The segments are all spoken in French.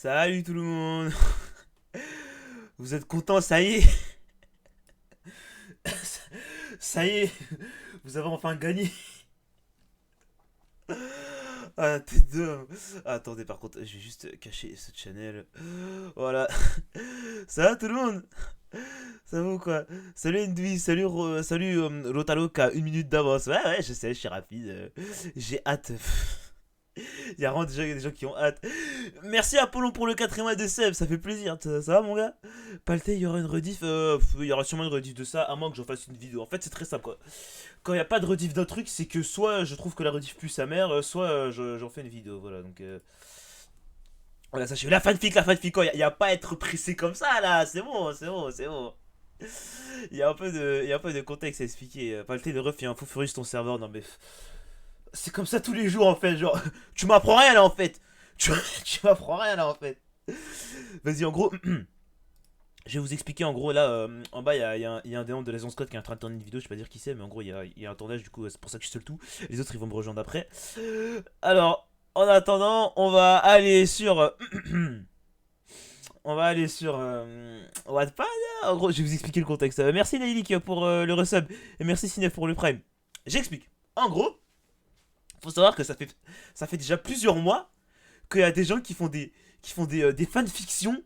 Salut tout le monde. Vous êtes contents, ça y est. Ça y est. Vous avez enfin gagné. Ah, t'es deux. Attendez, par contre, je vais juste cacher ce channel. Voilà. Ça va tout le monde? Ça va ou quoi? Salut Ndui, salut Rotalo qui a 1 minute d'avance. Ouais, ouais, je sais, je suis rapide. J'ai hâte. Il y a vraiment déjà des gens qui ont hâte. Merci Apollon pour le 4e mois de sub, ça fait plaisir. Ça va mon gars? Palté, il y aura une rediff. Il y aura sûrement une rediff de ça, à moins que j'en fasse une vidéo. En fait, c'est très simple quoi. Quand il n'y a pas de rediff d'un truc, c'est que soit je trouve que la rediff pue sa mère, soit j'en fais une vidéo. Voilà, donc. Voilà, sachez. La fanfic, il n'y a pas à être pressé comme ça là. C'est bon, c'est bon, c'est bon. Il y a un peu de contexte à expliquer. Palté de ref, il y a un fou furieux sur ton serveur. Non mais. C'est comme ça tous les jours en fait. Genre, tu m'apprends rien là en fait. Tu, tu m'apprends rien là en fait. Vas-y, en gros. Je vais vous expliquer en gros là, en bas il y a un des membres de la Zone Squad qui est en train de tourner une vidéo, je sais pas dire qui c'est, mais en gros il y a un tournage, du coup c'est pour ça que je suis seul tout. Les autres ils vont me rejoindre après. Alors, en attendant, on va aller sur... on va aller sur... Wattpad. En gros, je vais vous expliquer le contexte. Merci Naïlik pour le resub, et merci Cinef pour le prime. J'explique. En gros, faut savoir que ça fait déjà plusieurs mois qu'il y a des gens des fanfictions,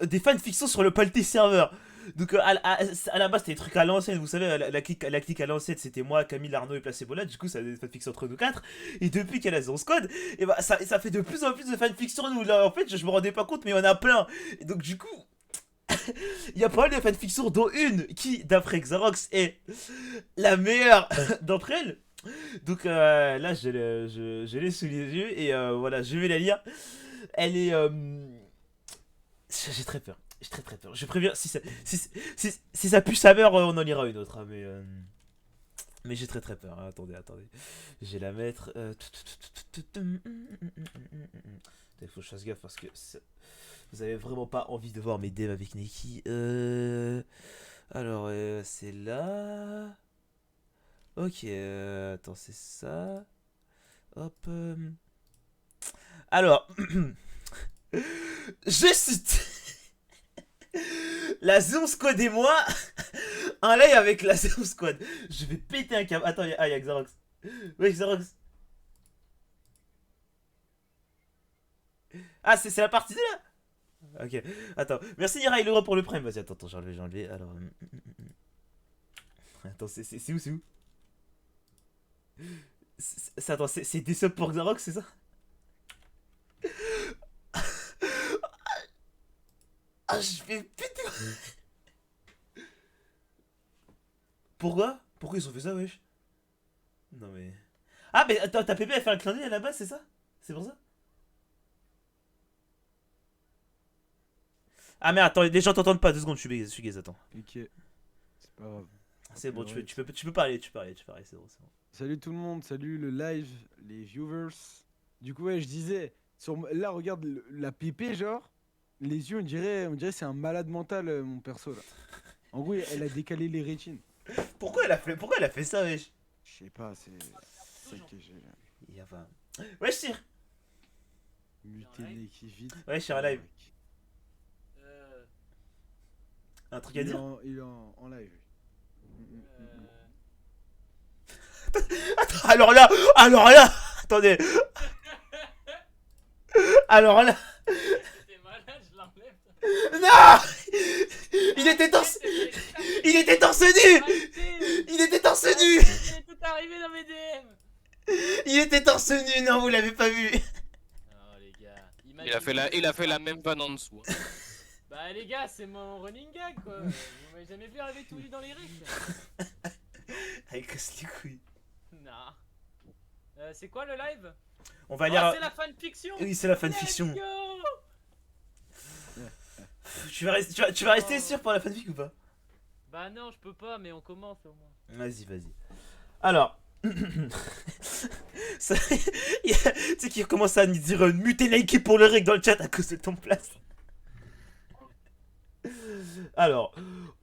des fanfictions sur le Palté serveur. Donc à la base c'était des trucs à l'ancienne, vous savez, la clique à l'ancienne c'était moi, Camille, Arnaud et Placebola, du coup ça a des fanfictions entre nous quatre. Et depuis qu'il y a la Zone Squad, et bah ça fait de plus en plus de fanfictions nous. Là en fait je me rendais pas compte mais il y en a plein. Et donc du coup, il y a pas mal de fanfictions dont une qui d'après Xarox est la meilleure d'entre elles. Donc là je l'ai sous les yeux et voilà je vais la lire. Elle est... J'ai très peur. J'ai très très peur. Je préviens, si ça pue sa mère, on en lira une autre. Hein, mais j'ai très très peur. Hein. Attendez, attendez. Je vais la mettre. Il faut que je fasse gaffe parce que vous avez vraiment pas envie de voir mes devs avec Neki. Alors, c'est là. Ok, attends, c'est ça. Hop. Alors, je cite. La Zoom Squad et moi, un live avec la Zoom Squad. Je vais péter un câble. Attends, y a Xarox. Oui, Xarox. Ah, c'est la partie 2 là. Ok, attends. Merci Yara et Laura pour le prime. Vas-y, attends, j'ai enlevé. Alors. Attends, c'est où, c'est où? Attends, c'est des subs pour Xarox, c'est ça? Ah, je vais péter. Pourquoi? Pourquoi ils ont fait ça, wesh? Non mais. Ah, mais attends, ta pépé a fait un clin d'œil à la base, c'est ça? C'est pour ça? Ah, mais attends, les gens t'entendent pas, 2 secondes, je suis gaze, attends. Ok, c'est pas grave. C'est bon, Alright. tu peux parler, c'est bon, c'est bon. Salut tout le monde, salut le live, les viewers. Du coup, ouais, je disais, là, regarde la pépé, genre, les yeux, on dirait c'est un malade mental, mon perso, là. En gros, elle a décalé les rétines. Pourquoi elle a fait ça, wesh? Je sais pas, c'est ça que j'ai Il y a pas. Wesh, tire. muté les qui vite. Ouais, je suis en live. Un truc à dire? Il est en live. Attends, alors là, attendez. Alors là, T'es malade, je l'enlève. non. Il était torse, il était torse nu. Il était torse nu. C'est tout arrivé dans mes DM. Il était torse nu, non, vous l'avez pas vu. Non, les gars. Il a fait la même vanne en dessous. Hein. Bah, les gars, c'est mon running gag quoi. Vous m'avez jamais vu arriver tout nu dans les règles. Avec casse les couilles. Non. C'est quoi le live? On va Oh, lire. c'est la fanfiction. Oui, c'est la fanfiction. Let's go. Tu vas rester sûr pour la fanfic ou pas? Bah non, je peux pas, mais on commence au moins. Vas-y. Alors. Tu sais qu'il commence à nous dire muter Nike pour le règle dans le chat à cause de ton place. Alors,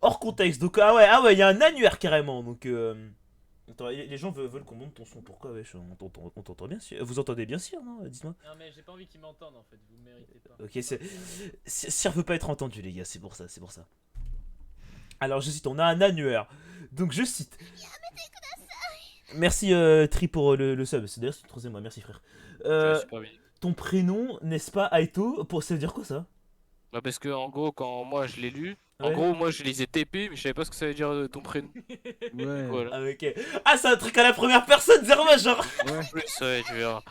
hors contexte, donc ah ouais, il y a un annuaire carrément, donc Attends, les gens veulent qu'on monte ton son. Pourquoi, wesh? On t'entend bien sûr. Vous entendez bien sûr, non? Dites-moi. Non, mais j'ai pas envie qu'ils m'entendent en fait, vous me méritez pas. Ok, Sir veut pas être entendu, les gars, c'est pour ça. Alors, je cite, on a un annuaire. Donc, je cite. Merci, Tri, pour le sub. C'est d'ailleurs, c'est le troisième mois. Merci, frère. Ouais, c'est pas bien. Ton prénom, n'est-ce pas, Aito? Ça veut dire quoi, ça? Bah parce que en gros quand moi je l'ai lu, en Ouais. gros moi je lisais TP mais je savais pas ce que ça veut dire ton prénom. Ouais. Voilà. Ah, ok. Ah, c'est un truc à la première personne, Zerma, genre. Ouais. En plus ouais tu verras.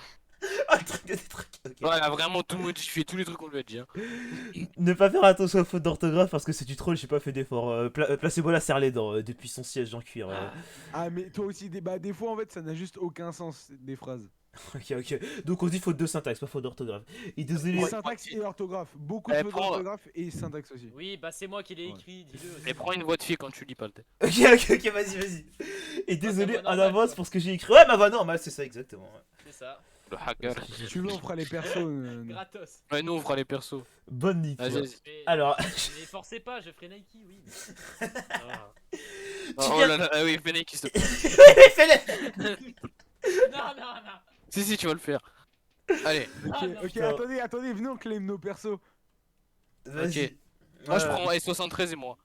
Un truc des trucs. Ok. Ouais elle a vraiment tout modifié, tous les trucs qu'on lui a dit. Hein. Ne pas faire attention aux fautes d'orthographe parce que c'est du troll, j'ai pas fait d'effort. Placez-moi la serre les dents depuis son siège en cuir. Ah, mais toi aussi, des fois, en fait, ça n'a juste aucun sens, des phrases. Ok. Donc on dit faute de syntaxe, pas faute d'orthographe. Et désolé. Et syntaxe et orthographe. Beaucoup de Eh, fautes prends- d'orthographe et syntaxe aussi. Oui, bah c'est moi qui l'ai Ouais. écrit, dis-le. Et prends une voix de fille quand tu lis pas le texte. Ok, vas-y. Et désolé ta voix en normale, avance quoi. pour ce que j'ai écrit. Ouais, ma voix normale, c'est ça exactement. C'est ça, Le hacker. Si tu veux, on fera les persos. gratos. Ouais nous on fera les persos. Bonne nuit. Vas-y toi. vas-y. Mais, Alors, mais forcez pas, je ferai Nike, oui. mais- Ah. Oh viens- là là, ah oui Fennec s'il te plaît. fais-le. Non. Si tu vas le faire. Allez. Ok, Ah, non. ok, Putain. attendez, venez, on claim nos persos. Vas-y. Moi je Ouais. prends S73 et moi.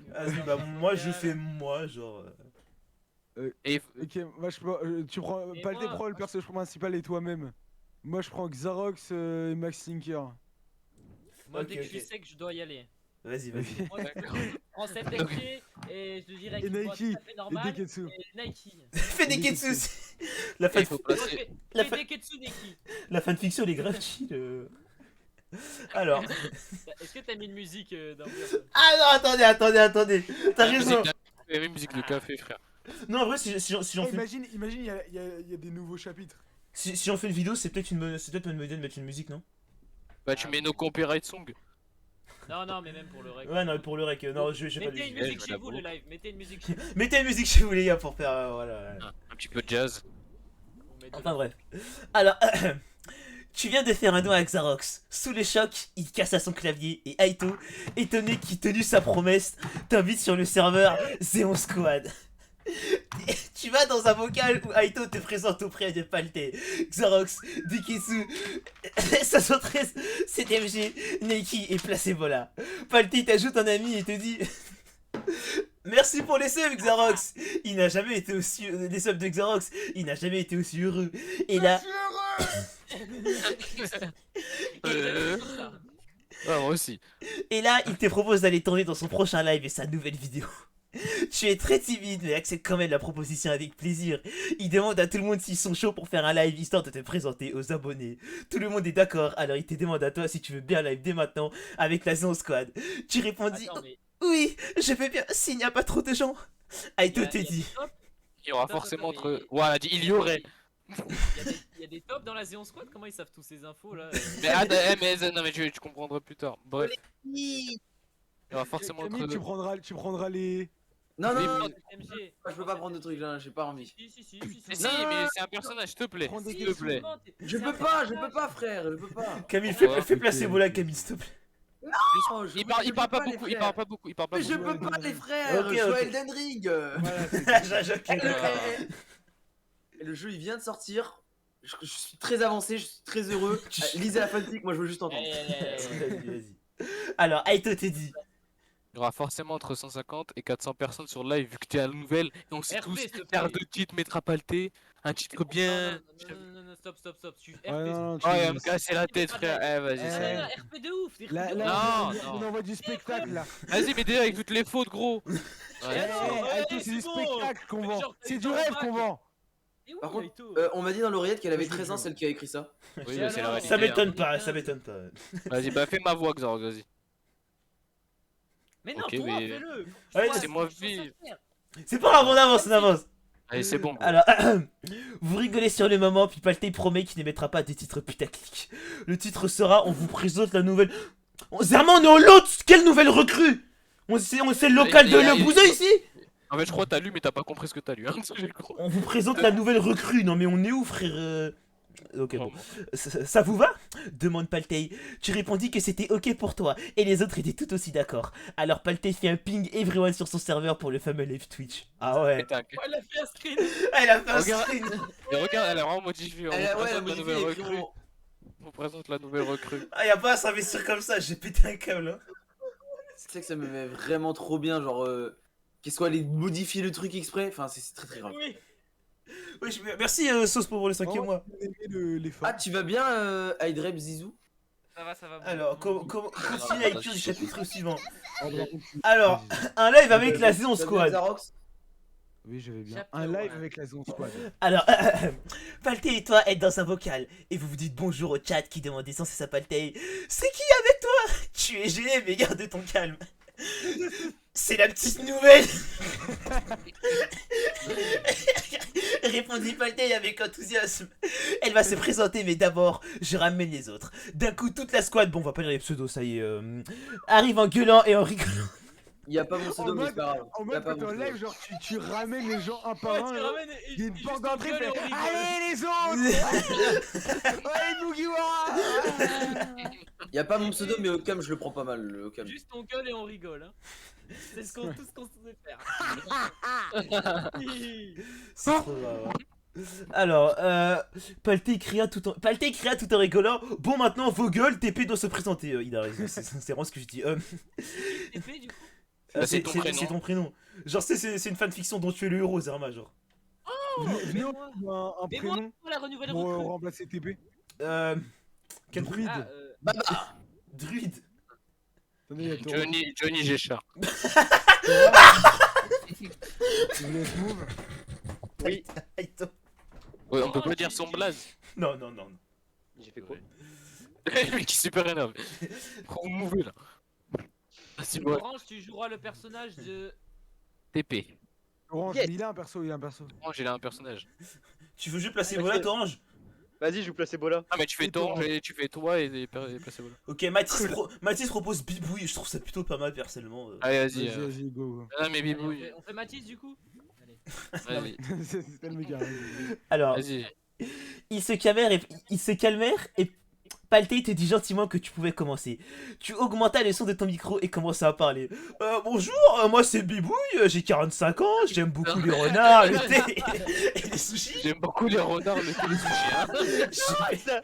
Vas-y, bah moi je fais moi, genre. Et Ok, moi je prends. Tu prends. Et Palté moi, prend le perso principal et toi-même. Moi je prends Xarox et Max Tinker. Moi, Ok, dès que je suis ok. sec, je dois y aller. Vas-y. Moi, je prends cette FG et je dirais Et qu'il doit Nike, tout à fait Et normal. Deketsu. Et Nike. Fais des ketsu aussi. La, il fan... faut Moi, placer. je fais La fais fa- Deketsu Neki. la fanfiction, elle est grave chill. Alors. Est-ce que t'as mis une musique d'ambiance? Ah non, attendez. T'as raison. Oui, musique de café frère. Non, en vrai, si j'en fais. Imagine, il y a des nouveaux chapitres. Si j'en fais une vidéo, c'est peut-être une bonne idée de mettre une musique, non? Bah tu mets nos copyright songs. Non, mais même pour le rec. Ouais, non, pour le rec, non, je vais pas Mettez le une dire. musique je chez la vous, le live. Mettez une musique chez vous. Mettez une musique chez vous, les gars, pour faire. Voilà. Un petit peu de jazz. On met de Enfin, la- bref. Alors, tu viens de faire un don à Xarox. Sous le choc, il cassa son clavier et Aito, étonné qu'il tenu sa promesse, t'invite sur le serveur Xeon Squad. Tu vas dans un vocal où Aito te présente auprès de Palté, Xarox, Diketsu, 73, CDMG, Neki et Placebola. Palté t'ajoute un ami et te dit merci pour les subs Xarox. Il n'a jamais été aussi les subs de Xarox, il n'a jamais été aussi heureux. Et là, Ah, moi aussi. il te propose d'aller tourner dans son prochain live et sa nouvelle vidéo. Tu es très timide mais accepte quand même la proposition avec plaisir. Il demande à tout le monde s'ils sont chauds pour faire un live histoire de te présenter aux abonnés. Tout le monde est d'accord, alors il te demande à toi si tu veux bien live dès maintenant avec la Zone Squad. Tu répondis Attends, mais oui, je veux bien s'il n'y a pas trop de gens. Aito te il y a dit. des tops- Il y aura Attends, forcément attends, entre. mais- Voilà, il y aurait. il y a des tops dans la Xeon Squad. Comment ils savent tous ces infos là? Mais non mais tu comprendras plus tard. Bref, il y aura forcément Camille, entre. tu prendras les. Non, Oui, non, prends- non, MG. je peux pas prendre de trucs là, j'ai pas envie. Si. Mais si, Non, mais c'est un personnage, s'il te plaît. Prends des S'il te plaît. Je peux pas, frère, je peux pas. Camille, Ouais. fais Placebola, Camille, s'il te plaît. Non, je Il peux- parle, je il parle peux pas les beaucoup, il frères. parle pas beaucoup, il parle pas Mais je beaucoup. peux pas les frères, Ok, je suis à ok. Elden Ring. Voilà, c'est Et le jeu il vient de sortir, je suis très avancé, je suis très heureux. Lisez la fanfic, moi je veux juste entendre. Vas-y. Alors, Aito te dit. Il y aura forcément entre 150 et 400 personnes sur le live vu que t'es à la nouvelle. Et on sait RP, tous s'il te faire plaît. deux titres, mettre palté, un titre bien. Non, stop. Je suis RP. Ouais, non, Oh, il va me casser la tête, frère. Eh, vas-y, Eh, ça. Non, RP de ouf. des Là, trucs de là, ouf. Non, on non. envoie du spectacle là. Vas-y, mais déjà avec toutes les fautes, gros. Eh, Ouais. non, ouais, Aito, c'est du c'est bon. spectacle qu'on Mais vend. genre, C'est t'as du eu rêve ton qu'on bac. vend. Et où, Par contre, Aito on m'a dit dans l'oreillette qu'elle avait Moi, je 13 ans, joue. celle qui a écrit ça. Oui, Et mais c'est la alors réalité. Ça hein. m'étonne pas, ça m'étonne pas. Vas-y, bah fais ma voix, Xarox, vas-y. Mais non, Ok, toi, mais- fais-le. Ouais, Toi, c'est moi, je suis vie. sincère. C'est pas grave, on avance. Allez, c'est bon. Alors, vous rigolez sur le moment, puis Palté promet qu'il ne mettra pas des titres putaclic. Le titre sera on vous présente la nouvelle. Zerman, on est au lot. Quelle nouvelle recrue? C'est le local de Le Bouzeux ici. En fait, je crois que t'as lu, mais t'as pas compris ce que t'as lu. Hein. Je crois. On vous présente la nouvelle recrue. Non mais on est où, frère? Ok, bon. Vraiment. Ça vous va demande Paltei. Tu répondis que c'était ok pour toi, et les autres étaient tout aussi d'accord. Alors Paltei fait un ping everyone sur son serveur pour le fameux live Twitch. Ah ouais. Putain, Oh, elle a fait un screen. Elle a fait un Regarde. screen. Et regarde, elle est vraiment modifiée. On Elle vous a, ouais, elle a présente la modifié nouvelle les recrue. crayons. On vous présente la nouvelle recrue. Ah, y'a pas à s'investir comme ça, j'ai pété un câble. Hein. C'est que ça me met vraiment trop bien, genre qu'elle soit allée modifier le truc exprès, enfin c'est très très grave. Oui. Oui, merci Sauce pour le 5e mois. Les Ah, tu vas bien, Hydrep Zizou? Ça va. Alors, continue avec le chapitre suivant. Alors, Alors, un live avec la saison Tu vas bien, squad. Zarox? oui, je vais bien. Chapitre Un live one. avec la zone squad. Alors, Paltei et toi êtes dans un vocal et vous vous dites bonjour au chat qui demande sans cesse à Paltei. C'est qui avec toi? Tu es gêné mais garde ton calme. C'est la petite nouvelle. Répondit Paltei avec enthousiasme. Elle va se présenter mais d'abord je ramène les autres. D'un coup toute la squad, bon on va pas lire les pseudos ça y est, arrive en gueulant et en rigolant. Il a pas mon pseudo, En mais c'est pas grave. En Y a mode, pas quand mon t'es en pseudo. live, genre, tu ramènes les gens un par Ouais, un. tu genre. ramènes et Il y a une juste porte on d'entrée, gueule et fait on rigole. allez les autres. Ouais, Mugiwara. Y a pas mon pseudo, mais au cam, je le prends pas mal. Au cam. Juste on gueule et on rigole. Hein. C'est tout ce qu'on sait faire. C'est trop grave. Alors, Paltei cria tout en rigolant. Bon, maintenant, vos gueules, TP doit se présenter. Il a raison, c'est vraiment ce que je dis. TP du coup. Bah, c'est ton prénom. C'est ton prénom. Genre, c'est une fanfiction dont tu es le héros, Zerma, genre. Venez, on trouve un Mais prénom moi, la renouvelle pour recrue. remplacer TP. Quel Druide. Ah, Baba. druide. Attendez, il y a Toro. Johnny Géchard. Je vous laisse move. Oui. Aïe-toi. Ouais, on peut pas dire son blaze. Non. J'ai fait quoi? Le mec qui est super énervé. On mouver là. Ah, c'est bon. Orange, tu joueras le personnage de. TP. Orange, Yes. mais il a un perso, Orange, il a un personnage. Tu veux juste placer Ok. voilà, Orange? Vas-y, je vous place Ebola. Ah, mais tu fais Et toi, toi. et tu fais toi et placez voilà. Ok, Mathis propose Bibouille, je trouve ça plutôt pas mal personnellement. Allez, Vas-y, vas-y. vas-y, go. Ah, mais Allez, bibouille. on fait Mathis du coup. Vas-y. Allez. C'est tellement méga. Alors, Vas-y. ils se calmèrent et Paltei te dit gentiment que tu pouvais commencer. Tu augmentas le son de ton micro et commençais à parler. Bonjour, moi c'est Bibouille, j'ai 45 ans, j'aime beaucoup les renards, le thé et les sushis. J'aime beaucoup les renards, le télé sushi. Hein.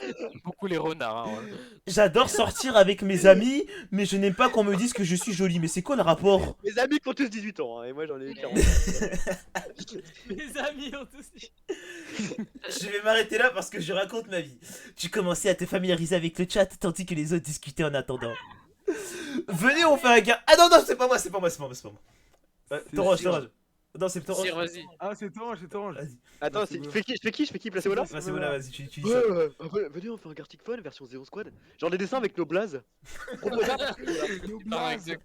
J'aime beaucoup les renards. Hein, ouais. J'adore sortir avec mes amis, mais je n'aime pas qu'on me dise que je suis jolie. Mais c'est quoi le rapport? Mes amis qui ont tous 18 ans, hein, et moi j'en ai eu 40. Mes amis ont tous dit. Je vais m'arrêter là parce que je raconte ma vie. Tu commençais à te familiariser avec le chat tandis que les autres discutaient en attendant. Venez, on fait un gars. Ah non, c'est pas moi. Torange. Non, c'est Torange. Sire, vas-y. Ah, c'est Orange. Vas-y, Attends, c'est je fais qui placez Ebola? vas-y, voilà, vas-y, tu dis Ouais, ça. venez, on fait un Gartic Phone version Zero Squad. Genre des dessins avec nos blazes. Proposable. Ah, exact.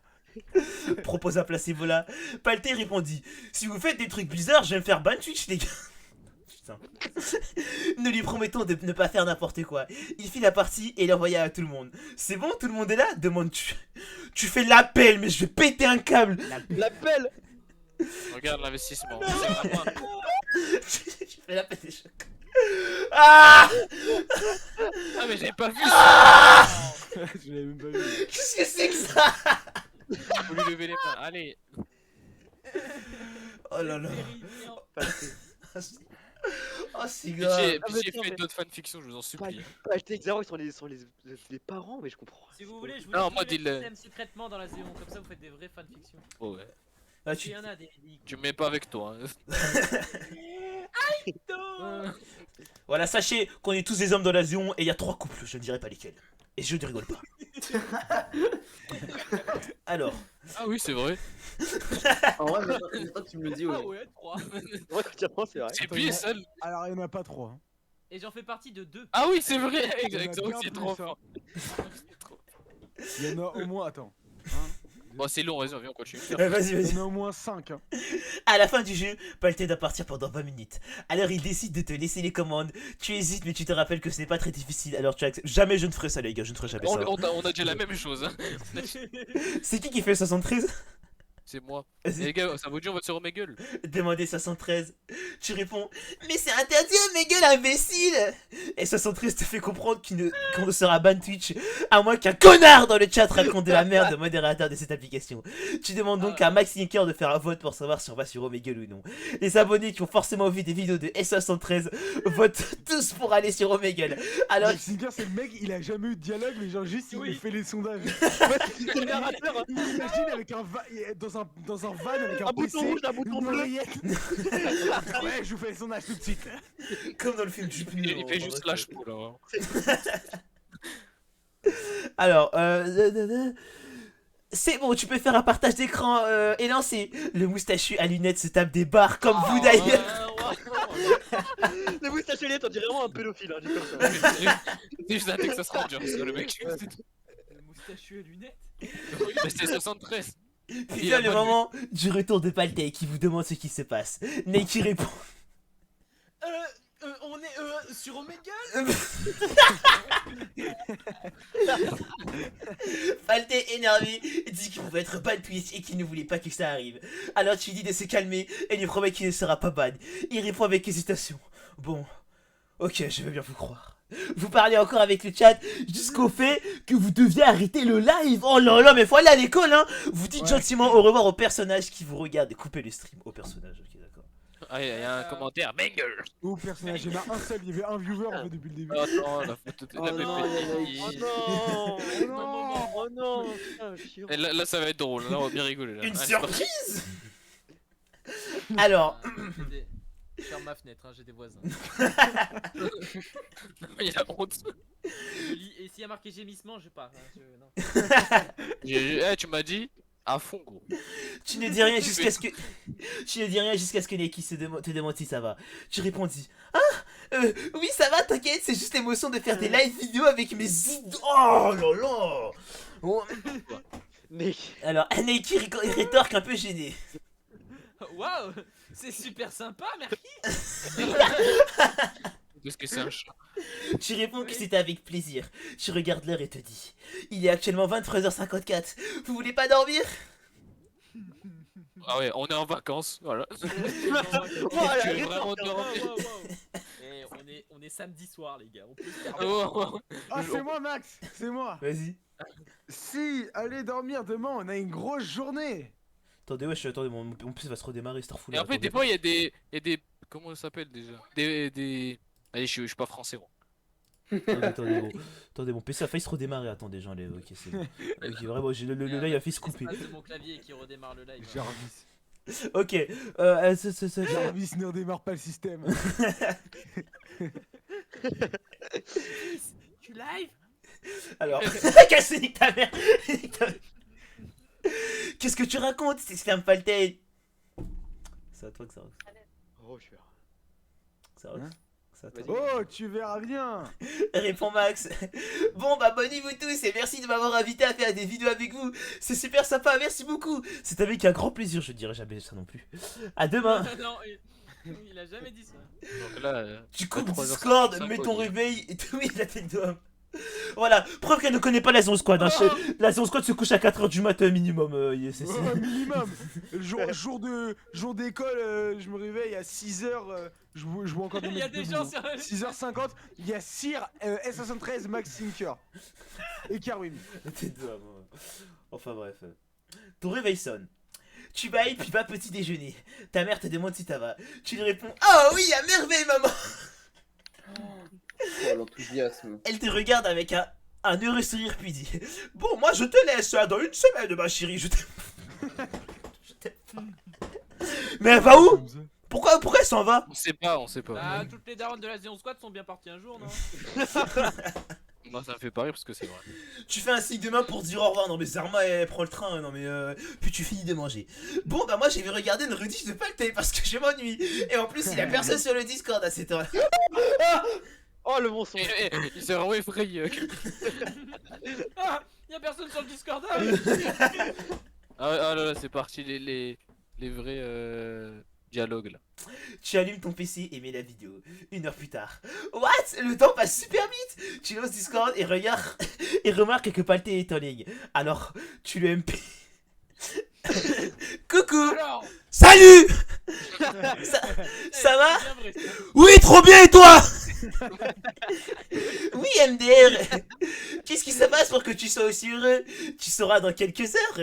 Propose à placer voilà. Paltei répondit. Si vous faites des trucs bizarres, je vais me faire ban Twitch, les gars. Putain. Nous lui promettons de ne pas faire n'importe quoi. Il fit la partie et l'envoya à tout le monde. C'est bon, tout le monde est là? Demande-tu. Tu fais l'appel, mais je vais péter un câble. L'appel. Regarde l'investissement. C'est vraiment un- Tu fais l'appel des chocs. Ah, Ah, mais j'avais pas vu ça. Je l'avais même pas vu. qu'est-ce que c'est que ça? Faut lui lever les mains. Allez. Oh là là. Terrifiant. Oh, c'est grave. Pitié, faites d'autres fanfictions, je vous en supplie. Acheter Xero, ils sont les parents, mais je comprends. Si vous voulez, je vous Non, dis moi, tous les dis-le. systèmes secrètement dans la Zéon, comme ça vous faites des vraies fanfictions. Oh, ouais. Ah, Il tu... y en a des. Tu me mets pas avec toi. Hein. Voilà, sachez qu'on est tous des hommes dans la Zion et il y a 3 couples, je ne dirai pas lesquels. Et je ne rigole pas. Alors, Ah oui, c'est vrai. En vrai, maintenant que tu me le dis, Ah ouais. ouais, 3. Ouais, effectivement, c'est vrai. C'est pire seul. Alors, il n'y en a pas trois. Hein. Et j'en fais partie de 2. Ah oui, c'est vrai. Il y en a Exactement, bien c'est plus, trop hein. fort. Il y en a au moins. Attends. Bon, c'est long, vas-y, on continue. vas-y, Il y vas-y. en a au moins 5. Hein. À la fin du jeu, Paltei doit partir pendant 20 minutes. Alors il décide de te laisser les commandes. Tu hésites, mais tu te rappelles que ce n'est pas très difficile. Alors tu acceptes. Jamais je ne ferai ça, les gars, je ne ferai jamais ça. On a déjà la même chose. Hein. C'est qui fait le 73? c'est moi. Vas-y. Et les gars, ça vous dit, on va sur Omegle. Demandez 73. Tu réponds, mais c'est interdit, ma gueule, imbécile. Et 73 te fait comprendre qu'on ne sera ban Twitch à moins qu'un connard dans le chat raconte de la merde au modérateur de cette application. Tu demandes donc à Max Linker de faire un vote pour savoir si on va sur Omegle ou non. Les abonnés qui ont forcément vu des vidéos de S73 votent tous pour aller sur Omegle. Alors, Singer, c'est le mec, il a jamais eu de dialogue, mais genre juste Oui. il fait les sondages. C'est le narrateur, hein. Il imagine avec dans un van avec un, Un PC, bouton rouge, un bouton une bleu. oreillette. Ouais, je vous fais les sondages tout de suite. comme dans le film du Il fait juste lâche pour là. Alors, c'est bon, tu peux faire un partage d'écran et lancer. Le moustachu à lunettes se tape des barres comme vous d'ailleurs. Le moustache à lunettes, on dirait vraiment un pédophile, hein, dit comme ça. C'est juste un Texas Ranger, le mec. Le moustachu à lunettes. Mais c'est 73. Putain, le moment du retour de Paltei qui vous demande ce qui se passe. Ney qui répond. On est sur Omegle. Paltei énervé dit qu'il pouvait être ban Twitch et qu'il ne voulait pas que ça arrive. Alors tu lui dis de se calmer et lui promet qu'il ne sera pas ban. Il répond avec hésitation. Bon, ok, je veux bien vous croire. Vous parlez encore avec le chat jusqu'au fait que vous deviez arrêter le live. Oh là là, mais faut aller à l'école, hein. Vous dites gentiment au revoir au personnage qui vous regarde et coupez le stream au personnage. Ok, d'accord. Ah, il y a un commentaire. Banger. Oh, personnage, il y en a un seul, il y avait un viewer en fait depuis le début. Oh non, la photo de Oh la non, pépé. oh non, Oh non. oh non, putain, chiant. Et là, ça va être drôle. Là, on va bien rigoler. Là. Une Allez, surprise. Alors, Je ferme ma fenêtre, hein, j'ai des voisins. Il a honte. Je lis, et s'il y a marqué gémissement, je pars. Hein, non. Eh, tu m'as dit à fond, gros. tu ne dis rien jusqu'à ce que Neki te demande si ça va. Tu répondis. Ah, oui ça va, t'inquiète, c'est juste l'émotion de faire des live vidéo avec mes idoles. Oh là là. Oh. Mais Alors, Neki rétorque un peu gêné. Waouh, c'est super sympa, merci. Qu'est-ce que c'est un chat? Tu réponds que c'était avec plaisir. Tu regardes l'heure et te dis. Il est actuellement 23h54. Vous voulez pas dormir? Ah ouais, on est en vacances, voilà. Oh, Tu veux vraiment dormir? Eh, on est samedi soir, les gars. On peut se faire- Oh, Ah, c'est moi, Max, c'est moi. Vas-y. Si, allez dormir demain, on a une grosse journée. Attendez, wesh, attendez, mon PC va se redémarrer, Starfall. Et en fait, des fois, il y a des. Comment ça s'appelle déjà? Des. Allez, je suis pas français, gros. Attendez, mon PC a failli se redémarrer. Attendez, j'enlève. Ok, c'est bon. Ok, vraiment, le live a fait se couper. L'espace de mon clavier qui redémarre le live. Jarvis. Ok, Jarvis ne redémarre pas le système. Tu live? alors, cassez, nique ta mère. Qu'est-ce que tu racontes? C'est Slam Paltei. C'est à toi que ça arrive. oh, je suis Ça arrive. Hein? C'est à toi. Oh, tu verras bien. Répond Max. Bon bah abonnez-vous tous et merci de m'avoir invité à faire des vidéos avec vous. C'est super sympa, merci beaucoup. C'est avec un grand plaisir, je dirais jamais ça non plus. À demain. Non, il a jamais dit ça. Donc là. Tu coupes 3h55, Discord, mets ton réveil et tout, oui, la tête d'homme. Voilà, preuve qu'elle ne connaît pas la Zone Squad. Hein. La Zone Squad se couche à 4h du matin minimum. C'est- Oh, minimum. Le jour d'école, je me réveille à 6h. Je vois encore des Il y a mecs des debout, gens hein. sur. 6h50, il y a Sir, S73, Max Sinker et Karwin. La tête d'homme. Enfin bref. Ton réveil sonne. Tu bailles puis vas petit déjeuner. Ta mère te demande si ça va. Tu lui réponds ah oui, à merveille maman. Oh, l'enthousiasme. Elle te regarde avec un heureux sourire puis dit bon moi je te laisse dans une semaine ma chérie, je t'aime. Je t'aime pas. Mais elle va où? Pourquoi elle s'en va? On sait pas, on sait pas. Ah, toutes les darons de la Zion Squad sont bien parties un jour, non? Moi, ça me fait pas rire parce que c'est vrai. Tu fais un signe de main pour dire au revoir. Non mais Zarma elle prend le train. Non mais puis tu finis de manger. Bon bah moi j'ai vu regarder une rediff de Paltei parce que je m'ennuie. Et en plus il y a personne sur le Discord à cette heure. Oh, le mensonge. Il s'est vraiment effrayé. Ah, y'a personne sur le Discord. Ah là là, c'est parti les vrais dialogues là. Tu allumes ton PC et mets la vidéo. 1 heure plus tard. What? Le temps passe super vite. Tu lances Discord et regarde et remarque que Paltei est en ligne. Alors tu le MP. Coucou. Alors, Salut. Ça va? bien vrai, ça. Oui, trop bien, et toi? Oui, MDR. Qu'est-ce qui se passe pour que tu sois aussi heureux? Tu sauras dans quelques heures.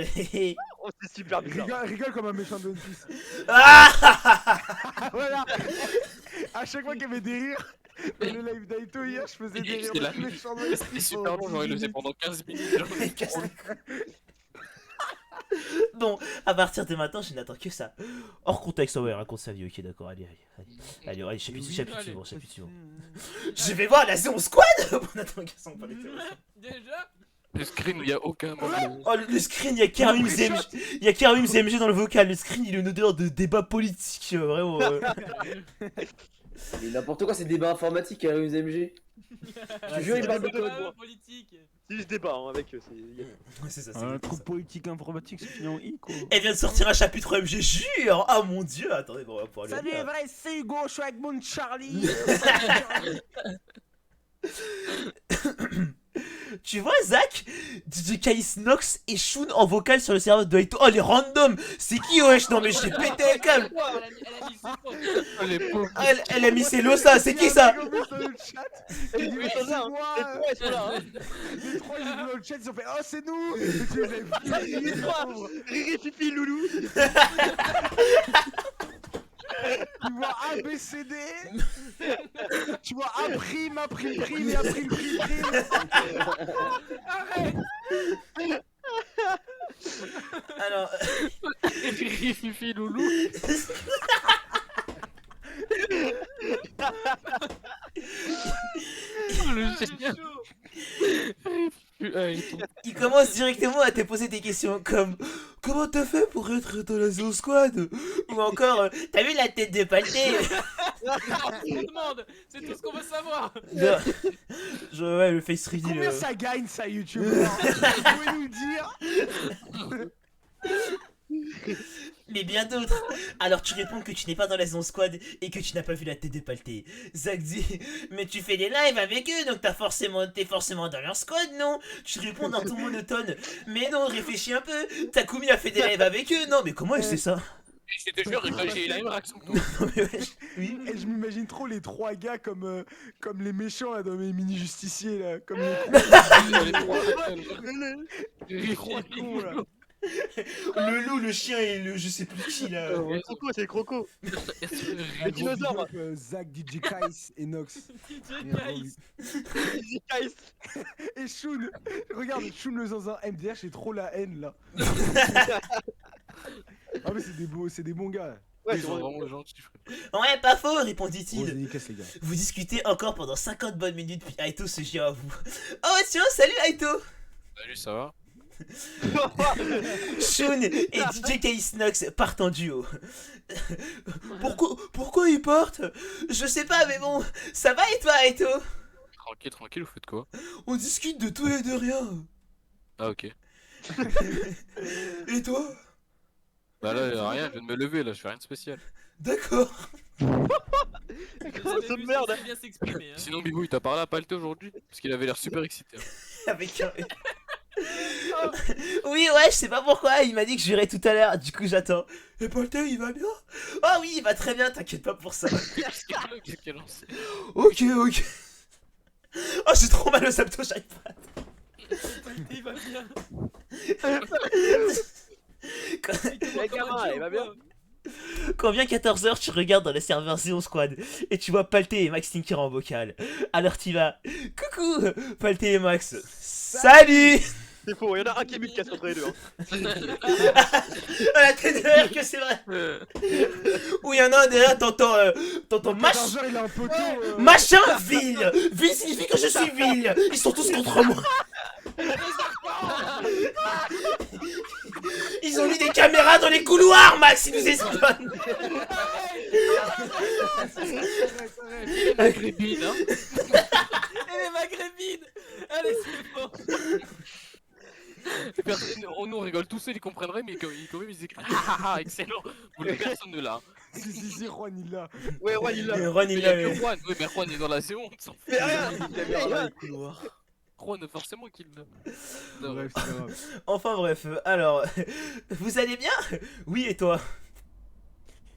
Oh, c'est super bizarre. Rigole comme un méchant de One Piece. Ah. Ah, voilà. À chaque fois qu'il y avait des rires, dans le live d'Aito hier, je faisais des rires C'est la- de méchant de One C'était Piece. super long, pendant j'aurais 10 le faisais minutes. pendant 15 minutes. Casse les couilles. Bon, à partir de maintenant, je n'attends que ça. Hors contexte, ouais, raconte sa vie, ok, d'accord, allez, chapitre suivant, chapitre suivant. Je vais voir la Zéon Squad. On attend qu'ils sont pas les terroristes. Déjà? Le screen, il y a aucun mot. Oh, le screen, il y a Karim ZMG. Il y a Karim ZMG dans le vocal. Le screen, il a une odeur de débat politique, vraiment. Mais n'importe quoi, c'est débat informatique à USMG. Je te jure, il parle de code. Ah, politique. C'est juste débat hein, avec eux. C'est ça, Un c'est truc politique informatique, c'est fini en i quoi. Elle vient de sortir un chapitre OMG, jure. Ah mon dieu, attendez, bon, on va pouvoir le lire. vrai, c'est Hugo, je suis avec mon Charlie. Tu vois, Zach, DJ Kais Nox et Shun en vocal sur le serveur de Aito. Oh, les random. C'est qui, wesh? Non, mais j'ai pété un câble. Elle a mis ses potes. Oh, les pauvres. Elle a mis ses losa, c'est qui ça? Dans le chat, il dit, Oui, c'est ils sont là, moi. Les trois, ils sont là. Hein. Les trois, ils sont dans le chat, ils ont fait, oh, c'est nous. Et tu les avais Les fouillés, trois. pauvres. Riri, Fifi, Loulou. Tu vois A, B, C, D. Tu vois A prime, A prime, prime, et A prime, prime, prime. Arrête. Alors, Fifi, loulou. Le génial. il commence directement à te poser des questions comme comment t'as fait pour être dans la Zone Squad? Ou encore, t'as vu la tête de Palté? On demande. C'est tout ce qu'on veut savoir. Ouais, le face reveal. Combien ça gagne, ça, YouTube? Vous pouvez nous le dire? Mais bien d'autres. Alors tu réponds que tu n'es pas dans la Zone Squad et que tu n'as pas vu la tête de Palté. Zach dit mais tu fais des lives avec eux donc t'es forcément dans leur squad, non? Tu réponds dans ton monotone mais non, réfléchis un peu. Takumi a fait des lives avec eux, non? Mais comment elle sait ça? Je te jure, j'ai eu la même réaction que toi. Non mais wesh, oui. Et je m'imagine trop les trois gars comme les méchants là, dans mes mini-justiciers là. Comme les Les trois cons là. Le loup, le chien et le je sais plus qui là. C'est le croco, c'est le croco. Un gros dinosaure. big up, Zach, DJ Kais et Nox. DJ Merde, Kais. Easy Kais. Et Shun, regarde, Shun le zinzin MDR, j'ai trop la haine là. Ah mais c'est des bons gars. Ouais, Ils c'est sont vraiment. vraiment gentils, frère. Ouais, pas faux, Grosse répondit-il. dédicace les gars. Vous discutez encore pendant 50 bonnes minutes puis Aito se joint à vous. Oh tiens, salut Aito. Salut, ça va? Shun et DJ Kais Nox partent en duo. Pourquoi ils partent? Je sais pas, mais bon, ça va et toi, Aito? Tranquille, vous faites quoi? On discute de tout et de rien. Ah, ok. Et toi? Bah là, rien, je viens de me lever, là, je fais rien de spécial. D'accord. Comment ça de merde? bien s'exprimer. Hein. Sinon, Bibou, il t'a parlé à Palté aujourd'hui? Parce qu'il avait l'air super excité. Hein. Avec un... Oui, ouais, je sais pas pourquoi, il m'a dit que j'irais tout à l'heure, du coup j'attends. Et Paul il va bien? Oh oui, il va très bien, t'inquiète pas pour ça. Qu'est-ce qu'elle en sait? Ok. Oh, j'ai trop mal au septo, j'arrive pas. Il va bien. Eh, gamin, il va bien. Quand vient 14h, tu regardes dans le serveur Xeon Squad et tu vois Palté et Max Tinker en vocal. Alors tu vas. Coucou Palté et Max. Salut. C'est faux, il y en a un qui est mis de casse contre les deux. Hein. Ah, la tête derrière que c'est vrai. Ou il y en a un derrière, t'entends Chargeur, il a un poteau. machin ville. Ville signifie que je suis ville. Ils sont tous contre moi. Ils ont mis des caméras dans les couloirs, Max, ils nous espionnent. Maghrébine, hein? Elle est maghrébine. Allez, c'est bon. Personne, on rigole tous seuls, ils comprendraient, mais quand même ils écrivent excellent. Vous le personne ne l'a. Si, Juan il l'a. Ouais, ouais, il l'a. Ron, il Il y a l'avait. que Juan, oui, mais Juan est dans la zone, on s'en fout. Mais rien. Caméra dans les couloirs. Crohn, forcément qu'il l'a. Non, Bref, c'est pas grave. Enfin bref, alors, vous allez bien? Oui, et toi?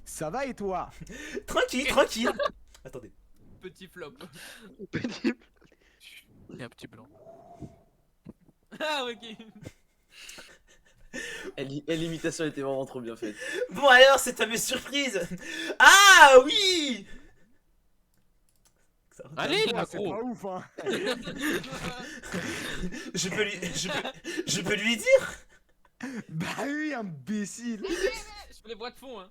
Ça va et toi? Tranquille, tranquille. Attendez. Petit flop. Petit. Il y a un petit blanc. Ah, ok. L'imitation était vraiment trop bien faite. Bon alors, cette fameuse surprise. Ah oui. Ça retarde. Allez, Ouais, là, c'est gros. pas ouf, hein. Je peux lui dire? Bah oui, imbécile. Je fais les voix de fond, hein.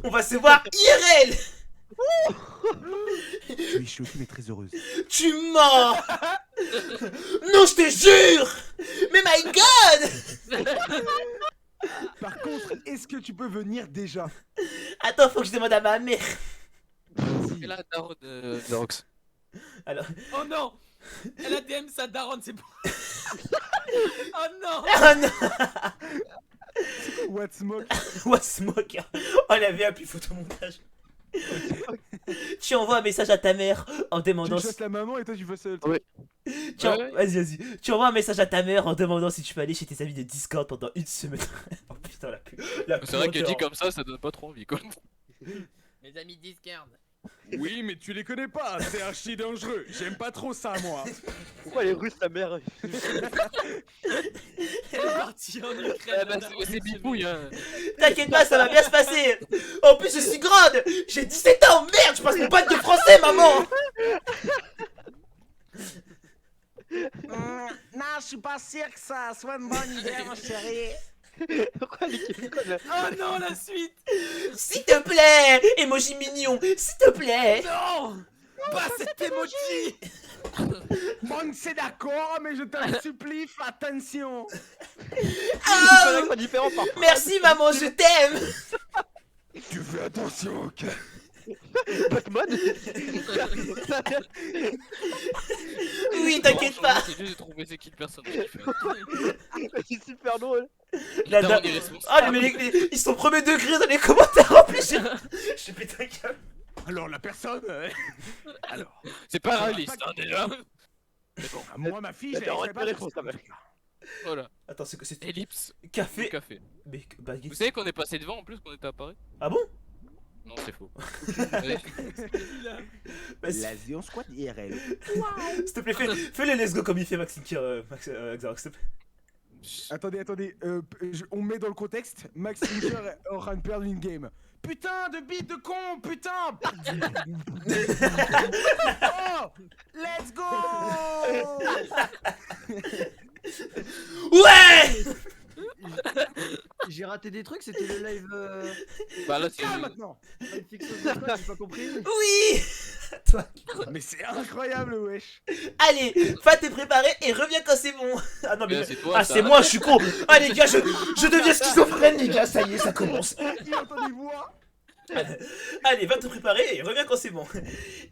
On va se voir IRL. Tu es choquée mais très heureuse. Tu mens. Non, je te jure. Mais my god. Par contre, est-ce que tu peux venir déjà? Attends, faut que je demande à ma mère. Et là, daronne de Rox. Alors, Oh non. Elle a DM sa daronne, c'est bon. Oh non. oh non. What smoke? What smoke. Oh la VA puis photomontage. Tu envoies un message à ta mère en Tu demandant chasses la maman et toi tu fais ça. Ouais. Ouais. Vas-y. Tu envoies un message à ta mère en demandant si tu peux aller chez tes amis de Discord pendant une semaine. Oh putain, la C'est vrai que puanteur. dit comme ça donne pas trop envie, quoi. Mes amis Discord. Oui, mais tu les connais pas, c'est archi dangereux. J'aime pas trop ça, moi. Pourquoi elle est russe, ta mère? Elle est partie en Ukraine. Ah bah, c'est bipouille, hein. T'inquiète pas, ça va bien se passer. En plus, je suis grande. J'ai 17 ans. Merde, je passe mon bac de français, maman. Non, je suis pas sûr que ça soit une bonne idée, mon chéri. Pourquoi elle est conne? Oh non, la suite. S'il te plaît. Emoji mignon. S'il te plaît. Non. Pas cet emoji. Bon, c'est d'accord, mais je t'en supplie, fais attention. Ah, C'est différent par contre. merci, maman, je t'aime. Tu fais attention, ok? Batman. Oui, t'inquiète pas. C'est juste de trouver c'est qui le personnage qui fait. C'est super drôle. La Daronne dame- irresponsable. Ah, mais ils sont premier degré dans les commentaires en plus. Je pète un câble. Alors, la personne. Alors, C'est pas réaliste, hein, déjà. moi, ma fille, La je daronne fais pas irresponsable. Voilà. Attends, c'est que c'est Ellipse. Du café. café. Mais baguette. Vous savez qu'on est passé devant en plus qu'on était à Paris? Ah bon? Non, c'est faux. Ouais. Vas-y. La Zion Squad IRL. S'il te plaît, fais les let's go comme il fait Maxime Xarox, s'il te plaît. Attendez, on met dans le contexte. Max Linker est en train de perdre une game. Putain de bite de con, putain. Oh, let's go. Ouais. J'ai raté des trucs, c'était le live. Bah là, c'est. Calme maintenant. Live fiction de quoi, j'ai pas compris. Oui. Toi. Mais c'est incroyable, wesh. Allez, va te préparer et reviens quand c'est bon. Ah non, mais. C'est toi, Ah, ça. c'est moi, je suis con. Ah, les gars, je deviens schizophrène, les gars, ça y est, ça commence. Il entend des voix. Allez, va te préparer et reviens quand c'est bon.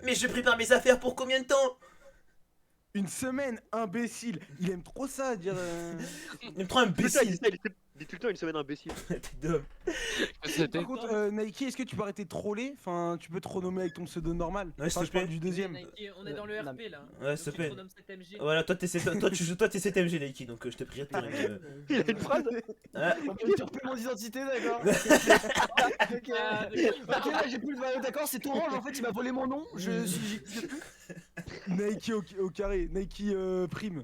Mais je prépare mes affaires pour combien de temps? Une semaine, imbécile. Il aime trop ça, dire. Il me prend un Putain, il imbécile. dit ça, il dit tout le temps une semaine imbécile. T'es d'homme. C'était. Par contre, Nike, est-ce que tu peux arrêter de troller? Enfin, tu peux te renommer avec ton pseudo normal. Ouais, s'il Enfin, te je parle plaît. du deuxième. Nike, on est dans le RP là. Ouais, s'il te plaît. Nomme 7MG. Voilà, toi t'es 7MG Nike, donc je te prie de te Il a une phrase. Ah, Tu repères mon identité, d'accord. Ok, Ah, de quoi il ok, parle là j'ai plus le. D'accord, c'est Orange en fait, il m'a volé mon nom. J'existe plus. Nike au carré, Nike prime,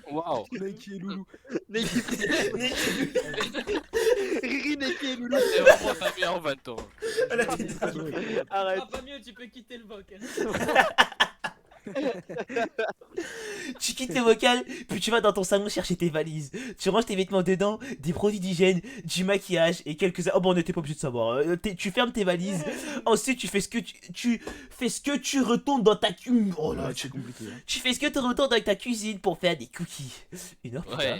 Waouh. Nike et Loulou. Riri, Neki et Loulou. C'est vraiment ta meilleure vanne, toi. la tête d'homme. Arrête. Ah, pas mieux, tu peux quitter le voc. Tu quittes tes vocales, puis tu vas dans ton salon chercher tes valises. Tu ranges tes vêtements dedans, des produits d'hygiène, du maquillage et quelques... Oh bon, on n'était pas obligé de savoir. Tu fermes tes valises. Ensuite, tu fais ce que tu fais ce que tu retournes dans ta cuisine. Oh là, C'est compliqué. Hein. tu fais ce que tu retournes dans ta cuisine pour faire des cookies. Une heure plus Ouais. tard,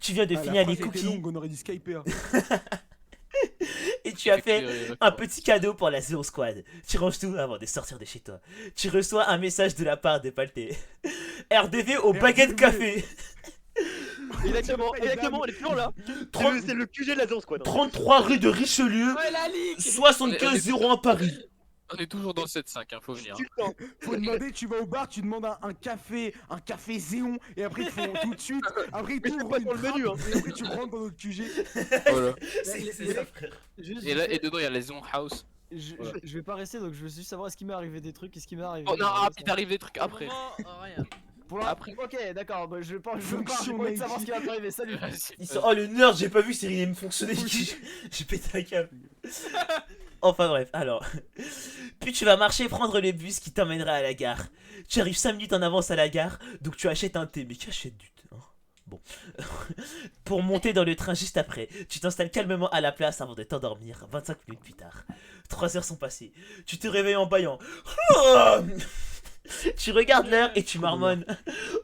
tu viens de Ah, finir la les phrase était cookies longue, on aurait dit Skype. Hein. et tu as fait un petit cadeau pour la Zero Squad. Tu ranges tout avant de sortir de chez toi. Tu reçois un message de la part de Palté. RDV au baguette café. Exactement, exactement, elle est toujours là. 30 C'est le QG de la Zone Squad. 33 rue de Richelieu, Ouais, la ligue. 75 01 Paris. On est toujours dans le 7-5, hein, faut venir. Tu le temps. Faut demander, tu vas au bar, tu demandes un café Zéon, et après ils font tout de suite. Après ils Mais c'est t'ouvrent pas une sur le menu, trappe, et après tu rentres dans notre QG. Voilà. C'est ça, frère. Juste, Et là, et dedans, il y a les Zone House. Je vais pas rester, donc je veux juste savoir est-ce qu'il m'est arrivé des trucs, est-ce qu'il m'est arrivé. Oh non, des- il t'arrive des trucs pour le après. moment, rien. Pour après. Ok, d'accord, bah, je veux pas, j'ai Fonction pas envie de savoir ce Nike. qui va m'arriver, salut. Vas-y. Oh le nerd, j'ai pas vu, c'est rien me fonctionner. J'ai pété un câble. Enfin bref, alors. Puis tu vas marcher prendre le bus qui t'emmènera à la gare. Tu arrives 5 minutes en avance à la gare, donc tu achètes un thé. Mais qui achète du thé, hein? Bon. Pour monter dans le train juste après, tu t'installes calmement à la place avant de t'endormir 25 minutes plus tard. 3 heures sont passées. Tu te réveilles en bâillant. Tu regardes l'heure et tu marmonnes.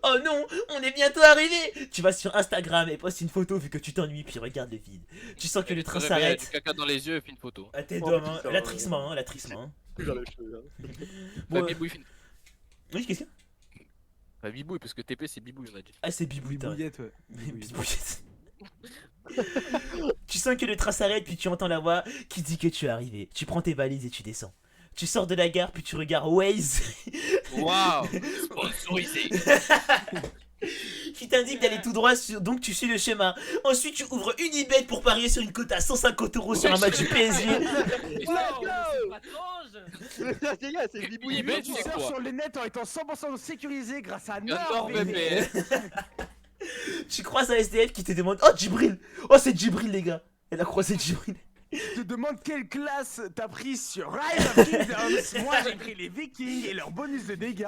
Oh non, on est bientôt arrivé. Tu vas sur Instagram et postes une photo vu que tu t'ennuies puis regarde le vide. Tu sens que le train Du s'arrête. caca dans les yeux et puis une photo. Ah t'es Oh, d'homme, putain, hein. L'atrissement, hein, l'atrissement. Genre les cheveux, hein. Bon, Bah, Bibouille, oui, qu'est-ce qu'il y a? bah, Bibouille, parce que TP c'est Bibouille, on a dit. Ah c'est Bibouille, t'as Bouillette, ouais. Bibouillette. Tu sens que le train s'arrête puis tu entends la voix qui dit que tu es arrivé. Tu prends tes valises et tu descends. Tu sors de la gare puis tu regardes Waze Waouh. Sponsorisé. qui t'indique d'aller tout droit donc tu suis le schéma. Ensuite tu ouvres une eBay pour parier sur une cote à 150 € sur un match du PSG. Wow, c'est pas étrange. Les gars, c'est Bibouille. Mais Tu tu sais sors quoi sur les nets en étant 100% sécurisé grâce à NordVPN. Tu croises un SDF qui te demande oh Djibril. Oh c'est Djibril les gars. Elle a croisé Djibril. Je te demande quelle classe t'as pris sur Rise of Kingdoms. Moi j'ai pris les Vikings et leur bonus de dégâts.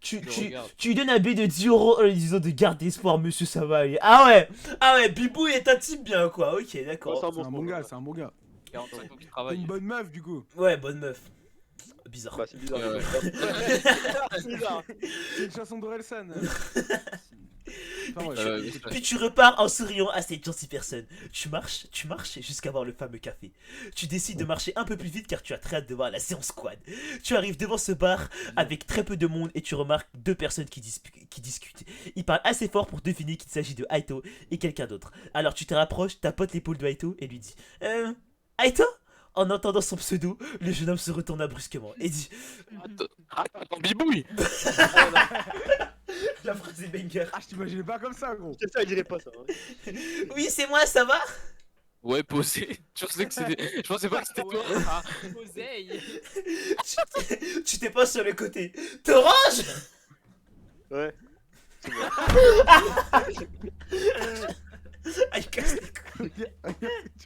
Tu Je regarde. lui donnes un billet de 10 € en lui disant de garder espoir, monsieur, ça va aller. Ah ouais, Bibou est un type bien, quoi. Ok, d'accord. C'est un bon gars, c'est un bon gars. 45 ans qui T'as travaille. une bonne meuf du coup. Ouais, bonne meuf. Bizarre. Bah, c'est bizarre. Ouais, C'est bizarre. C'est une chanson d'Orelsan. Enfin, ouais, Puis tu repars en souriant à cette gentille personne. Tu marches jusqu'à voir le fameux café. Tu décides de marcher un peu plus vite car tu as très hâte de voir la séance squad. Tu arrives devant ce bar avec très peu de monde et tu remarques deux personnes qui discutent. Ils parlent assez fort pour deviner qu'il s'agit de Aito et quelqu'un d'autre. Alors tu te rapproches, tapotes l'épaule de Aito et lui dis Aito? En entendant son pseudo, le jeune homme se retourna brusquement et dit Attends, Bibouille. La phrase est banger. Ah, je t'imaginais pas comme ça, gros. C'est ça, il dirait pas ça. Hein. Oui, c'est moi, ça va? Ouais, posé. Je pensais que c'était. Je pensais pas que c'était toi. Ah. Oseille. Tu t'es pas sur le côté. T'orange? Ouais. Ah, il casse les couilles.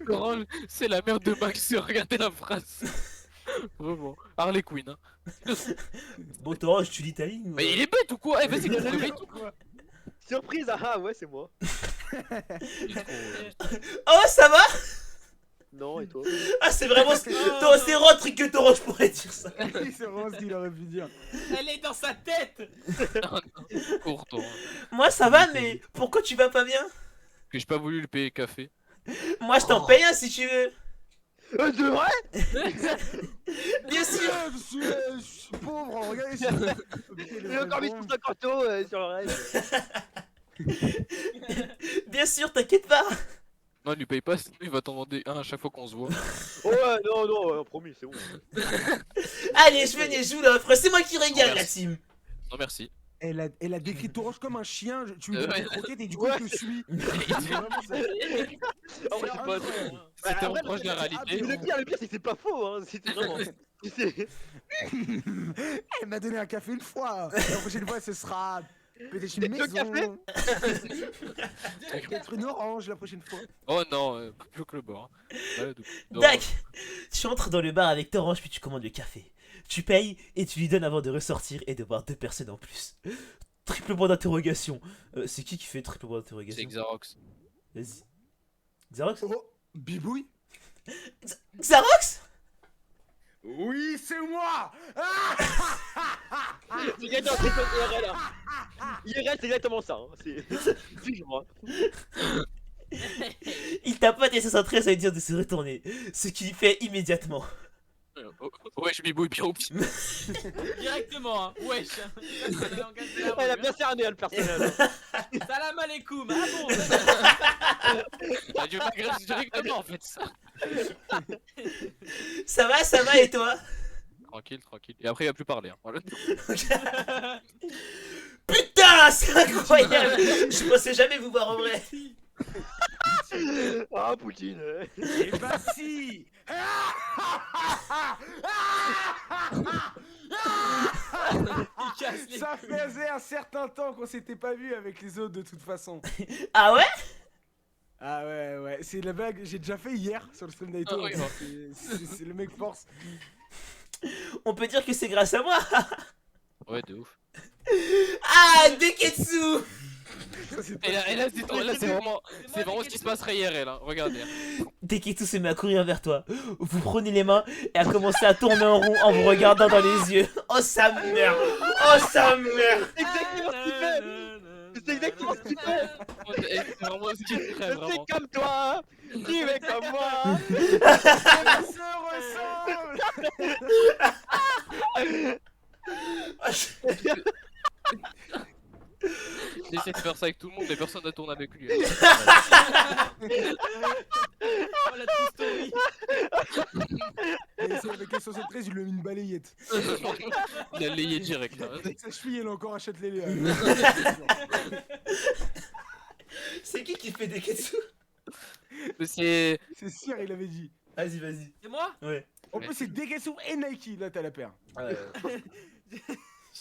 Orange, c'est la mère de Max. Regardez la phrase. Vraiment. Harley Quinn. Hein. Bon, T'orange, tu lis ta ligne ou... Mais il est bête ou quoi? Eh, vas-y, réveille tout. Surprise, ah ouais, c'est moi. Oh, ça va? Non, et toi? Ah, c'est vraiment... C'est vraiment un truc que T'orange pourrait dire ça. C'est vraiment ce qu'il aurait pu dire. Elle est dans sa tête. Cours, toi. Moi, ça va, mais pourquoi tu vas pas bien? Que j'ai pas voulu le payer café. Moi, je t'en paye un si tu veux. C'est vrai? Bien sûr. Je suis pauvre, regardez ça. J'ai encore mis 150 € sur le reste. Bien sûr, t'inquiète pas. Non, il lui paye pas, sinon il va t'en demander un à chaque fois qu'on se voit. Oh ouais, non, promis, c'est bon. Allez, je venais, joue l'offre. C'est moi qui régale la team. Non, merci. Elle a décrit Torange comme un chien. Tu lui donnes Ouais. une croquette et du coup Ouais. je te suis. En vrai, c'est pas. C'était Après, proche de la réalité. Mais le pire, c'est que c'est pas faux, hein. C'était vraiment. Elle m'a donné un café une fois. La prochaine fois ce sera peut-être une Deux maison. cafés Peut-être une orange la prochaine fois. Oh non, plus que le bord. Voilà, donc- Dac. Tu entres dans le bar avec T'orange puis tu commandes le café. Tu payes et tu lui donnes avant de ressortir et de voir deux personnes en plus. Triple point d'interrogation. C'est qui fait triple point C'est d'interrogation? Xarox. Vas-y. Xarox? Oh, Bibouille? Xarox? Oui, c'est moi. C'est exactement c'est comme IRL, hein. IRL, c'est exactement ça, hein. C'est toujours, hein. Il tapote et se centre ça veut dire de se retourner. Ce qu'il fait immédiatement. Ouais, je bibouille bien au pied. Directement, hein. Wesh. Elle a bien cerné, hein, le personnage. Salam alaikum. Ah bon. T'as dû m'agresser directement en fait. Ça. Ça va et toi? Tranquille, tranquille. Et après, il va plus parler. Hein. Voilà. Putain, c'est incroyable! Je pensais jamais vous voir en vrai. Ah, Poutine. Eh bah si. Il casse les Ça couilles. faisait un certain temps qu'on s'était pas vu avec les autres de toute façon. Ah ouais? Ah ouais, c'est la blague que j'ai déjà fait hier sur le stream Naito. Ah oui, donc c'est le mec force. On peut dire que c'est grâce à moi. Ouais, de ouf. Ah, Deketsu! Ça, c'est Et là, c'est vraiment, C'est moi, ce qui se passerait IRL. Hein. Regardez. Deketsu se met à courir vers toi. Vous prenez les mains et à commencer à tourner en rond en vous regardant dans les yeux. Oh sa mère! Oh sa mère! C'est exactement ce qu'il fait. C'est exactement ce qu'il fait. Et c'est vraiment ce qu'il ferait, C'est vraiment. comme toi. Tu es comme moi. On se ressemble. Ah, je- J'essaie de faire ça avec tout le monde, mais personne ne tourne avec lui. Oh la true story. Et c'est avec les 73, il lui a mis une balayette. Il a layé direct. Hein. Sa cheville, elle est encore à Châtelet. C'est qui fait Deketsu? Mais c'est. C'est sûr, il avait dit. Vas-y. C'est moi? Ouais. En plus, c'est Deketsu et Nike. Là, t'as la paire. Je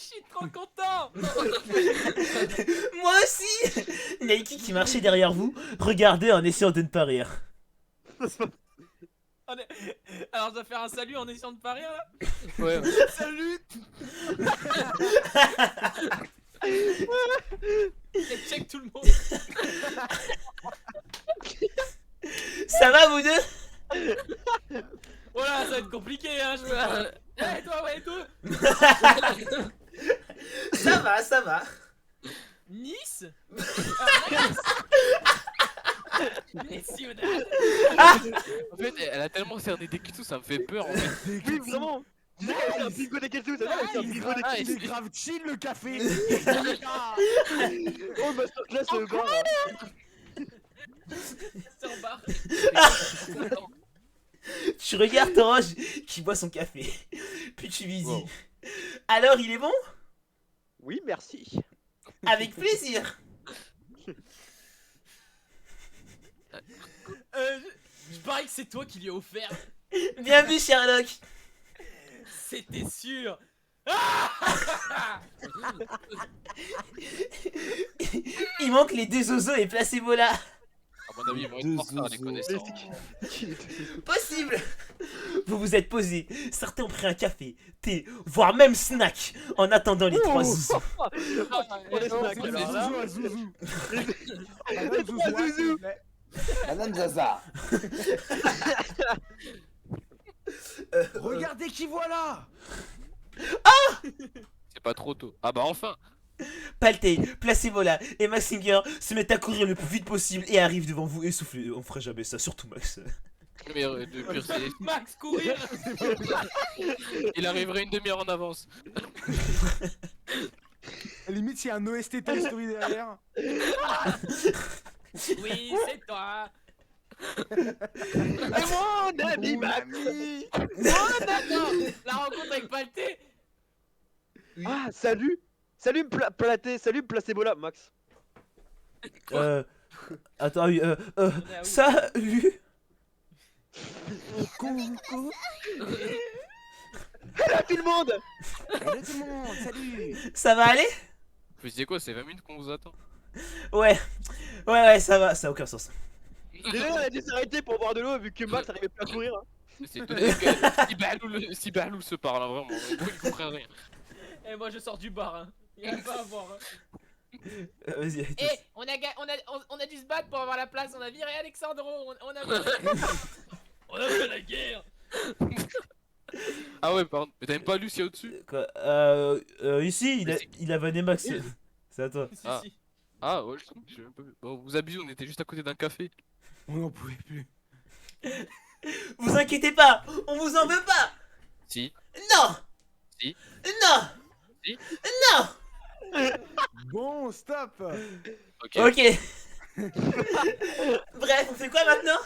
suis trop content. Moi aussi! Nike qui marchait derrière vous, regardez en essayant de ne pas rire. Alors je dois faire un salut en essayant de pas rire là. Ouais. Salut. Et check tout le monde. Ça va vous deux? Voilà, ça va être compliqué hein. Ouais toi, ouais toi. Ça va. Nice. National. En fait, elle a tellement cerné des tout, ça me fait peur. En fait. Oui, vraiment. Tu sais qu'elle fait un bingo des questions, ça va, elle fait un bingo des Ah, Il questions. est grave chill le café. Oh, masterclass au bar. C'est en barre. Tu regardes Torange qui boit son café. Puis tu lui dis Wow. alors il est bon? Oui, merci. Avec plaisir. Je parie que c'est toi qui lui as offert. Bienvenue Sherlock. C'était sûr. Il manque les deux Zozo et Placebo là. À mon avis, ils vont être morts par les connaissants. Possible. Vous vous êtes posés. Certains ont pris un café, thé, voire même snack en attendant les trois Zouzous. On est snack C'est alors là. Zouzou à Zouzou. C'est pas Zouzou. Madame Zaza. Regardez qui voilà. C'est pas trop tôt. Ah bah enfin. Palté, Placebo là et Maxinger se mettent à courir le plus vite possible et arrivent devant vous essoufflés. On ferait jamais ça, surtout Max. Mais le pire, c'est. Max courir. Il arriverait une demi-heure en avance. À la limite, s'il y a un OST Toy Story derrière. Oui, c'est toi. Et mon ami Max. Oh d'accord. La rencontre avec Palté. Ah, salut. Salut Platé, salut Placebola, Max. Attends, oui, On est à où salut. Coucou. Hello tout le monde. Salut tout le monde, salut. Ça va aller? Vous savez quoi, c'est 20 minutes qu'on vous attend. Ouais, ça va, ça a aucun sens. Déjà, on a dû s'arrêter pour boire de l'eau vu que Max arrivait plus à courir. Hein. C'est étonnant que si Berlou se parle, hein, vraiment. En gros, il comprend rien. Et moi je sors du bar hein. Il va pas à voir hein. Vas-y, allez, Eh, on a dû se battre pour avoir la place, on a viré Alexandro, on a on a fait la guerre. Ah ouais, pardon. Mais t'as même pas Lucie au-dessus? Quoi ici, il a vanné Max. C'est à toi. Si, Ah. si. Ah ouais, je trouve que j'ai même pas vu. Bon, vous abusez, on était juste à côté d'un café. On n'en pouvait plus. Vous inquiétez pas, on vous en veut pas. Si. Non. Si. Non. Si. Non. Bon, stop. Ok. Ok. Bref, on fait quoi maintenant?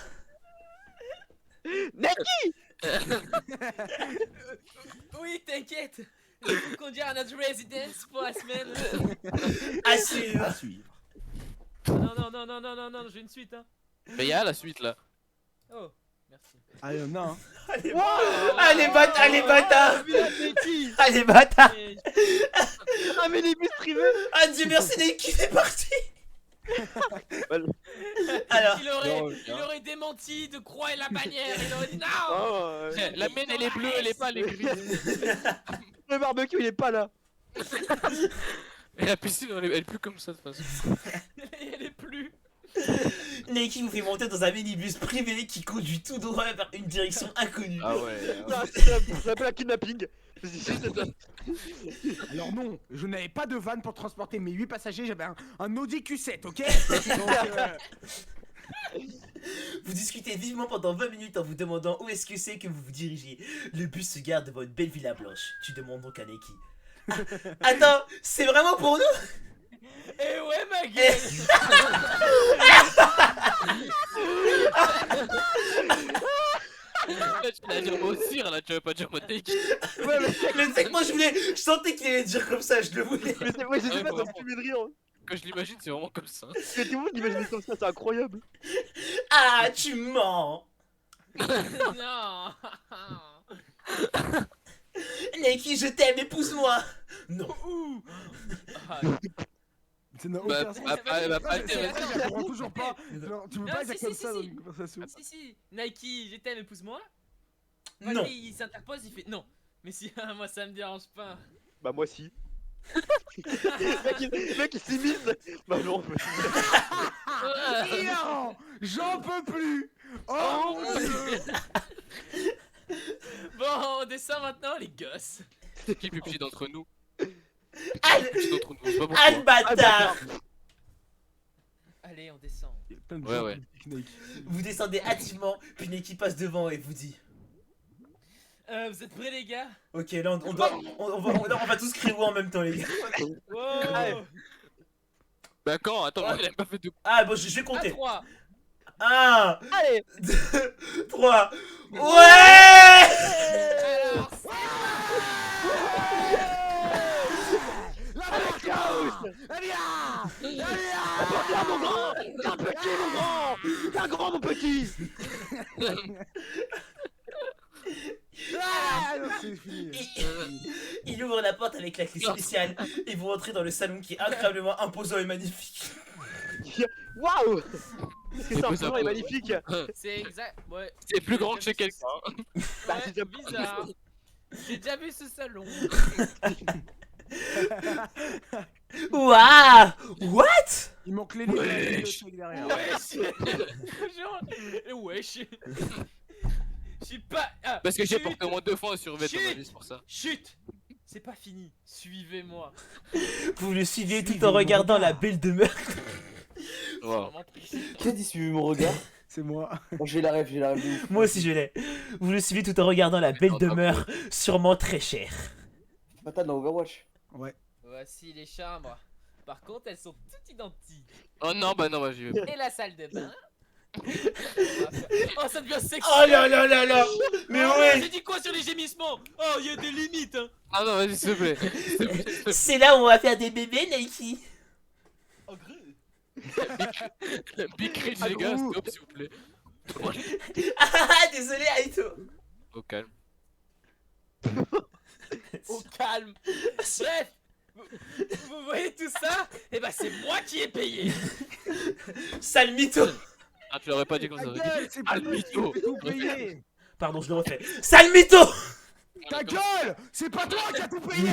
Oui, t'inquiète. Je peux conduire à notre résidence pour la semaine. À suivre. À suivre. Non, j'ai une suite, hein. Mais y'a la suite là. Oh, merci. Ah, y'en a un. Allez, allez, bâtard, allez, bâtard. Neki. Allez, bâtard. Et- Un minibus privé. Ah, Dieu merci, Neki, c'est parti. Alors, il aurait démenti de croix et la bannière. Il aurait dit non. Oh, La mienne elle est bleue, elle est pas, elle est grise. le barbecue il est pas là. Et la piscine elle est plus comme ça de toute façon. Elle est plus. Neki vous fait monter dans un minibus privé qui conduit tout droit vers une direction inconnue. Ah ouais. Ça s'appelle un kidnapping. C'est ça. Alors non, je n'avais pas de van pour transporter mes 8 passagers, j'avais un Audi Q7, ok. Donc, Vous discutez vivement pendant 20 minutes en vous demandant où est-ce que c'est que vous vous dirigez. Le bus se garde devant une belle villa blanche. Tu demandes donc à Neki. Attends, c'est vraiment pour nous? Eh ouais, ma gueule. Là tu l'as dit moi aussi, là tu veux pas dire moi t'es qui. Ouais, mais tu sais que moi je sentais qu'il allait dire comme ça, je le voulais. Mais c'est, ouais, je sais Ouais, pas, ça me vraiment. fait de rire. Quand je l'imagine c'est vraiment comme ça. Mais tout le monde l'imagine comme ça, c'est incroyable. Ah, tu mens. Non. Neki, je t'aime, épouse-moi. Non. Ouh. Ah, ça n'a Bah, aucun sens. pas C'est- intéressant. c'est- je comprends toujours pas. Genre, tu peux Non, pas dire si, comme si, ça si, dans si. une conversation. Si, Nike, je t'aime, épouse-moi. Quand Non. lui, il s'interpose, il fait non. Mais si, moi ça me dérange pas. Bah moi si. Le mec il s'immisce. Bah non. Ian, j'en peux plus. Oh mon dieu. Bon, on descend maintenant, les gosses. Qui est plus petit d'entre nous? Al, Plus petit d'entre nous, je sais pas Al pourquoi. bâtard. Allez, on descend. Il y a plein de Ouais, gens ouais. qui pique-nique. Vous descendez hâtivement, puis Neki passe devant et vous dit. Vous êtes prêts, les gars? Ok, là on va tous crier en même temps, les gars. Wow. Ouais. Bah quand? Attends, moi il a pas fait de. Ah, bon, je vais À compter. 3. 1, Allez. 2, 3. Ouais! Alors, Regarde mon grand. T'es un petit mon grand. T'es un grand mon petit. Ah non, c'est fini. Il ouvre la porte avec la clé spéciale et vous rentrez dans le salon qui est incroyablement imposant et magnifique. Waouh. C'est peu simplement et ça. magnifique. c'est exact. Ouais. C'est plus grand que chez quelqu'un. Bah, Ouais, c'est déjà bizarre. J'ai déjà vu ce salon. Waouh! What? Il manque les livres de la bibliothèque derrière. Genre, wesh. Je suis pas. Ah, Parce que j'ai chut, porté au moins 2 fois un survêt dans ma Chut. vie, c'est pour ça. Chut. C'est pas fini. Suivez-moi. Vous le suivez tout Suivez en mon regardant la regard. belle demeure. C'est Wow. vraiment triste. Qui a dit suivez mon regard? C'est moi. Bon, j'ai la rêve de ouf. Moi aussi je l'ai. Vous le suivez tout en regardant la belle demeure, sûrement très chère. Patate dans Overwatch. Ouais. Voici les chambres. Par contre, elles sont toutes identiques. Oh non, bah j'y vais. Et la salle de bain. Oh, ça devient sexy. Oh là là là là! Mais Oh, ouais! j'ai dit quoi sur les gémissements? Oh, il y a des limites. Hein. Ah non, vas-y, s'il te plaît. S'il te plaît, s'il te plaît. C'est là où on va faire des bébés, Nike! Oh, gros. Big Rich, Ah, les gars, gros. stop, s'il vous plaît. Ah, désolé, Aito! Au calme. Au calme. Bref, vous voyez tout ça? Eh ben, c'est moi qui ai payé. Sale mytho! Ah, tu l'aurais pas dit comme Ta ça. gueule, c'est Ah, pas le toi qui mytho. fais tout payer. Pardon, je le refais. Sale mytho! Ta gueule, c'est pas toi qui as tout payé.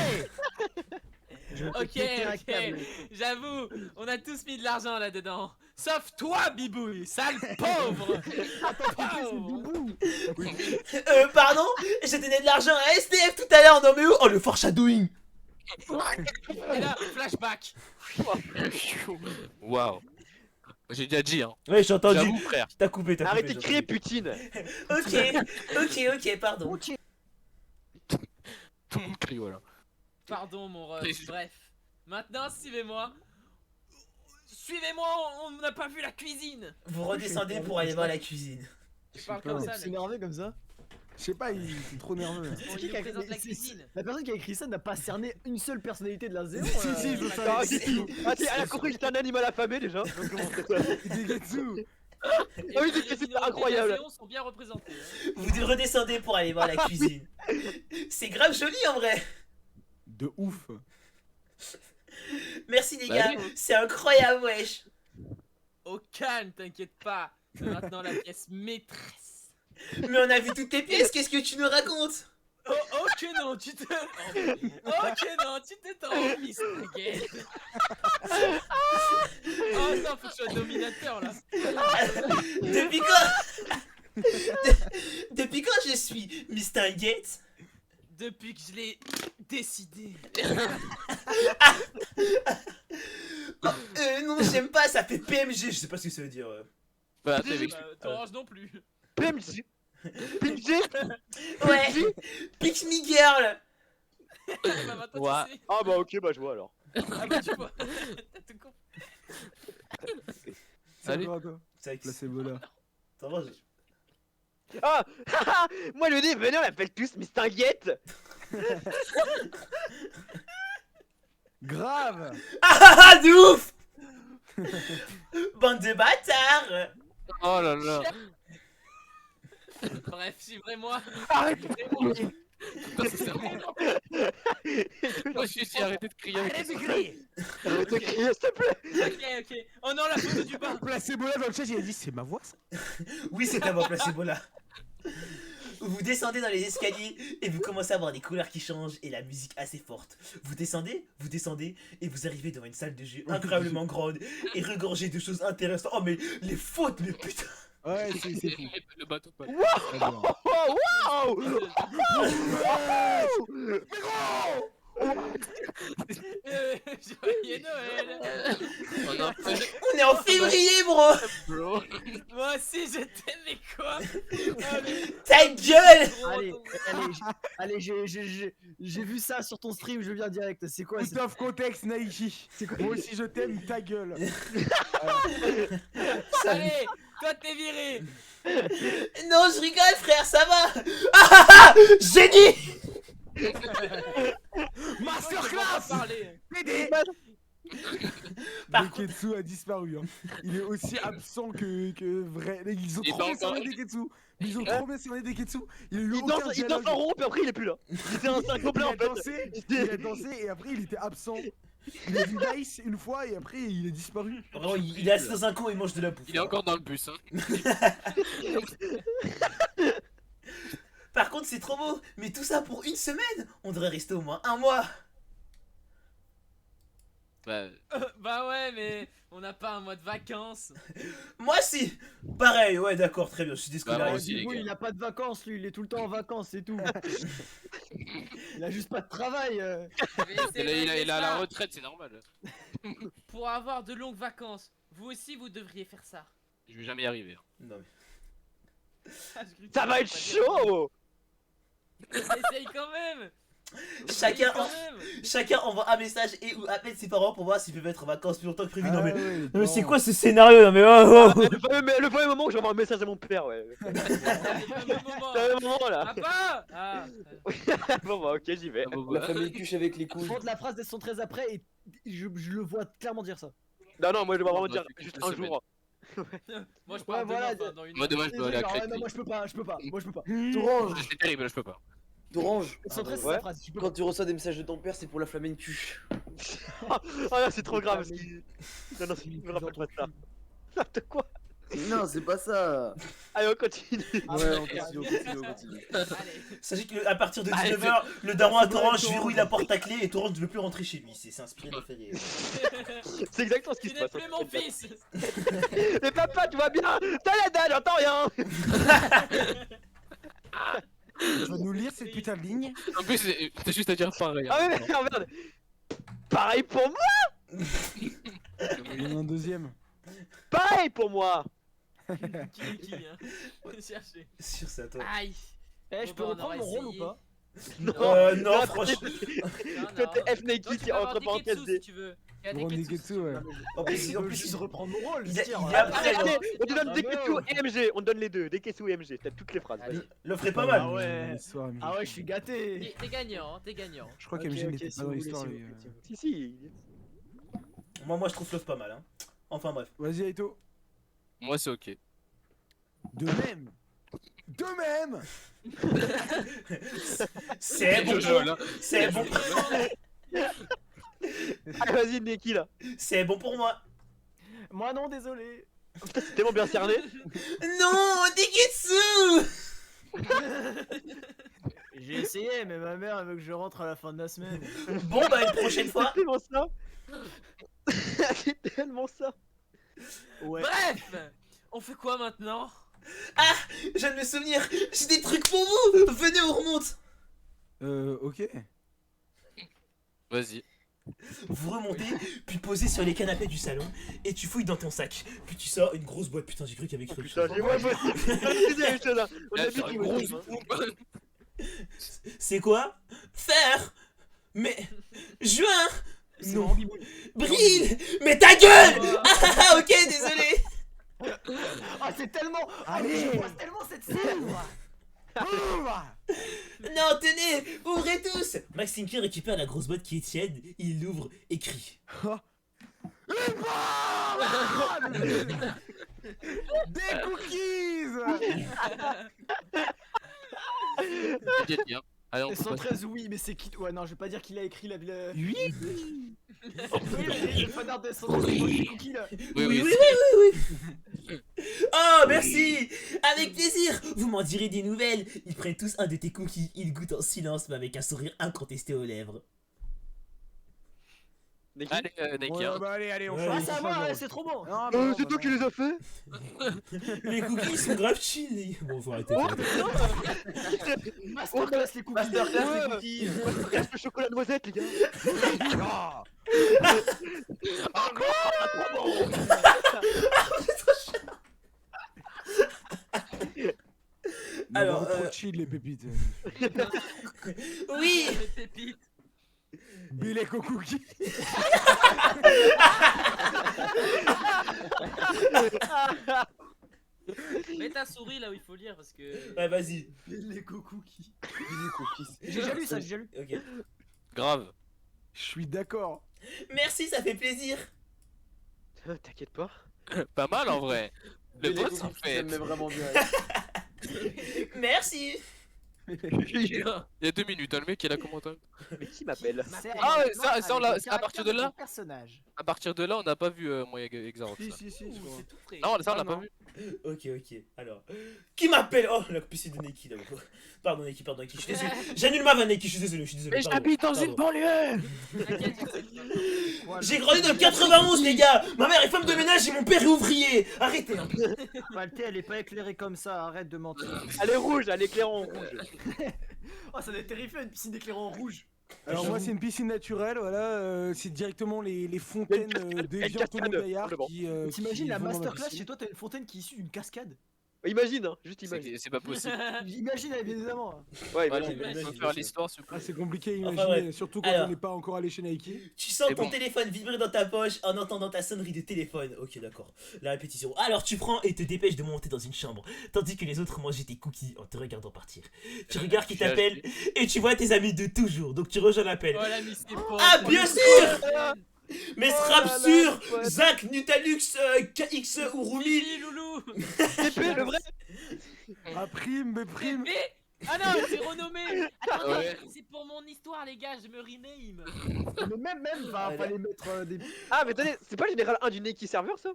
Je vais te Ok, péter un ok. câble. J'avoue, on a tous mis de l'argent là-dedans. Sauf toi, Bibouille, sale pauvre. Pauvre. Pardon? J'ai donné de l'argent à SDF tout à l'heure, non mais où? Oh, le foreshadowing! Et là, flashback. Waouh. J'ai déjà dit, hein. Ouais, j'ai entendu. J'avoue, frère. T'as coupé, t'as coupé. Arrêtez de j'ai crier entendu. Poutine. Ok, pardon. Tout le monde crie, voilà. Pardon, mon ref. Mais- Bref. Maintenant, suivez-moi. Suivez-moi, on n'a pas vu la cuisine. Vous redescendez pour aller voir la cuisine. Tu parles pas, comme ouais. ça, Il s'est énervé comme ça. Je sais pas, il est trop nerveux. On qui lui qui a- présente la c'est- cuisine. La personne qui a écrit ça n'a pas cerné une seule personnalité de la zéro. Si, si, je sais. Ah, elle a compris que j'étais un animal affamé déjà. Donc, comment c'est ça Degetsu. Ah oui, Et c'est- les c'est minorités incroyable. de la Zéon sont bien représentées. hein. Vous redescendez pour aller voir la cuisine. C'est grave joli en vrai. De ouf. Merci les Bah gars, oui. c'est incroyable wesh. Au calme, t'inquiète pas. Maintenant la pièce maîtresse. Mais on a vu toutes tes pièces, qu'est-ce que tu nous racontes? Oh, ok non, tu te... Ok non, tu te trompes, Mr. Gay. Oh non, faut que je sois dominateur là. Depuis quand Depuis quand je suis Mr. Gates? Depuis que je l'ai décidé. Oh, non, j'aime pas, ça fait PMG, je sais pas ce que ça veut dire. Bah, t'es avec. T'orange non plus. PMJ PMJ Ouais, Pix Me Girl. Bah, maintenant, Ouais. tu sais. Ah bah ok, bah je vois alors. Ah bah tu vois. T'as tout compris. C'est Allez. encore à toi. C'est vrai que Placebo là. ça va, Ah moi je me dis, venez on l'appelle tous Mr. Get. Grave. Ah, de ouf. Bande de bâtards. Oh là là. Bref, suivrez-moi. Arrête. Suivrez-moi. Putain, c'est sérieux. Moi, je suis ici, arrêtez de crier avec Arrête ça. de crier. Arrête de crier s'il te plaît. Ok, ok. Oh non, la photo du bas. Placebo là dans le chat, il a dit c'est ma voix ça. Oui, c'est à moi, placebo là. Vous descendez dans les escaliers et vous commencez à voir des couleurs qui changent et la musique assez forte. Vous descendez et vous arrivez devant une salle de jeu incroyablement grande et regorgée de choses intéressantes. Oh mais les fautes, mais putain. Ouais, c'est fou. Le bateau pas. J'adore. Oh wow. Joyeux Noël. On a fait On est en février, bro. bro. Moi aussi je t'aime, mais quoi? Ah, mais Ta gueule. gros, Allez, ton- allez, j'ai vu ça sur ton stream, je viens direct. C'est quoi? Out of context, Nike. C'est quoi? Moi aussi je t'aime, ta gueule. Allez, toi t'es viré. Non, je rigole, frère, ça va. Ah, génie. Masterclass. Parler. Par Deketsu a disparu. Hein. Il est aussi absent que vrai. Ils ont Il est trop bien dans- cerné Deketsu. Mais ils ont trop bien cerné Deketsu. Il a eu Il aucun danse dialogue. en rond puis après il est plus là. C'est un complet en fait. Il a dansé et après il était absent. Il a vu Dice une fois et après il est disparu. Vraiment, il est assis dans un coin et il mange de la bouffe. Il est encore dans le bus, hein. Par contre, c'est trop beau. Mais tout ça pour une semaine. On devrait rester au moins un mois. Bah, Bah ouais, mais on n'a pas un mois de vacances. Moi, si. Pareil, ouais, d'accord, très bien. Je suis Bah, déscolarisé. moi aussi, les Dibo, gars. il a pas de vacances, lui, il est tout le temps en vacances, c'est tout. Il a juste pas de travail. Mais c'est il a, vrai, il a- il a c'est la ça. retraite, c'est normal. Pour avoir de longues vacances, vous aussi vous devriez faire ça. Je vais jamais y arriver. Non, mais... Ça va être chaud. Essaye quand même. Chacun, Quand même. chacun envoie un message et ou appelle ses parents pour voir s'ils peuvent être en vacances plus longtemps que prévu. Ah non, mais... ouais, Non, mais c'est non. quoi ce scénario? Non, mais oh, oh. Le premier moment où j'envoie un message à mon père, ouais. C'est pas le même moment. C'est le moment là. Papa. Ah. Bon bah ok, j'y vais. Ah, bon, La bah. famille cuche avec les Par couilles. contre, la phrase d'elles sont très après et je le vois clairement dire ça. Non, non, moi je vais vraiment Bon, dire bah, juste une un semaine. jour. Moi je parle Ouais, voilà, demain, enfin, dans une Moi, heure. demain, je dois aller à Désolé, alors, Crète. non, moi je peux pas, moi je peux pas. D'orange, C'est terrible, là, je peux pas. d'orange. Elles sont très ouais. la phrase, je peux Quand pas. tu reçois des messages de ton père, c'est pour la flammer une cuche. Ah là, c'est trop grave. Non, non, je me rappelle pas de ça. N'importe quoi. Non, c'est pas ça. Allez, on continue. Ouais, on continue, on continue, on continue. Allez. Sachez qu'à partir de Bah, 19h, le daron à c'est Torrance vrai, verrouille la porte à clé et Torrance ne veut plus rentrer chez lui. C'est inspiré de Ferrier. C'est exactement ce qui Tu se n'es passe. plus mon fils. Mais papa, tu vas bien. T'as la dalle, j'entends rien. Tu vas nous lire cette putain de ligne. En plus, c'est juste à dire pareil. Ah hein. ouais, mais oh, merde. Pareil pour moi. Il y en a un deuxième. Pareil pour moi. Qui hein. Chercher. Sûr, c'est à toi. Aïe. Eh, je Bon, peux bah, on reprendre aura mon rôle ou essayé. pas? Non, Non, franchement. C'était F Nike Donc, tu qui peux avoir entre parenthèses Neketsu, D. si tu veux. Il y a Gros Neketsu, Neketsu, si tu veux. ouais. En plus, En plus, il reprend mon rôle. il je a- tire. il a- après, Allez, non. on te donne Ah, Deketsu merde. et MG, on donne les deux, Deketsu et MG, t'as toutes les phrases, vas-y. l'offre est pas Ah mal. ouais. l'histoire, mais Ah ouais, je suis gâté. T'es gagnant, hein, t'es gagnant. Je crois Ok, qu'MG ok, n'était si pas vous dans voulez, l'histoire. si lui. vous voulez, si vous voulez. Si. Moi, je trouve l'offre pas mal. Hein. Enfin, bref. Vas-y, Aito. Moi, c'est ok. De même. De même. C'est bon, Jojo, là. c'est bon, Allez, vas-y, Neki là. c'est bon pour moi. Moi non, désolé. Putain, c'est tellement bien cerné. Non, Deketsu. J'ai essayé, mais ma mère elle veut que je rentre à la fin de la semaine. Bon, bah, une prochaine fois. C'est tellement ça. C'est tellement ça. Ouais. Bref, on fait quoi maintenant? Je viens de me souvenir, j'ai des trucs pour vous. Venez, on remonte. Ok. Vas-y. Vous remontez, puis posez sur les canapés du salon, et tu fouilles dans ton sac. Puis tu sors une grosse boîte. Putain, j'ai cru qu'il y avait quelque Putain, chose. j'ai moi aussi. Là. On a Là, vu sur qu'il une me grosse dit, hein. bombe. C'est quoi? Faire. Mais. Juin. C'est Non. mon bibou. Brille. Mais ta gueule. Ah, ok, désolé. Ah, c'est tellement. Allez. Je tellement cette scène. Non, tenez, ouvrez tous. Max Tinker récupère la grosse boîte qui est tiède, il l'ouvre et crie. Des cookies. T'inquiète bien. Allez, on Elles peut sont passer. très oui, mais c'est qui? Ouais, non, je vais pas dire qu'il a écrit la. Oui. Oui, mais le fanart de son cookie là. Oui, oui. oui. Oh, merci. Avec plaisir. Vous m'en direz des nouvelles. Ils prennent tous un de tes cookies, ils goûtent en silence, mais avec un sourire incontesté aux lèvres. Neki. Allez, Neki. Ouais, hein. bah allez, on Ouais, change. Ah, ça va, ouais, c'est trop bon. Non, mais non, C'est bah, toi qui les as fait. Les cookies ils sont grave chill. Bon, faut arrêter. faut arrêter. Masterclass les cookies. Masterclass les cookies. Masterclass le chocolat noisette, les gars. Ah. Alors, Alors, trop chill les pépites. Oui. Les pépites. Bilek au cookie. Mets ta souris là où il faut lire parce que. Ouais, vas-y. Les cookies. Les cookies. J'ai déjà lu ça, j'ai déjà lu. Ok. Grave. Je suis d'accord. Merci, ça fait plaisir. T'inquiète pas. Pas mal en vrai. Le Les boss cookies, en ça fait. me met vraiment bien. Merci. Il y a 2 minutes, hein, le mec il a commenté. Mais qui m'appelle? Ah ouais, ça, on l'a- à partir de là Personnage. À partir de là, on n'a pas vu moi Exarox. Si, ça. si, si, je crois. C'est tout frais. Non, ça on Ah, l'a pas non. vu. Ok, ok. Alors, qui m'appelle? Oh, la PC de Neki là. Pardon, Neki, pardon, Neki. Je suis désolé. J'annule ma vanne, Neki. Je suis désolé, je suis désolé. Mais pardon. j'habite dans une Pardon. banlieue. J'ai grandi dans le 91, les gars. Ma mère est femme de ménage et mon père est ouvrier. Arrêtez. Hein. Valté, elle est pas éclairée comme ça, arrête de mentir. Elle est rouge, elle est éclairant en rouge. Oh, ça doit être terrifiant une piscine d'éclairant rouge. Alors moi c'est une piscine naturelle, voilà, c'est directement les fontaines des vieux Antonio Gaillard devant. qui T'imagines la vont dans ma masterclass piscine. chez toi, t'as une fontaine qui est issue d'une cascade. Imagine, hein, juste imagine. C'est pas possible. Imagine, bien évidemment. Ouais, Voilà, imagine. il faut faire l'histoire s'il vous Ah, plaît. c'est compliqué, Enfin, imaginer, bref. surtout quand Alors. on n'est pas encore allé chez Nike. Tu sens C'est ton bon. téléphone vibrer dans ta poche en entendant ta sonnerie de téléphone. Ok, d'accord. La répétition. Alors tu prends et te dépêches de monter dans une chambre, tandis que les autres mangeaient tes cookies en te regardant partir. Tu regardes qui J'ai t'appelle et tu vois tes amis de toujours, donc tu rejoins l'appel. Oh la mise ses potes. Ah, bien sûr. Mais Oh Strap là là, sûr, pote. Zach, Nutalux, KX ou Rumi. Fifi, loulou. TP, le vrai. Ah prime, mais prime. Pépé. Ah non, c'est renommé. Attendez, Ouais. c'est pour mon histoire les gars, je me rename. Mais même, fallait mettre des. Ah, mais attendez, c'est pas le général 1 du Neki serveur ça?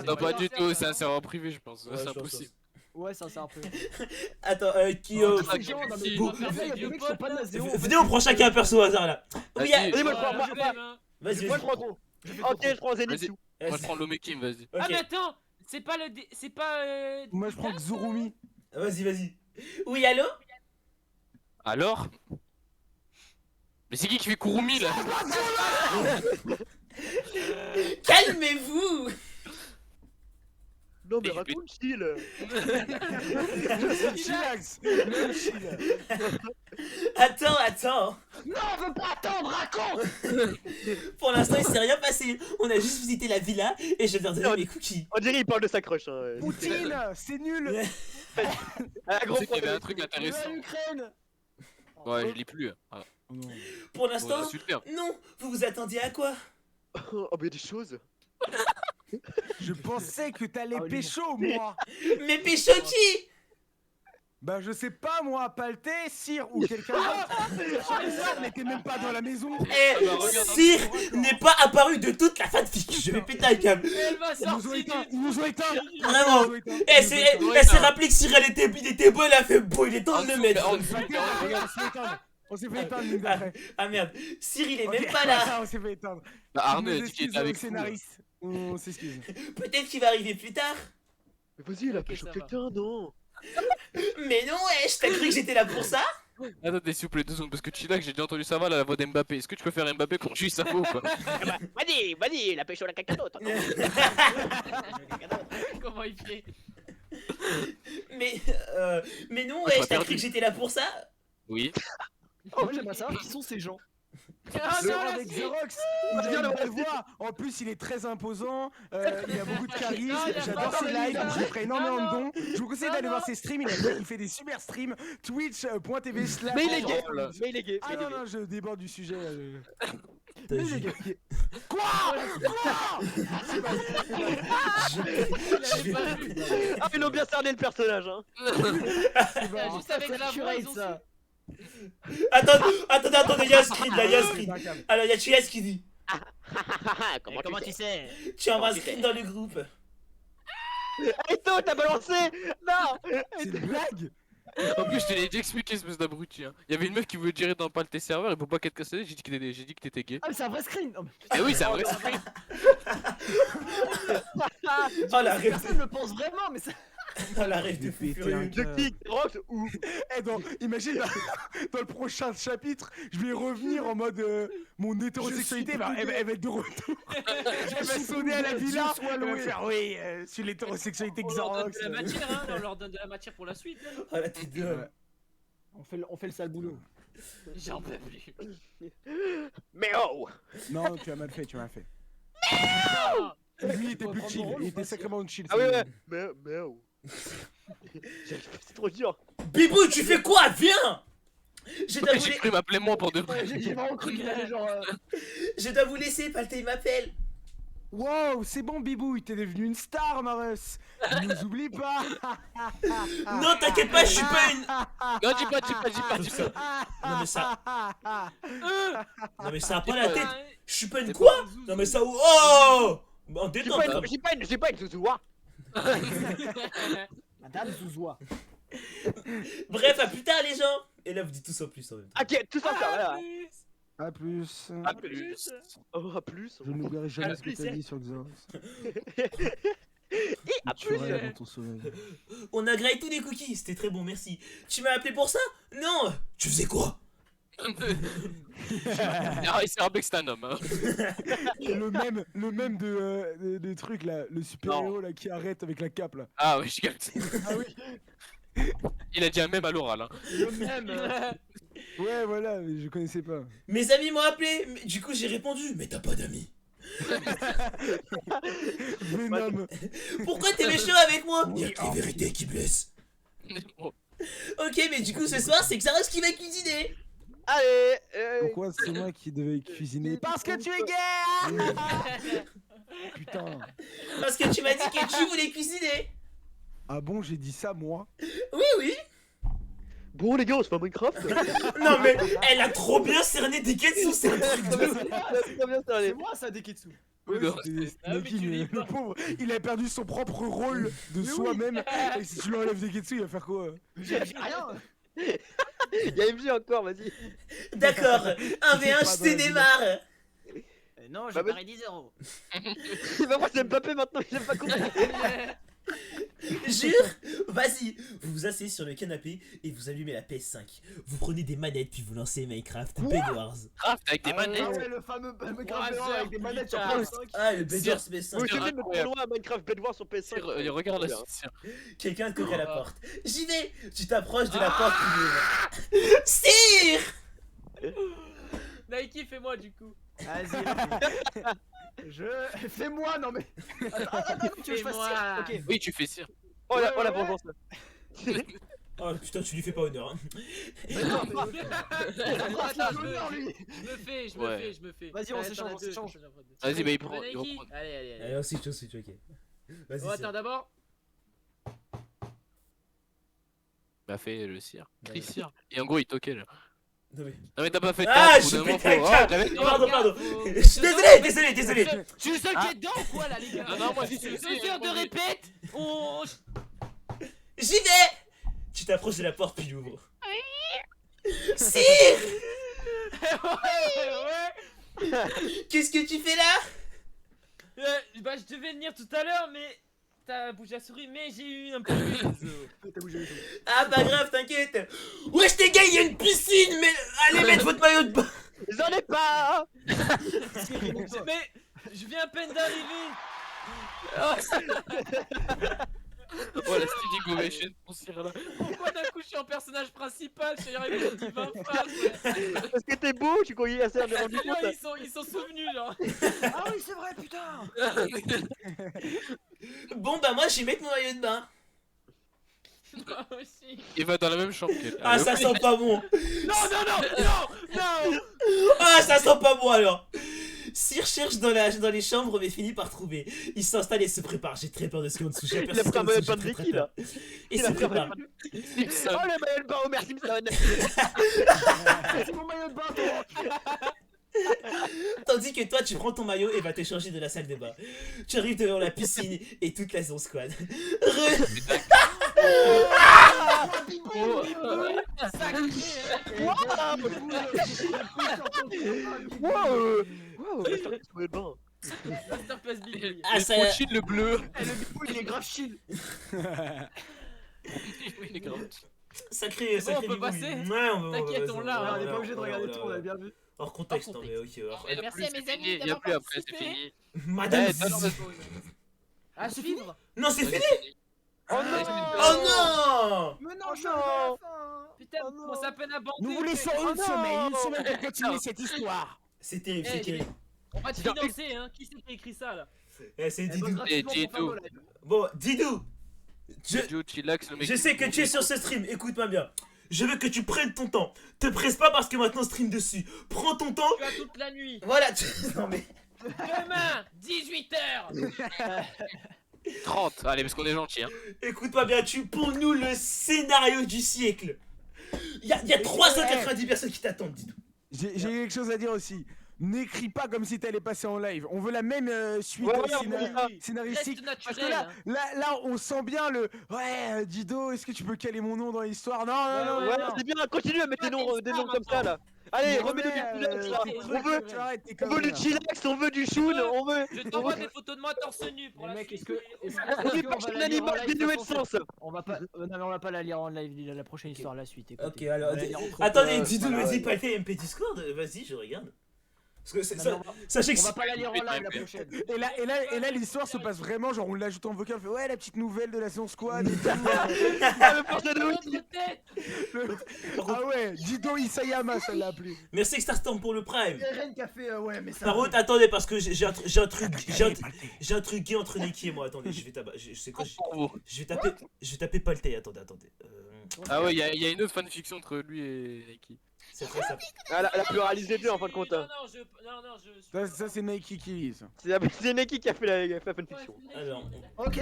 Non, pas du tout, c'est un serveur privé, je pense. Ouais, C'est je pense impossible. Ouais, ça, c'est un peu. Attends, qui C'est chiant, non, mais si. bon, il y a des mecs qui sont pas nazéos. venez, on prend chacun un perso au hasard là. Oui, Vas-y. Vas-y, moi je Oh, prends, je moi, l'aime, hein. vas-y, moi je vas-y. prends ton. Ok, je prends Zenitsu. Moi je prends Lomekim, vas-y. Ah mais Ok, attends, c'est pas le c'est pas Moi je prends Xurumi. vas-y, vas-y. Oui, allô? Alors Mais c'est qui fait Kurumi là? Calmez-vous. Non, mais Et je vais- raconte, chill. Chillax. Le chill. Attends. Non, on veut pas attendre, raconte. Pour l'instant, il s'est rien passé. On a juste visité la villa et je vais leur donner Non. mes cookies. On dirait il parle de sa crush. Hein. Poutine, c'est nul. Un Tu gros sais qu'il y avait un point. truc Vive intéressant. l'Ukraine. Ouais, je lis plus. Ah, Pour bon, l'instant, super. non. Vous vous attendiez à quoi? Oh, mais il y a des choses. Je pensais que t'allais Ah, pécho, moi. Mais pécho qui? Bah, je sais pas, moi, Palté, Cyr ou quelqu'un d'autre. Charizard n'était même pas dans la maison. Eh, bah, regarde. Cyr n'est pas apparu de toute la fanfic. Je vais péter un câble. Elle va Ils nous ont sortir éteints, ils nous ont éteints. Vraiment. Ils nous ont éteints, Eh, ils nous ont éteints. elle s'est rappelé que Cyr il était beau, elle a fait beau, il est temps de le mettre. Regarde, on s'est fait éteindre. On s'est fait éteindre, mine de rien. Ah merde, Cyr il est même Ok, pas là. On s'est fait éteindre. Bah, Arnaud Nos a dit qu'il excuses était aux avec nous. scénaristes. On s'excuse. Peut-être qu'il va arriver plus tard. Mais vas-y, il a Ok, pécho ça va. quelqu'un, non? Mais non, wesh, t'as cru que j'étais là pour ça? Attendez, s'il vous plaît, 2 secondes, parce que Chillax, j'ai déjà entendu ça va la voix d'Mbappé. Est-ce que tu peux faire Mbappé quand je suis ça ou pas? Vas-y, il a pécho la quelqu'un d'autre. Comment il fait? Mais non, Ah, je wesh, m'as t'as cru perdu. que j'étais là pour ça? Oui. Moi, j'aimerais savoir qui sont ces gens. Ah Le non, la avec suite. Xerox, il a une belle voix. En plus, il est très imposant. Il a beaucoup de charisme. Non, il y a J'adore pas ses de lives. limite. Je lui ferai énormément Ah de non. dons. Je vous conseille Ah d'aller non. voir ses streams. Il fait des super streams. Twitch.tv/. Mais il est gay. Oh là. Mais il est gay. Ah mais il est non, gay. non, je déborde du sujet. T'as Mais ju- les gars, quoi Je vais- pas vu. Ah, ils l'ont bien cerné le personnage. Hein. Juste avec la voix, ils ont ça. Attendez, y'a un screen là, y'a un screen. Alors y'a Chilas qui dit Comment tu sais? tu envoies un screen dans le groupe. Et toi, t'as balancé? Non. C'est une blague. En plus, je te l'ai déjà expliqué, espèce d'abruti. Hein. Il y avait une meuf qui voulait gérer dans pas tes serveurs et pour pas qu'elle te casse la tête, j'ai dit que t'étais gay. Ah, mais c'est un vrai screen. Oh, mais Eh oui, c'est un vrai screen. Oh la rêve, personne ne pense vraiment, mais ça. oh, la rêve de fou Péter furieux. un De qui? Rox ou? Eh, imagine dans le prochain chapitre, je vais revenir en mode mon hétérosexualité, elle va être de retour. Elle va sonner à la villa, elle va faire oui, sur l'hétérosexualité On leur donne Xerox. de la matière, hein, on leur donne de la matière pour la suite. hein. Oh la tête d'homme. On fait le sale boulot. J'en peux plus. Mais oh! Non, tu as mal fait, tu as mal fait. Ah, Lui, il était plus chill, il était sacrément chill. Ah ouais, ouais. Mais oh. C'est trop dur. Bibou, tu fais quoi? Viens. Je dois, Ouais, vous j'ai la- cru m'appeler moi pour de vrai. Ouais, j'ai vraiment cru qu'il allait genre. je dois vous laisser, Palté il m'appelle. Wow, c'est bon, Bibou, t'es devenu une star, Marus. Ne nous oublie pas. Non, t'inquiète pas, je suis pas une. Non, dis pas. Non mais ça, non mais ça a pas la pas- tête. Je suis pas une C'est quoi? pas un Non mais ça, oh! En détente. hein. J'ai pas une zouzoua. Madame Zouzoua. Bref, à plus tard les gens. Et là vous dites tous en plus en même temps. Ok, tout ça, voilà. A plus. A plus. Oh, à plus. Je n'oublierai jamais À ce que plus, t'as hein. dit sur Xerox. Et à Tu plus. regardes dans ton sommeil. On a grillé tous les cookies, c'était très bon, merci. Tu m'as appelé pour ça? Non. Tu faisais quoi? Ah, il s'est rappelé que c'est un homme. Hein. Le même de truc là, le super-héros là qui arrête avec la cape là. Ah oui, je capte. Ah oui. Il a dit un même à l'oral. Hein. Le même. Ouais, voilà, mais je connaissais pas. Mes amis m'ont appelé, mais du coup j'ai répondu. Mais t'as pas d'amis. Venom. Pourquoi t'es méchant avec moi? Y'a que les vérités qui blessent. Oh. Ok, mais du coup ce soir c'est Xaros qui va cuisiner. Allez. Pourquoi c'est moi qui devais cuisiner? Parce que tu es gay. Putain. Parce que tu m'as dit que tu voulais cuisiner. Ah bon, j'ai dit ça moi? Oui. Bon, les gars, on se fait un Minecraft. Non mais elle a trop bien cerné des Ketsu, c'est un truc de ouf. C'est trop bien, ça, C'est allez. moi ça, Deketsu. Ouais, non, c'était Ah, mais Snaki, tu mais lis pas. le pauvre, il a perdu son propre rôle de soi-même. Et si tu lui enlèves des Ketsu, il va faire quoi? J'ai rien. Y'a MJ encore, vas-y. D'accord, 1v1 je te démarre. Non, j'ai Bah, paré 10 euros. Bah, moi, c'est Mbappé maintenant, j'ai pas compris. Jure. Vas-y, vous vous asseyez sur le canapé et vous allumez la PS5. Vous prenez des manettes puis vous lancez Minecraft Bedwars. Craft avec des Ah manettes. ouais, le fameux Minecraft 3 Bedwars avec des heures, manettes sur putain. PS5. Ah, le Bedwars PS5. Moi, je C'est vais me trop loin à Minecraft Bedwars sur PS5. Regarde la Bien. suite. Quelqu'un toque à la porte. J'y vais. Tu t'approches de la porte qui ouvre. Sire. Nike, fais-moi du coup. Vas-y. Fais-moi, non mais. Attends, tu veux que je fasse Fais-moi. ça? Ok. Oui, tu fais cire. Oh la Ouais. vengeance là. Oh putain, tu lui fais pas honneur. Hein. Attends, Attends, l'honneur, lui. je Ouais. me fais. Vas-y, on Allez, s'échange, attends, on s'échange. Vas-y, bah il Tu veux prend. Il Nike reprend. Allez, allez. Allez, ensuite, ok. Vas-y. Oh, attends, d'abord. Bah fais le cire. Crie cire. Et en gros, il toquait là. Non, mais... Non mais t'as pas fait. Ah, au bout je d'un pète moment, un faut- câble. j'avais- Pardon, pardon. Faut- Je suis désolé. Je suis le seul qui est dedans ou quoi là, les gars? Non, non, moi, j'y suis 2 aussi, heures de moi, répète. On. J'y vais. Tu t'approches de la porte puis il ouvre. Sire. Ouais. Qu'est-ce que tu fais là? Bah, je devais venir tout à l'heure, mais. T'as bougé la souris, mais j'ai eu un peu de T'as bougé les choses. Ah, pas grave, t'inquiète. Wesh les gars, il y a une piscine, mais allez mettre votre maillot de bain. J'en ai pas. Mais je viens à peine d'arriver. Oh la standing ovation pour cire là. Pourquoi d'un coup je suis en personnage principal? Je suis arrivé, j'ai dit 20 phrases. Parce que t'es beau, tu croyais assez à me rendu Non, compte. ils sont souvenus genre. Ah oui, c'est vrai, putain. Bon bah moi je vais mettre mon maillot de bain. Moi aussi. Il va dans la même chambre qu'elle. Ah ça sent pas bon. Non. Ah ça sent pas bon alors. Sire cherche dans les chambres mais finit par trouver. Il s'installe et se prépare. J'ai très peur de ce qu'il y a en dessous. J'ai Il a pris un maillot de bain de très, très Ricky là. peur. Et Il se a pris un prépare. Oh le maillot de bain Homer Simpson. C'est mon maillot de bain, toi. Tandis que toi tu prends ton maillot et vas te changer de la salle de bain. Tu arrives devant la piscine et toute la zone squad. Wow, maillot de bain. Masterclass Big. Ah, Il est ça- trop chill le bleu. Eh, le bibou, il est grave chill. Il est grave. Sacré, C'est bon, sacré on peut bibouille. passer Ouais, on va T'inquiète, passer, on l'a, On est pas obligé de regarder tout, on a ouais. bien vu. Hors contexte, Hors non mais ok. hors- Il y a Merci plus, à mes c'est amis fini. Il y a d'avoir plus après, c'est participé. fini. Madame. Eh, non, Ah, c'est fini. Non c'est fini. Oh Oh non. non. Mais non, Oh je suis arrivé à la non. fin. Putain, Oh non. on s'est à peine abandonné. Nous vous laissons une semaine pour continuer cette histoire. C'est terrible, Eh, c'est terrible. On va te financer, hein. Qui c'est qui a écrit ça là? Eh, c'est Didou. Et Didou. Bon, Didou. Didou, chillax, le mec. Je sais que tu es sur ce stream, écoute-moi bien. Je veux que tu prennes ton temps. Te presse pas parce que maintenant stream dessus. Prends ton temps. Tu as toute la nuit. Voilà, non mais. Demain, 18h. 30. Allez, parce qu'on est gentil, hein. Écoute-moi bien, tu pour nous le scénario du siècle. Il y a 390 personnes qui t'attendent, Didou. J'ai quelque chose à dire aussi. N'écris pas comme si t'allais passer en live. On veut la même suite Ouais, on veut ça. scénaristique. Reste Parce que naturel. là, on sent bien le. Ouais, Dido, est-ce que tu peux caler mon nom dans l'histoire? Non, Ouais, c'est bien, continue à mettre des noms comme ça là. Allez, remets-le du chillax là. On veut du chillax, on veut du choun, on veut. Je t'envoie des photos de moi torse nu pour Les la mecs, suite. On est pas une animal dénué de sens. On va pas, non mais on va pas la lire en live, la prochaine histoire, la suite. Ok, Écoutez. alors. On va la lire entre- Attendez, Didou me voilà, dit ouais. pas le MP Discord. Vas-y, je regarde. Parce que c'est Non, ça. mais Sachez que. on va pas la lire en live la prochaine. Et là, l'histoire se passe vraiment. Genre, on l'ajoute en vocal. On fait ouais, la petite nouvelle de la Sion Squad. Et tout. Ah, le portrait de Dans Wiki. notre tête. Ah ouais, Dido Isayama, ça l'a appelé. Merci Starstorm pour le prime. Il y a Ren qui a fait ouais, mais ça. Par contre, attendez, parce que j'ai un truc gay entre Neki et moi. Attendez, je vais taper. Je sais quoi, je vais taper Paltey. Attendez. Ah ouais, il y a une autre fanfiction entre lui et Nike. C'est très simple. Ah, elle a pluralisé les deux en fin de compte. hein. Non, je. Ça c'est Nike qui lit ça. C'est Neki qui a fait la fanfiction. Alors, Ok,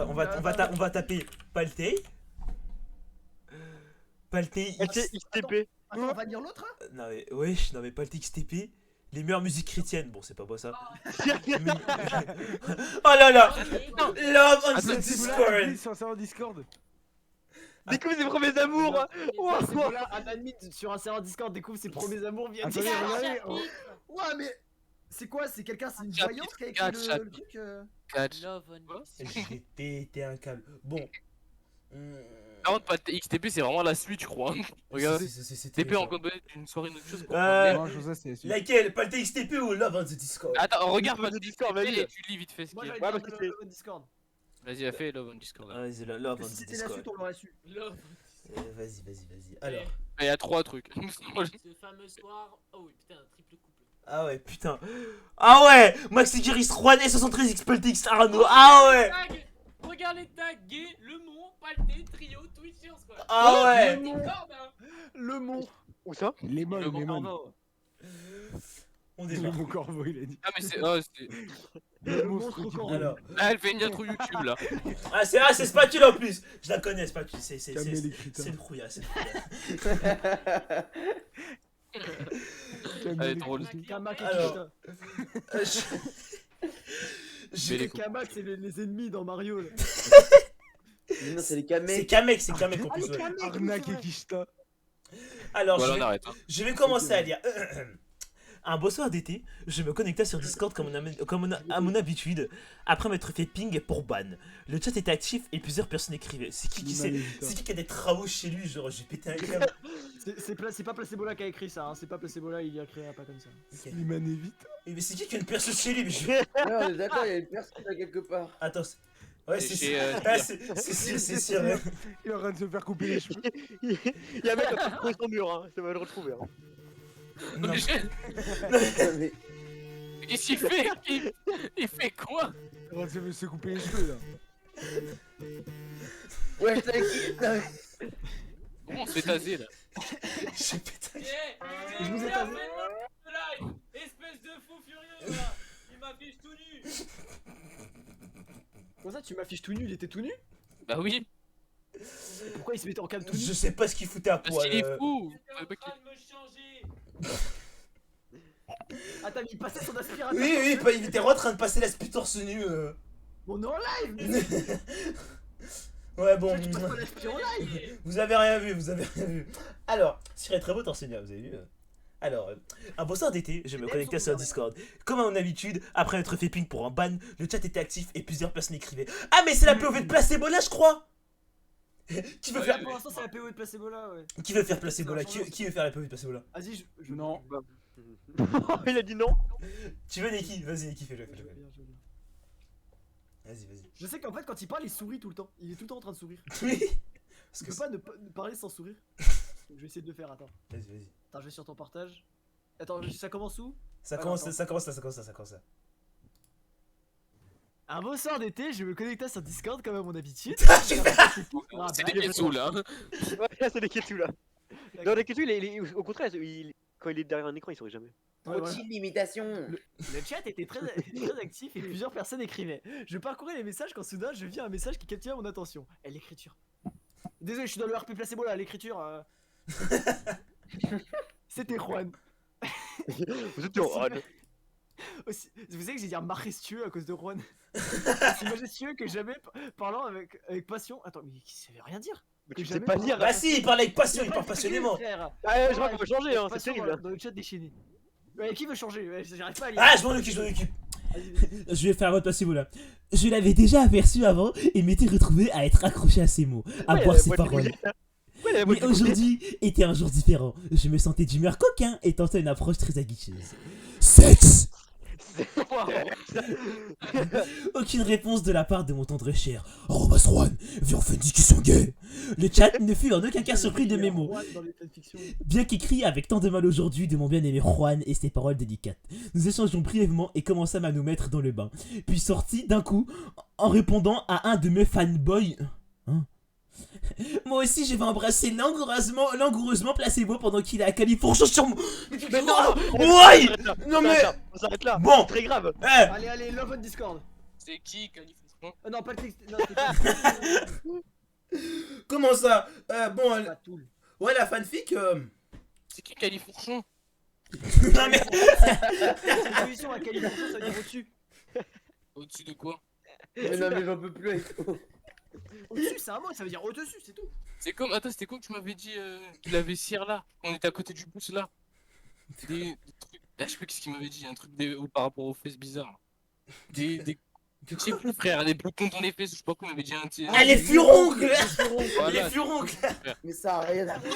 on va taper Paltey. Paltey X. XTP. Attends, on va lire l'autre hein. Non mais wesh, non mais Paltey XTP. Les meilleures musiques chrétiennes. Bon, c'est pas ça. Mais- Oh là là. Love on the Discord. Sur un serveur Discord. Découvre ses premiers amours. Wow. Voilà, un admin sur un serveur Discord découvre ses premiers amours via Attendez, Discord. regardez. Ouais, mais C'est quoi? C'est quelqu'un, c'est une Chat, voyante qui a écrit chat. le truc Catch. Love on Quoi Discord. J'ai pété un câble. Bon. Par contre, pas de XTP, c'est vraiment la suite, je crois. Regarde. C'était TP en compte d'une soirée une autre chose. pour Non, José, c'est celui. Laquelle? Pas le TXTP ou Love on the Discord? Attends, regarde pas Love on le Discord, Discord, vas-y. et tu lis vite fait ce Moi qu'il y a. j'avais Ouais, dit parce que le Discord. Vas-y, fais Love on Discord. Ah, vas-y, Love on Si the c'était la Discord. suite, on l'aurait su. Love. Vas-y. Alors. Il y a 3 trucs. Ce fameux soir. Oh oui, putain, un triple couple. Ah ouais, putain. Ah ouais, Maxi Giris, Juan et 73 Xpultix Arnaud. Ah ouais. Tag. Regarde les tags gay, le mont, palté, trio, Twitchers quoi. Ah ouais. Discord, hein. Le mont. Où ça? Lemon, Le bon Lemon. Bravo. On Le démarre. bon corbeau, il a dit. Ah, mais c'est. Oh, c'est. Le monstre monstre corbeau. Alors. Ah, elle fait une intro YouTube là. Ah c'est Spatula en plus. Je la connais Spatula. C'est Calmez les critères. c'est une chouïa, c'est une chouïa. Elle est drôle. Kamak et Alors. Kishta. Je- les Kamak, c'est les ennemis dans Mario là. Non, c'est les C'est Kamek. Kamek en Ah, plus. les Ouais. Kamek, Arnaque et Kishta. Alors Voilà, je on vais, arrête. Hein. je vais commencer à lire. Un beau soir d'été, je me connectais sur Discord à mon habitude, après m'être fait ping pour ban. Le chat était actif et plusieurs personnes écrivaient. C'est qui a des travaux chez lui, genre j'ai pété un câble. C'est pas Placebola qui a écrit ça, hein. C'est pas Placebola, il y a créé pas comme ça. Slimane évite. Mais c'est qui a une personne chez lui mais je... Ouais, on est d'accord, il y a une personne là quelque part. Attends, ouais C'est c'est chez, ah, c'est sûr. Il est en train de se faire couper les cheveux. Il y a un mec qui a trouvé son mur, hein. Ça va le retrouver. Hein. Non. Mais- Qu'est-ce qu'il fait? Il fait quoi? Il est en train de se couper les cheveux là. Ouais, t'as Bon, on se fait taser là. J'ai pété un Eh, Je vous ai c'est pas la vu. fin de live. Espèce de fou furieux là. Il m'affiche tout nu. Comment ça, tu m'affiches tout nu, il était tout nu? Bah oui, Pourquoi il se mettait en calme tout nu? Je sais pas ce qu'il foutait à parce poil. qu'il est fou. J'étais en train de me changer. Attends, mais il passait son aspirateur. Oui, il était en train de passer l'aspect torse nu. On est en live. Ouais, bon. Tu passes pas l'aspirateur en live. Vous avez rien vu. Alors, Cyril est très beau t'enseigne, vous avez vu Alors, un beau soir d'été, je me connectais sur Discord. Comme à mon habitude, après être fait ping pour un ban, le chat était actif et plusieurs personnes écrivaient. Ah mais c'est la POV de Placebo là je crois. Qui veut faire Pour l'instant, c'est la PO de Placebola, ouais. Qui veut faire Placebo là qui veut faire la POV de Placebo là? Vas-y, je. Non. Il a dit non. Tu veux Neki? Vas-y Neki, fais-le. Vas-y. Je sais qu'en fait, quand il parle, il sourit tout le temps. Il est tout le temps en train de sourire. Oui. Parce Tu que peux pas ne parler sans sourire. Donc, je vais essayer de le faire, attends. Vas-y. Attends, je vais sur ton partage. Attends, ça commence où? Ça Alors, commence attends. là. Un beau soir d'été, je me connectais sur Discord comme à mon habitude. C'est bah, des Ketsu là. Ouais, là, c'est des Ketsu là. Non, les Ketsu, au contraire, quand il est derrière un écran, il sourit jamais. Ouais, voilà. l'imitation. Le chat était très actif et plusieurs personnes écrivaient. Je parcourais les messages quand soudain je vis un message qui captiva mon attention. Et l'écriture. Désolé, je suis dans le RP Placebo là, l'écriture. C'était Juan. Vous êtes en Aussi, vous savez que j'ai dit majestueux à cause de Juan. C'est majestueux que jamais parlant avec passion. Attends, mais ça veut rien dire. Mais Que tu sais jamais pas parler- lire. Bah si, il parle avec passion, il parle passionnément. Frère. Ah, je crois qu'on va changer, hein, c'est Passion terrible. dans le chat déchaîné. Ouais, qui veut changer? Ouais, j'arrive pas à lire. Ah, je m'en occupe. Vas-y. Je vais faire votre Placebo là. Je l'avais déjà aperçu avant et m'étais retrouvé à être accroché à ses mots, à boire ses paroles. Mais aujourd'hui était un jour différent. Je me sentais d'humeur coquin et tentais une approche très aguicheuse. Sexe! Aucune réponse de la part de mon tendre cher. Robas Juan, viens on fait une discussion gay. Le chat ne fut en aucun cas surpris de mes mots. Juan dans les fanfictions. Bien qu'écrit avec tant de mal aujourd'hui de mon bien-aimé Juan et ses paroles délicates. Nous échangeons brièvement et commençâmes à nous mettre dans le bain. Puis sorti d'un coup en répondant à un de mes fanboys. Hein? Moi aussi je vais embrasser langoureusement Placebo pendant qu'il est à Califourchon sur moi. Mais non, Ouais. Non mais on s'arrête là. bon. C'est très grave. Eh, Allez, love on Discord. C'est qui Califourchon? Non, pas le texte. Non, c'est pas. comment ça? Bon, Pas tout. ouais la fanfic. C'est qui Califourchon? Non mais C'est une position à Californie, ça veut dire au-dessus. Au-dessus de quoi? Mais non, mais j'en peux plus avec toi. Au-dessus, c'est un mot, ça veut dire au-dessus, c'est tout. C'est comme. Attends, c'était quoi que tu m'avais dit qu'il avait cire là? On était à côté du bus là. Des trucs. Là, je sais plus qu'est-ce qu'il m'avait dit, un truc ou par rapport aux fesses bizarres. Des... Je sais plus, frère, des boutons dans les fesses, je sais pas quoi, il m'avait dit un petit. Ah, les furoncles. Voilà, Les furoncles. Mais ça a rien à voir.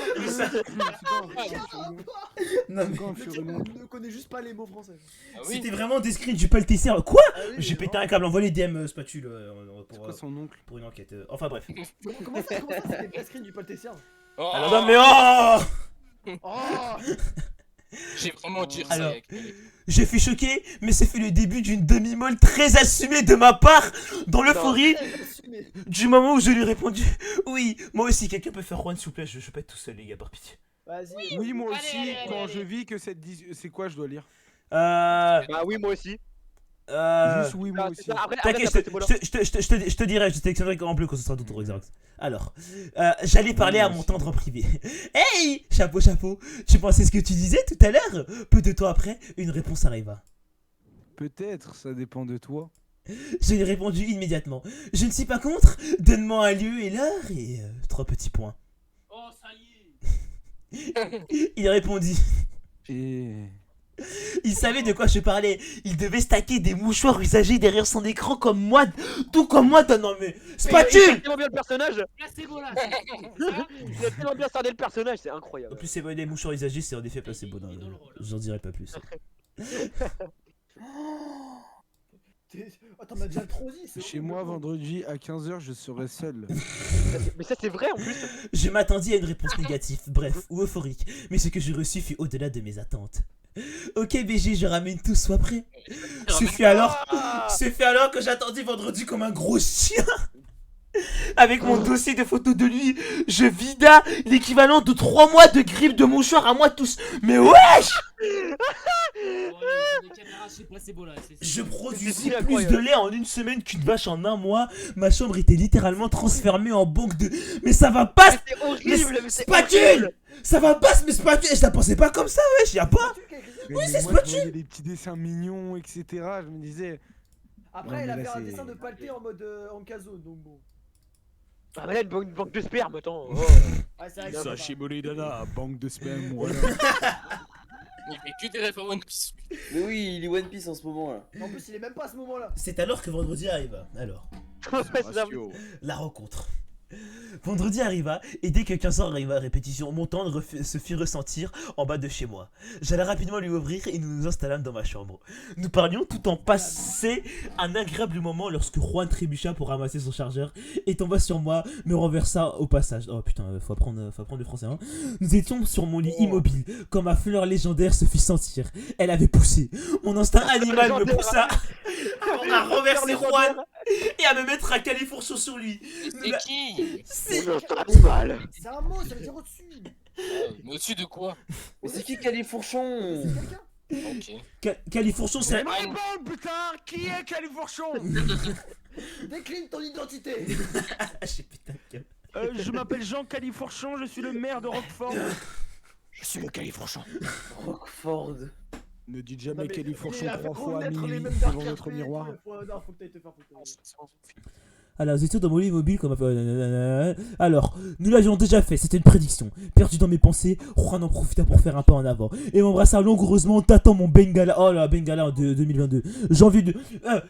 Non, mais Quand Le sur type une ne connaît juste pas les mots français. Ah oui. c'était vraiment des screens du Paltesser. Quoi? Ah oui, J'ai mais pété un câble, envoie les DM spatule C'est quoi son oncle? pour une enquête. Enfin bref. Comment ça c'était pas screen du Paltesser? Oh, Alors non mais oh, Oh j'ai vraiment dit ça. Alors. avec- je suis choqué, mais c'est fait le début d'une demi-molle très assumée de ma part dans l'euphorie assumé. du moment où je lui ai répondu. Oui, moi aussi, quelqu'un peut faire Juan s'il vous plaît, je peux être tout seul les gars, par pitié. Vas-y. Oui, moi Allez, aussi, allez, quand allez, je allez. vis que cette c'est quoi je dois lire? Bah oui, moi aussi. Juste oui, moi Ah, aussi. c'est ça, après, T'inquiète, après, c'est bon, là. je te dirai, je t'expliquerai en bleu quand ce sera d'autres Xerox. Alors, j'allais parler à mon tendre privé. Hey, chapeau, chapeau, tu pensais ce que tu disais tout à l'heure? Peu de temps après, une réponse arriva. Peut-être, ça dépend de toi. Je lui ai répondu immédiatement. Je ne suis pas contre, donne-moi un lieu et l'heure et 3 petits points. Oh, ça y est. Il répondit. Et... Il savait de quoi je parlais. Il devait stacker des mouchoirs usagés derrière son écran comme moi. Tout comme moi. Non mais. Il a Spatule. tellement bien le personnage. Là, c'est beau, là. Il a tellement bien cerné le personnage, c'est En incroyable. plus, c'est les mouchoirs usagés, c'est en effet placebo. Non, j'en dirai pas plus. Oh, t'en as déjà trop dit. c'est Chez bon, moi, bon. vendredi à 15h, je serai seul. Mais ça, c'est vrai en plus. Je m'attendis à une réponse négative, bref, ou euphorique. Mais ce que j'ai reçu fut au-delà de mes attentes. Ok BG, je ramène tout, sois prêt. Ce fut alors que j'attendis vendredi comme un gros chien. Avec mon dossier de photos de lui, je vida l'équivalent de 3 mois de grippe de mouchoir à moi tous. Mais wesh! Bon, allez, les caméras, je sais pas, c'est beau, là. Je produisis C'est plus incroyable. de lait en une semaine qu'une vache en un mois. Ma chambre était littéralement transformée en banque de... Mais ça va pas, Mais c'est horrible, mais c'est spatule! horrible. Ça va pas, mais spatule! Je la pensais pas comme ça, wesh, y'a pas! Oui, c'est moi, Spatule. je voyais des petits dessins mignons, etc. Je me disais... Après, Non, elle mais a là, fait un c'est- dessin de Palté en mode en caso, donc bon. Ah, mais là, une banque de sperme, attends. Oh. Ouais, c'est vrai que c'est pas- Sashimori Dada, banque de spam, voilà. Il fait que des refs à One Piece. Mais oui, il est One Piece en ce moment là. En plus, il est même pas à ce moment-là. C'est alors que vendredi arriva. Alors, Ouais, c'est ça. la rencontre. Vendredi arriva, et dès que 15 heures arriva à répétition, mon tendre se fit ressentir en bas de chez moi. J'allais rapidement lui ouvrir et nous nous installâmes dans ma chambre. Nous parlions tout en passant un agréable moment lorsque Juan trébucha pour ramasser son chargeur et tomba sur moi, me renversa au passage. Oh putain, faut apprendre le français, hein. Nous étions sur mon lit immobile, quand ma fleur légendaire se fit sentir. Elle avait poussé. Mon instinct animal me poussa à renverser Juan et à me mettre un califourchon sur lui. C'est qui? C'est... Animal. C'est un mot, ça veut dire au-dessus. Mais au-dessus de quoi? Mais c'est qui Califourchon? C'est quelqu'un. Ok. Califourchon, c'est... Réponds, putain. Qui est Califourchon? Décline ton identité. J'ai putain de gueule. Je m'appelle Jean Califourchon, je suis le maire de Roquefort. Je suis le Califourchon. Rockford. Ne dites jamais Non, mais Califourchon il a fait 3 fois à remettre les minuit mêmes devant dark votre RP, miroir. Non, faut que t'ailles te faire foutre. Alors, nous étions dans mon lit mobile comme... Alors, nous l'avions déjà fait, c'était une prédiction. Perdu dans mes pensées, Juan en profita pour faire un pas en avant et m'embrassa langoureusement, tâtant mon Bengala. Oh là, Bengala de 2022. Janvier de...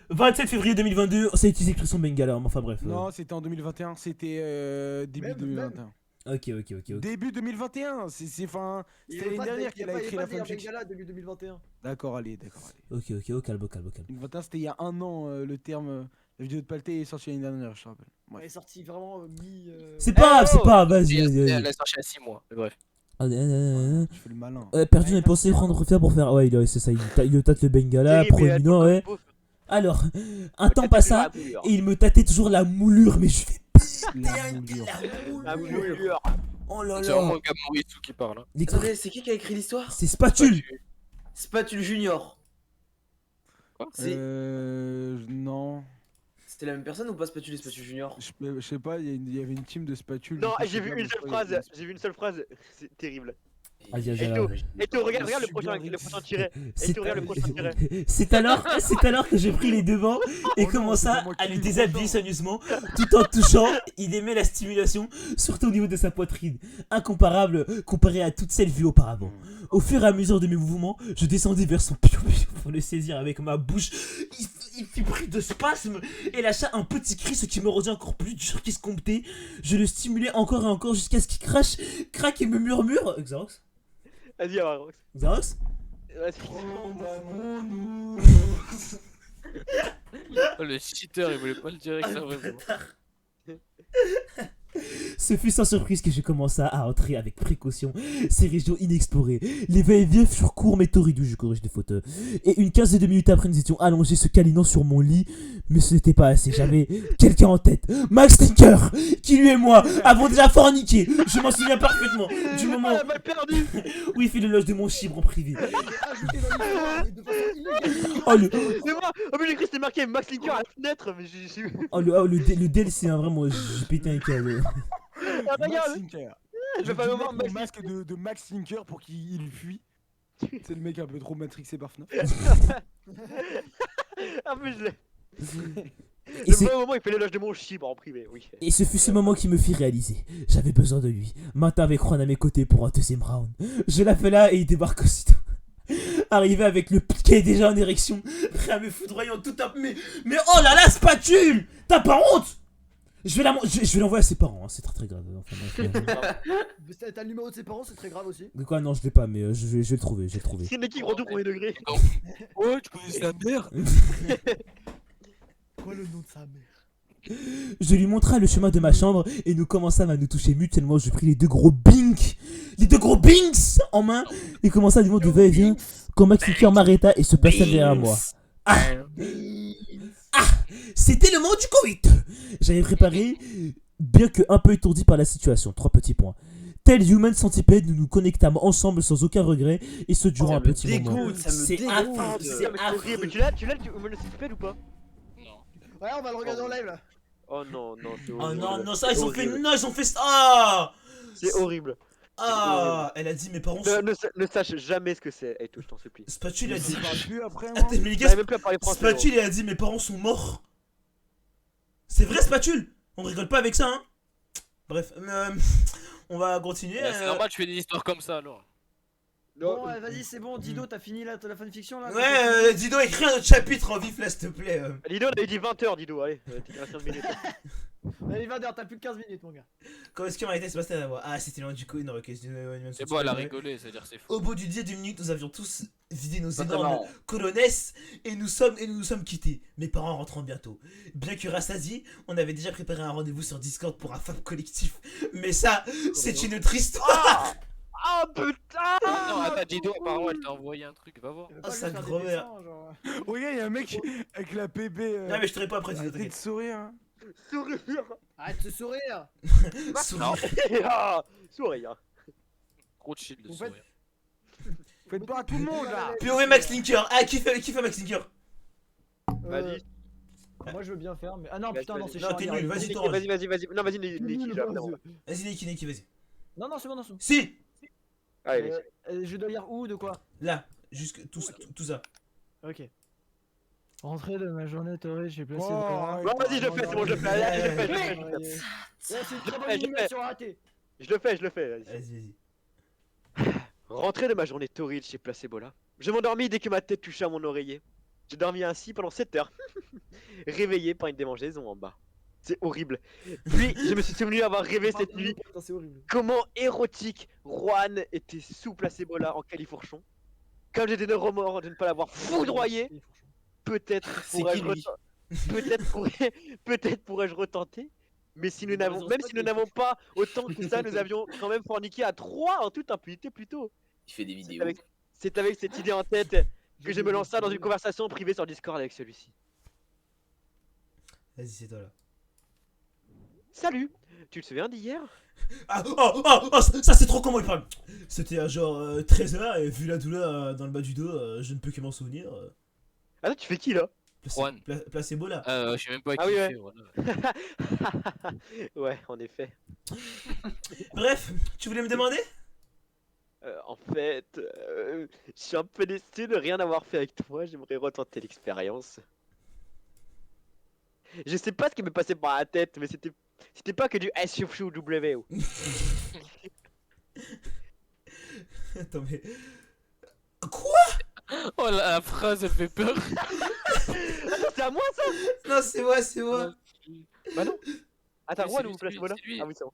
27 février 2022, ça a utilisé écrit son Bengala, enfin bref. Non, c'était en 2021, c'était début Même, 2021. Ok. Début 2021, c'est fin. C'était l'année dernière qu'elle a écrit la fanfiction. Bengala début 2021. D'accord, allez. Ok, au calme. 2021, c'était il y a un an le terme. La vidéo de Palté est sortie l'année dernière, je te rappelle. Elle est Ouais. sortie vraiment mi. C'est pas grave, vas-y. Elle est sortie à 6 mois. Mais bref. Je fais le malin. Perdu dans mes pensées, Juan en profita pour faire... Ouais, c'est ça, il le tâte le Bengala, proéminent, ouais. Alors, un temps passa, et il me tâtait toujours la moulure, mais je fais... La moulure. La moulure. Oh là C'est vraiment là. le gars Moritsu qui parle. hein. Attendez, c'est qui a écrit l'histoire? C'est Spatule. Spatule Junior. C'est... Non. C'était la même personne ou pas Spatule et Spatule Junior? Je sais pas, il y avait une team de spatules. Non, du coup, j'ai je sais vu pas une seule pourquoi il y phrase. avait- J'ai vu une seule phrase. C'est terrible. Aïe, aïe, Et aïe, tout, aïe. et tout, regarde le Je prochain, suis le prochain tiré. C'est- tu regardes le prochain tiré. C'est alors que j'ai pris les devants et Oh non, commença c'est pas moi à qui lui l'ai déshabiller pourtant. soigneusement tout en touchant. Il aimait la stimulation, surtout au niveau de sa poitrine, incomparable comparé à toutes celles vues auparavant. Au fur et à mesure de mes mouvements, je descendis vers son piou-piou pour le saisir avec ma bouche. Il fit pris de spasmes et lâcha un petit cri, ce qui me rendit encore plus dur qu'escompté. Je le stimulais encore et encore jusqu'à ce qu'il craque et me murmure. Xarox? Vas-y, alors. Xarox? Vas-y. Oh, le cheater, il voulait pas le dire avec ça, vraiment. Ce fut sans surprise que je commença à entrer avec précaution ces régions inexplorées. Les va-et-vient furent courts mais torrides, je corrige des fautes. Et une quinzaine de minutes après, nous étions allongés se câlinant sur mon lit. Mais ce n'était pas assez, j'avais quelqu'un en tête. Max Tinker, qui lui et moi avons déjà forniqué. Je m'en souviens parfaitement du moment Ah, mal perdu. où il fait l'éloge de mon chibre en privé. Ajouté dans l'histoire, mais de façon illégale. Oh le, C'est moi. Oh, mais j'ai cru que c'était marqué Max Linker à la fenêtre, mais j'ai. le DLC, hein, vraiment, j'ai pété un câble. Ah, Max regarde. Sinker. Je vais pas me voir mon Max masque de Max Sinker pour qu'il fuit. C'est le mec un peu trop matrixé par FNAF. Ah, mais je l'ai. Et Le c'est- bon moment, il fait l'éloge de mon chibre en privé, oui. Et ce fut ce moment qui me fit réaliser. J'avais besoin de lui. Maintenant avec Juan à mes côtés pour un deuxième round. Je l'appela et il débarque aussitôt. Arrivé avec le piquet déjà en érection, prêt à me foudroyer en tout à... Mais oh là là, spatule! T'as pas honte? Je vais l'envoyer à ses parents, hein, c'est très très grave. Enfin, bref, T'as le numéro de ses parents, c'est très grave aussi. de quoi? Non, je l'ai pas, mais je vais le trouver, C'est une équipe retour premier degré. Oh, tu connais sa mère? Quoi le nom de sa mère? Je lui montra le chemin de ma chambre et nous commençâmes à nous toucher mutuellement. Je pris les deux gros binks en main et commença à lui demander de va-et-vient quand Max Licker m'arrêta et se plaça derrière moi. C'était le moment du Covid. J'avais préparé, bien que un peu étourdi par la situation. 3 petits points. Tel Human Centipede, nous nous connectâmes ensemble sans aucun regret et ce durant un petit moment. dégoûte, ça me C'est dégoûte. affreux, Ah, c'est putain, mais c'est horrible. affreux. Tu l'as, tu me le suspect ou pas? Non. Ouais, on va le regarder en live là. Oh non, non, c'est Oh horrible. non, non, ça, ils ont fait... Horrible. Non, ils ont fait... Ah, C'est horrible. ah, elle a dit mes parents sont... Ne sache jamais ce que c'est. Et tout, je t'en supplie. Spatule a dit... Je parle plus après moi. Attends, mais les gars, J'arrive même plus à parler français. Spatule il a dit mes parents sont morts. C'est vrai, Spatule? On rigole pas avec ça, hein? Bref, on va continuer. C'est normal, tu fais des histoires comme ça alors. Bon, vas-y, c'est bon, Dido, t'as fini la fanfiction là? Ouais, Dido, écris un autre chapitre en vif là, s'il te plaît. Dido, on avait dit 20h, Dido. Allez, t'es 15 minutes. Allez, va t'as plus de 15 minutes, mon gars. Comment est-ce qu'il m'a été Sébastien à la voix? Ah, c'était loin du coup. Non, ok, C'est bon, elle a rigolé, c'est-à-dire c'est fou. Au bout d'une dizaine de minutes, nous avions tous vidé nos Pas très énormes marrant. colonnesses et nous nous sommes quittés. Mes parents rentrant bientôt. Bien que rassasiés, on avait déjà préparé un rendez-vous sur Discord pour un fab collectif. Mais ça, c'est une triste histoire. Ah putain! Non, attends, Dido, apparemment, elle t'a envoyé un truc, va voir. Ah, sa grand-mère. Regarde, y'a un mec avec la PB. Non, mais je te réponds après, Dido, Arrêtez de t'inquiète. sourire. Hein. Sourire! Arrête de sourire. Souris. Ah, sourire. Gros chill de Vous faites- sourire. Faites pas à tout le monde là. POV Max Linker. Ah, qui fait Max Linker? Vas-y. Moi je veux bien faire, mais. Ah non, Vas-y, putain, non, vas-y. c'est Non, chiant. t'es à nul, dire. vas-y, Niki, t'orange. vas-y. Non, vas-y, Niki, Nul, j'ai vas-y. Vas-y, Neki, vas-y. Non, c'est bon. Si! Allez, Je dois lire où, de quoi? Là, jusque tout ça. Ok. Rentrée de ma journée torride, j'ai placé. Oh, le Bon, vas-y, je le fais, c'est bon, je le fais. Allez, je le fais, je le fais. Ouais, c'est une très bonne Je le fais. animation ratée. Je le fais, vas-y. Vas-y. Rentrée de ma journée torride chez Placebola. Je m'endormis dès que ma tête toucha mon oreiller. J'ai dormi ainsi pendant 7 heures. Réveillé par une démangeaison en bas. C'est horrible. Puis, je me suis souvenu avoir rêvé cette nuit Putain, c'est horrible. comment érotique Juan était sous Placebola en califourchon. Comme j'étais de remords de ne pas l'avoir foudroyé, peut-être C'est pourrais-je qui, lui peut-être pourrais-je retenter. Mais si nous n'avons, même si nous n'avons pas autant que ça, nous avions quand même forniqué à 3 en toute impunité plus tôt. Il fait des C'est vidéos. avec cette idée en tête que je me lança dans une conversation privée sur Discord avec celui-ci. Vas-y, c'est toi là. Salut, tu te souviens d'hier? Ah, ça c'est trop comment il parle. C'était à genre 13h et vu la douleur dans le bas du dos, je ne peux que m'en souvenir. Ah, tu fais qui là? Juan. Placebo là. Je sais même pas Ah qui oui, c'est, ouais. voilà. Ouais, en effet. Bref, tu voulais me demander? En fait, je suis un peu déçu de rien avoir fait avec toi. J'aimerais retenter l'expérience. Je sais pas ce qui m'est passé par la tête, mais c'était pas que du SUW. Attends, mais. Oh la phrase elle fait peur. Attends, c'est à moi ça? Non, c'est moi. Bah non. Attends, Mais Juan c'est ou lui, place voilà? c'est lui. Ah oui, c'est bon.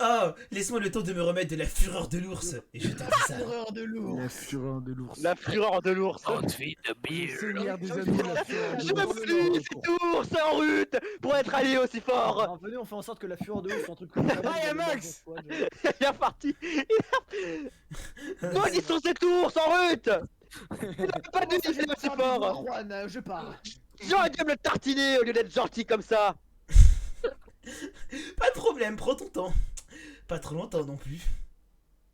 Ah, laisse-moi le temps de me remettre de la fureur de l'ours. Et je t'en dis ça. Horreur de lourd. La fureur de l'ours. La fureur de l'ours. Ensuite de bière. Seigneur des anneaux, la fureur de Je l'ours. me suis tour sans route pour être allié aussi fort. Alors, venez, on fait en sorte que la fureur de l'ours soit un truc comme ça. Ah, y'a Max. Il est parti. Maudissons cet ours en route. Il n'a pas de défi aussi fort. Juan, je pars. J'aurais dû me le tartiner au lieu d'être gentil comme ça. Pas de problème, prends ton temps. Pas trop longtemps non plus.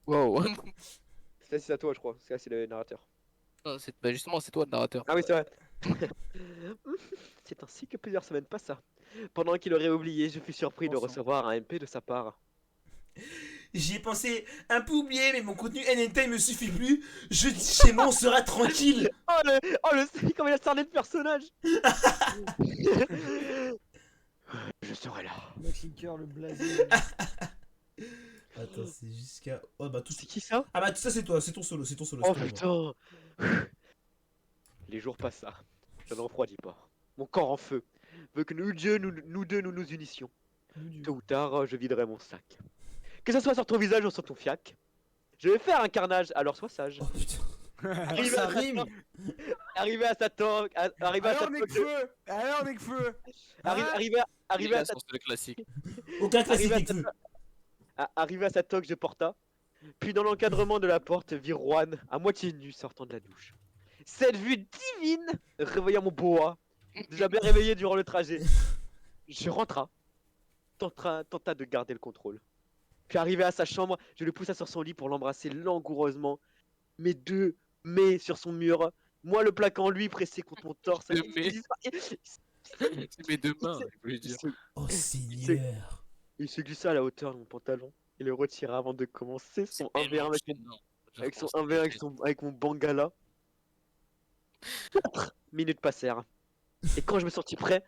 Wow. C'est à toi, je crois. C'est le narrateur. Non, bah justement, c'est toi le narrateur. Ah oui, c'est vrai. C'est ainsi que plusieurs semaines passent. Pendant qu'il aurait oublié, je fus surpris de recevoir un MP de sa part. J'y ai pensé un peu oublié, mais mon contenu NNT me suffit plus. Je dis chez moi, on sera tranquille. Comment il a cerné le personnage. Je serai là. Max Linker, le blasé. Attends, c'est jusqu'à. Oh bah tout. C'est qui ça? Ah bah tout ça c'est toi, c'est ton solo, c'est ton solo. Oh c'est pas moi. putain. Les jours passent. Je ne refroidis pas. Mon corps en feu veut que nous deux nous unissions. Tôt ou tard, je viderai mon sac. Que ce soit sur ton visage ou sur ton fiac. Je vais faire un carnage, alors sois sage. Oh putain. Ça rime. Arrivé à sa toque, arrivé à sa Alors, toque, Necfeu. Alors, Necfeu. arrivé à sa C'est le classique. Aucun classique Arrivé avec à feu. Arrivé à sa toque, je porta. Puis dans l'encadrement de la porte, vis Juan, à moitié nu, sortant de la douche. Cette vue divine réveilla mon boa, déjà bien réveillé durant le trajet. Je rentra, tenta de garder le contrôle. Puis arrivé à sa chambre, je le poussa sur son lit pour l'embrasser langoureusement. Mes deux mains sur son mur, moi le plaquant lui pressé contre mon torse. Deux C'est mes deux mains, je voulais dire. Oh Seigneur. Il se glissa à la hauteur de mon pantalon et le retira avant de commencer son 1v1 avec son 1v1 avec mon bangala. 4 minutes passèrent. Et quand je me sentis prêt,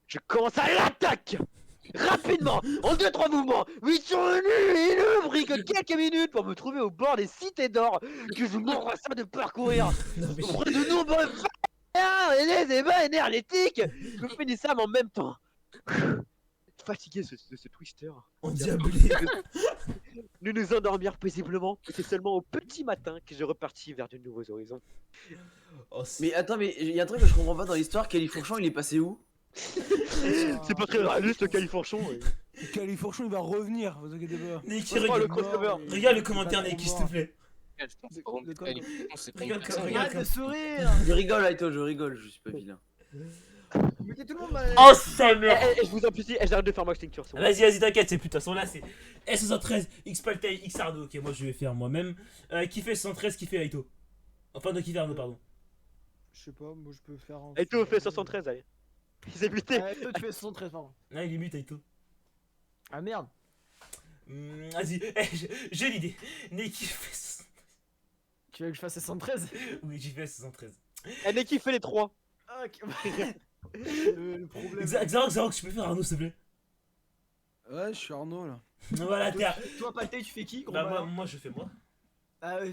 je commence à l'attaque. Rapidement, en 2-3 mouvements, ils sont venus et il ne prit que quelques minutes pour me trouver au bord des cités d'or que je m'embrassais de parcourir. Non mais Auprès de nombreux et des ébats énergétiques, je finissais en même temps. Fatigué de ce twister, endiablé. nous nous endormirent paisiblement et c'est seulement au petit matin que je repartis vers de nouveaux horizons. Oh, Mais attends, mais il y a un truc que je comprends pas dans l'histoire. Califourchon, il est passé où? C'est pas très réaliste le califourchon. Califourchon, il va revenir, vous inquiétez pas. Neki, Oh, le regarde, crossover. regarde le commentaire Neki s'il te plaît. Je pense que c'est vraiment- De quoi c'est pas Regarde une comme- personne. regarde Arrête de sourire. Je rigole, Aito, je rigole, je suis pas vilain. Mais tout le monde m'a. Oh sa mère. Je vous en prie, j'arrête de faire Max Tincture. c'est bon. Vas-y, t'inquiète, c'est plus de toute façon là c'est S73, X Paltai, X Ardo. Ok, moi je vais faire moi-même. Qui fait 113, qui fait Aito? Enfin, non, qui fait Ardo, pardon. Je sais pas, moi je peux faire un. Et tout fait 73, allez. Il s'est buté. Toi, tu fais 73, pardon. Ah, il est mute Aito. Ah merde. Vas-y, j'ai l'idée. Neki fait. Tu veux que je fasse 73? Oui, j'y fais 73. Elle est qui fait les 3. Ok. Le problème. Xarox, tu peux faire Arnaud s'il te plaît? Ouais, je suis Arnaud là. Voilà, t'es. Toi, Paltei, tu fais qui gros Bah, malin moi je fais moi.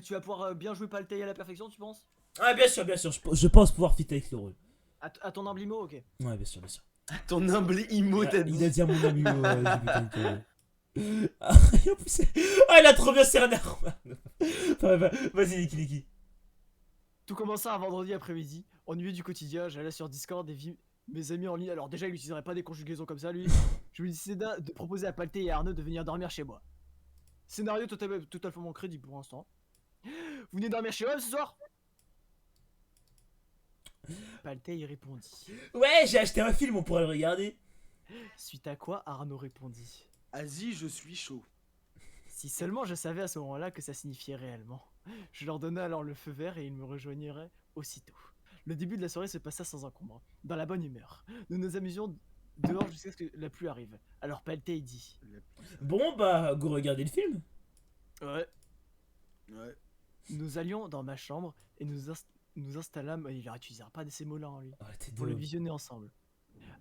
Tu vas pouvoir bien jouer Paltei à la perfection, tu penses? Ah, bien sûr, je pense pouvoir fit avec le rôle. À ton humble ok. Ouais, bien sûr, bien sûr. Ton humble immo, t'as Il dit. a dit à mon ami. Ah, et en plus, ah, il a trop bien cerné. Vas-y, Neki. Tout commença un vendredi après-midi. Ennuyé du quotidien, j'allais sur Discord et vis mes amis en ligne. Alors déjà, il n'utiliserait pas des conjugaisons comme ça, lui. Je lui décida de proposer à Paltei et à Arnaud de venir dormir chez moi. Scénario totalement crédible pour l'instant. Vous venez dormir chez moi ce soir? Paltei répondit. Ouais, j'ai acheté un film, on pourrait le regarder. Suite à quoi Arnaud répondit. Asie, je suis chaud. Si seulement je savais à ce moment-là que ça signifiait réellement. Je leur donnai alors le feu vert et ils me rejoigniraient aussitôt. Le début de la soirée se passa sans encombre, dans la bonne humeur. Nous nous amusions dehors jusqu'à ce que la pluie arrive. Alors Paltei dit. Bon, bah, go regarder le film. Ouais. Ouais. Nous allions dans ma chambre et nous installâmes. Il n'utilisera pas ces mots-là, hein, lui. Oh, t'es Pour le drôle. visionner ensemble.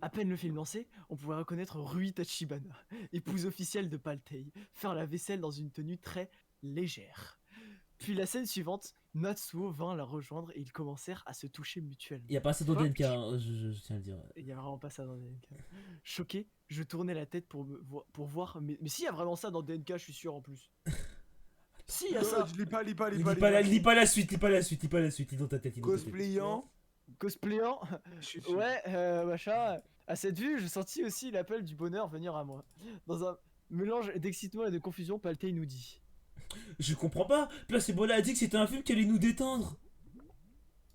À peine le film lancé, on pouvait reconnaître Rui Tachibana, épouse officielle de Paltei, faire la vaisselle dans une tenue très légère. Puis la scène suivante, Natsuo vint la rejoindre et ils commencèrent à se toucher mutuellement. Il y a pas ça dans Quoi DNK, hein, je tiens à le dire. Il y a vraiment pas ça dans DNK. Choqué, je tournais la tête pour voir, mais s'il y a vraiment ça dans DNK, je suis sûr en plus. Si, il y a ça. Je lis pas, lis pas, lis Lis pas. pas, lis pas la suite, lis pas la suite, lis pas la suite, lis dans ta tête. Lis dans ta tête. Cosplayant. Cosplayant. Je- Ouais, machin. À cette vue, je sentis aussi l'appel du bonheur venir à moi. Dans un mélange d'excitement et de confusion, Paltei nous dit. Je comprends pas. Placebola a dit que c'était un film qui allait nous détendre.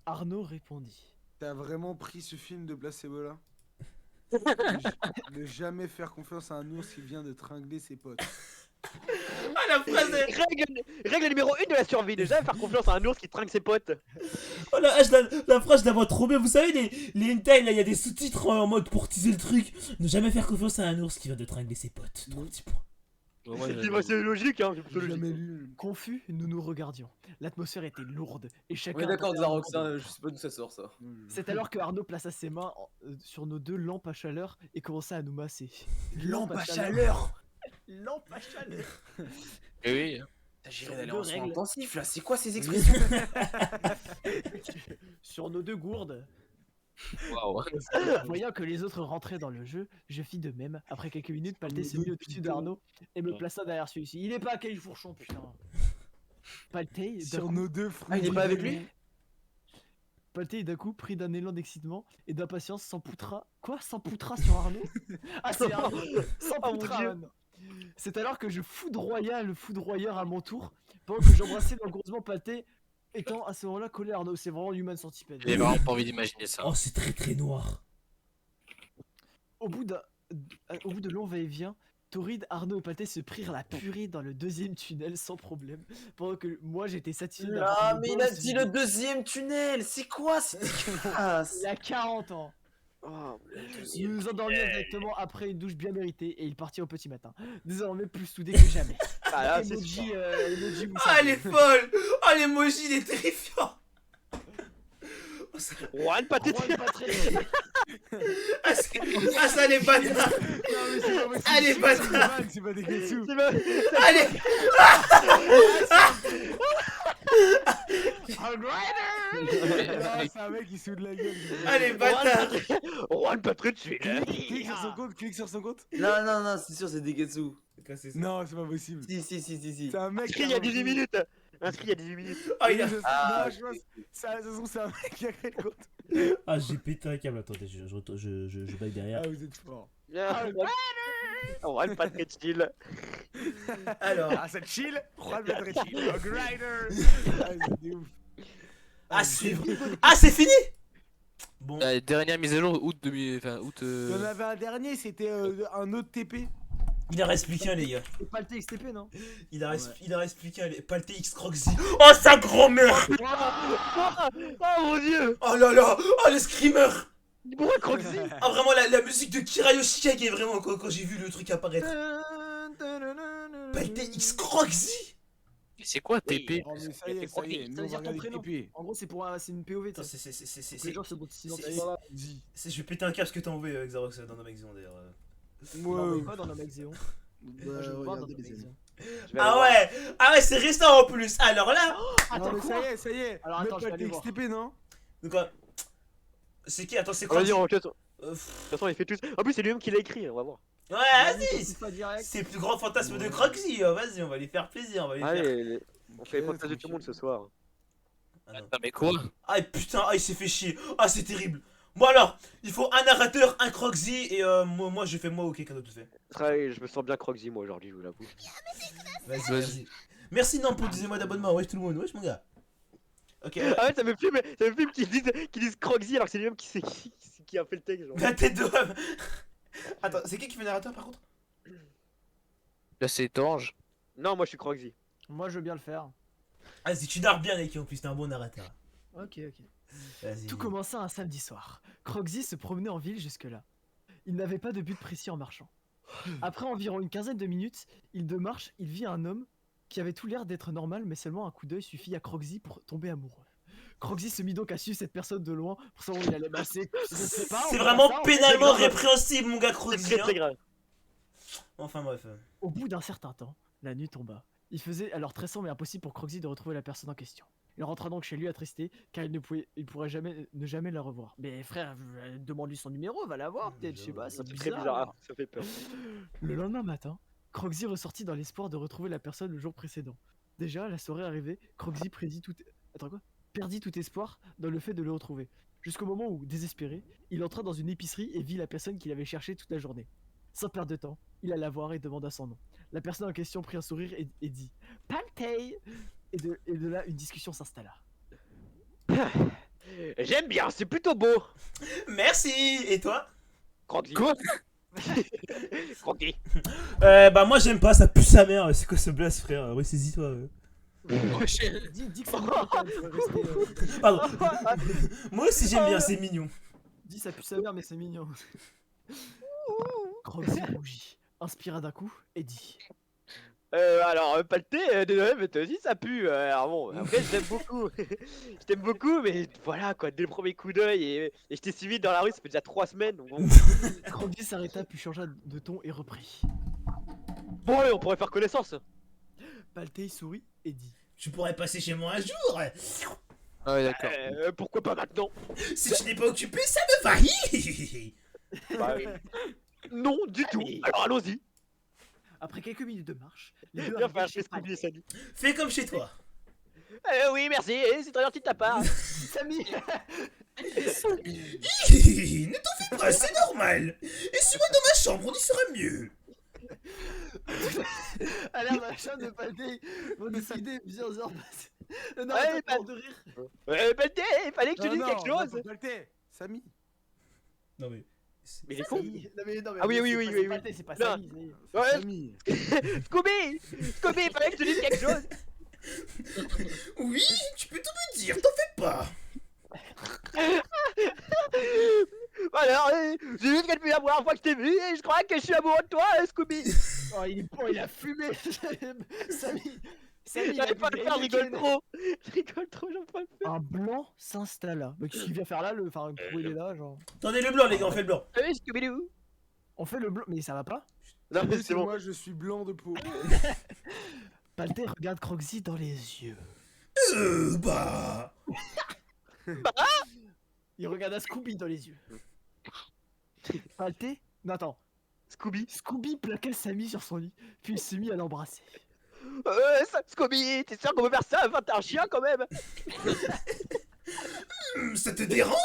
Arnaud répondit. T'as vraiment pris ce film de placebo là Ne jamais faire confiance à un ours qui vient de tringler ses potes. Ah, la phrase est... Règle numéro 1 de la survie, ne jamais faire confiance à un ours qui trinque ses potes. Oh la phrase, je la vois trop bien. Vous savez, les hentai, là, il y a des sous-titres en mode pour teaser le truc. Ne jamais faire confiance à un ours qui vient de tringler ses potes. 3 petits points. C'est logique, hein. c'est J'ai logique. jamais lu. Confus, nous nous regardions. L'atmosphère était lourde et chacun. On est d'accord, attendait un Xarox, moment. hein, je sais pas d'où ça sort ça. C'est alors que Arnaud plaça ses mains sur nos deux lampes à chaleur et commença à nous masser. Lampe à chaleur. Lampe à chaleur. Eh oui. J'irais d'aller Deux en soins règles. intensifs là, c'est quoi ces expressions? Sur nos deux gourdes. Waouh. Voyant que les autres rentraient dans le jeu, je fis de même. Après quelques minutes, Paltei se mit au-dessus d'Arnaud et me plaça derrière celui-ci. Il est pas à Califourchon, putain. Paltei, d'un Sur coup, nos deux fruits. Ah, il est pas avec lui? Paltei, d'un coup, pris d'un élan d'excitement et d'impatience, s'empoutra. Quoi? S'empoutra sur Arnaud? Ah, c'est Arnaud! S'empoutra, Dieu. man. C'est alors que je foudroya le foudroyeur à mon tour, pendant que j'embrassais langoureusement Paltei, étant à ce moment-là collé à Arnaud. C'est vraiment Human Centipede. J'ai vraiment pas envie d'imaginer ça. Oh, c'est très très noir. Au bout de longs va-et-vient, Tauride, Arnaud et Paltei se prirent la purée dans le deuxième tunnel sans problème, pendant que moi j'étais satisfait d'avoir Ah, une mais il a bosse dit vide. le deuxième tunnel, c'est quoi cette dégueulasse? Il y a 40 ans. Oh, Nous nous endormirent directement après une douche bien méritée et il partit au petit matin. Désormais plus soudés que jamais. ah, là, c'est Emoji, sûr. emoji, vous Ah, elle savez. est folle. Oh, l'emoji, il est terrifiant. Juan Patrick. Juan Patrick. Ah, ça, elle est bâtard. Non, mais c'est pas possible. Allez, c'est bâtard. pas des blagues, c'est pas des Getsu. Allez. Non, c'est un mec qui se fout de la gueule. Allez, bâtard. Juan Patrick, tu es là. Clique sur son compte, clique sur son compte. Non, non, non, c'est sûr, c'est Degetsu. Non, c'est pas possible. Si. C'est un mec Inscrit il y a 18 minutes. Inscrit il y a 18 minutes. Oh, il a... Ah, Non, je pense. Ça, de toute façon, c'est un mec qui a créé le compte. Ah, j'ai pété un câble. Attendez, je baille derrière. Ah, vous êtes fort. Juan Patrick chill. Alors. Ah, ça chill. Juan Patrick chill. A grinder. Ah, c'est des ouf. Ah, c'est fini. Bon. La dernière mise à jour, août 2000. Enfin, août. Il y en avait un dernier, c'était un autre TP. Il en reste plus qu'un, les gars. Et Paltei XTP, non? Il en reste plus qu'un. Paltei X Croxy. Oh, sa grand-mère. Oh mon dieu. Oh là là. Oh, le screamer. Pourquoi Croxy? Ah, vraiment, la musique de Kira Yoshikage est vraiment quand j'ai vu le truc apparaître. Paltei X Croxy. Mais c'est quoi TP? Oh, mais ça y est, Ça ça y est. veut Nous, on dire va ton regarder prénom. TP. En gros, c'est une POV, Attends, tu sais. c'est... Les gens se sont identifiés. Je vais péter un câble ce que t'as envoyé Xarox dans Nomaxion d'ailleurs. On envoie Ouais. pas dans la Maxéon. Moi, je vois dans la Maxéon. Ah ouais, c'est récent en plus. Alors là. Non, Attends, mais quoi? ça y est. Alors, Mets attends, je vais pas aller le voir. TXTP, non? Donc, c'est qui? Attends, c'est quoi? Vas-y, de toute Pff, façon, il fait tous. En plus, c'est lui-même qui l'a écrit, on va voir. Ouais, Vas-y, vas-y. pas direct. C'est le plus grand fantasme de Croxy. Vas-y, on va lui faire plaisir. On va lui faire. Allez, on fait les fantasmes de tout le monde ce soir. Ah, non. Attends, mais quoi? Ah putain, ah il s'est fait chier. Ah c'est terrible. Bon alors, il faut un narrateur, un Croxy et moi je fais moi ou quelqu'un d'autre le fait. Je me sens bien Croxy moi aujourd'hui, je vous l'avoue. Vas-y. Merci non pour 10 mois d'abonnement. Wesh tout le monde, wesh mon gars. Ok. Ah ouais, ça me fume qu'ils disent Croxy alors que c'est lui-même qui a fait le texte. Genre. La tête de homme. Attends, c'est qui fait le narrateur par contre? Là, c'est Orange. Non, moi je suis Croxy. Moi, je veux bien le faire. Vas-y, tu narres bien Neki en plus, t'es un bon narrateur. Ok. Vas-y. Tout commença un samedi soir. Croxy se promenait en ville jusque-là. Il n'avait pas de but précis en marchant. Après environ une quinzaine de minutes, il vit un homme qui avait tout l'air d'être normal, mais seulement un coup d'œil suffit à Croxy pour tomber amoureux. Croxy se mit donc à suivre cette personne de loin pour savoir où il allait masser. C'est vraiment pénalement répréhensible, mon gars C'est Croxy. très très grave. Enfin bref. Au bout d'un certain temps, la nuit tomba. Il faisait alors très sombre et impossible pour Croxy de retrouver la personne en question. Il rentra donc chez lui attristé, car il pourrait ne jamais la revoir. Mais frère, demande-lui son numéro, va la voir peut-être, je sais pas, c'est C'est très bizarre. bizarre, ça fait peur. Le lendemain matin, Croxy ressortit dans l'espoir de retrouver la personne le jour précédent. Déjà, la soirée arrivée, Croxy perdit tout espoir dans le fait de le retrouver. Jusqu'au moment où, désespéré, il entra dans une épicerie et vit la personne qu'il avait cherchée toute la journée. Sans perdre de temps, il alla voir et demanda son nom. La personne en question prit un sourire et dit « Paltei !» et de là, une discussion s'installa. J'aime bien, c'est plutôt beau. Merci. Et toi? Croquis. Quoi? Croquis. Bah moi j'aime pas, ça pue sa mère. C'est quoi ce blast, frère? Ressaisis-toi. Dis que ça pue quand même, faut rester, Pardon. Moi aussi j'aime bien, c'est mignon. dis ça pue sa mère, mais c'est mignon. Croxy rougit, inspira d'un coup et dit Alors, Palté, désolé, mais toi aussi ça pue. Alors bon, après je t'aime beaucoup. Je t'aime beaucoup, mais voilà quoi, dès le premier coup d'œil et je t'ai suivi dans la rue, ça fait déjà 3 semaines. Donc bon. Croxy s'arrêta puis changea de ton et reprit. Bon, allez, on pourrait faire connaissance. Paltei sourit et dit Tu pourrais passer chez moi un jour. Ah ouais, d'accord. Pourquoi pas maintenant? Si tu n'es pas occupé, ça me va. Bah, non, du tout. Alors allons-y. Après quelques minutes de marche, les deux Bien arrivèrent faire, chez fais Scooby et Sally. Fais comme chez toi. Oui, merci, c'est très gentil de ta part. Samy. Ne t'en fais pas, c'est normal. Et suis-moi dans ma chambre, on y sera mieux. À l'air dans la chambre de Paltei, vont décider plusieurs heures passées. Non, Ouais, attends, de rire. Palté, il fallait que tu dises quelque chose. Samy. Non mais. Mais il est con. Non, mais Ah oui, oui, c'est oui, pas- oui, c'est oui. Paltei, c'est pas Non. Samy. Ouais, Samy. Scooby, il fallait que tu dises quelque chose. Oui, tu peux tout me dire, t'en fais pas. Alors, j'ai juste que depuis la première fois que je t'ai vu et je crois que je suis amoureux de toi, Scooby. Oh, il est bon, il a fumé. Samy, il a J'arrive pas à bu le faire, je des rigole Heineken. trop. Je rigole trop, j'en peux le faire. Un blanc s'installa. Mais qu'est-ce qu'il vient faire là, enfin, pourquoi il est là, genre. Attendez le blanc, les gars, on fait le blanc. Oui, Scooby-Doo. On fait le blanc, mais ça va pas. Non, mais Oui, c'est bon. Moi, je suis blanc de peau. Paltei regarde Croxy dans les yeux. Bah. Il regarda Scooby dans les yeux. Paltei. Non, attends. Scooby. Scooby plaqua Samy sur son lit, puis il se mit à l'embrasser. Scooby, t'es sûr qu'on veut faire ça? Enfin, t'es un chien quand même. Ça te dérange?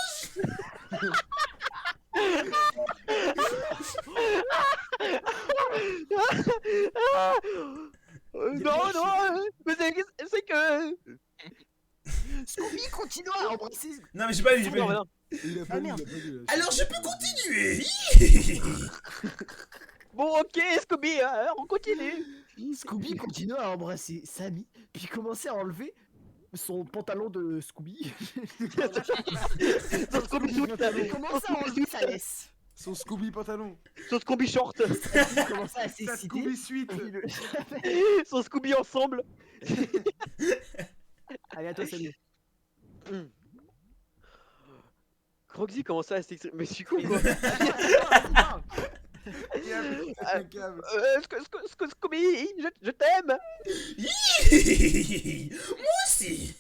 Non, mais c'est que. Scooby continua à embrasser. Non mais j'ai pas lu, j'ai Non, pas non. Il a Ah, pas vu, merde. il a pas vu. là. Alors je peux continuer. Bon, ok, Scooby, on continue. Scooby continua à embrasser Samy, puis commençait à enlever son pantalon de Scooby. Son Scooby shoot. Il commençait à enlever sa laisse. Son Scooby pantalon. Son Scooby short. Il commençait à Sa s'exciter. Scooby suite. Il le- Son Scooby ensemble. Allez, à toi, Samy. Croxy commençait à s'exprimer. Mais je suis con quoi. Scooby, je t'aime. Moi aussi.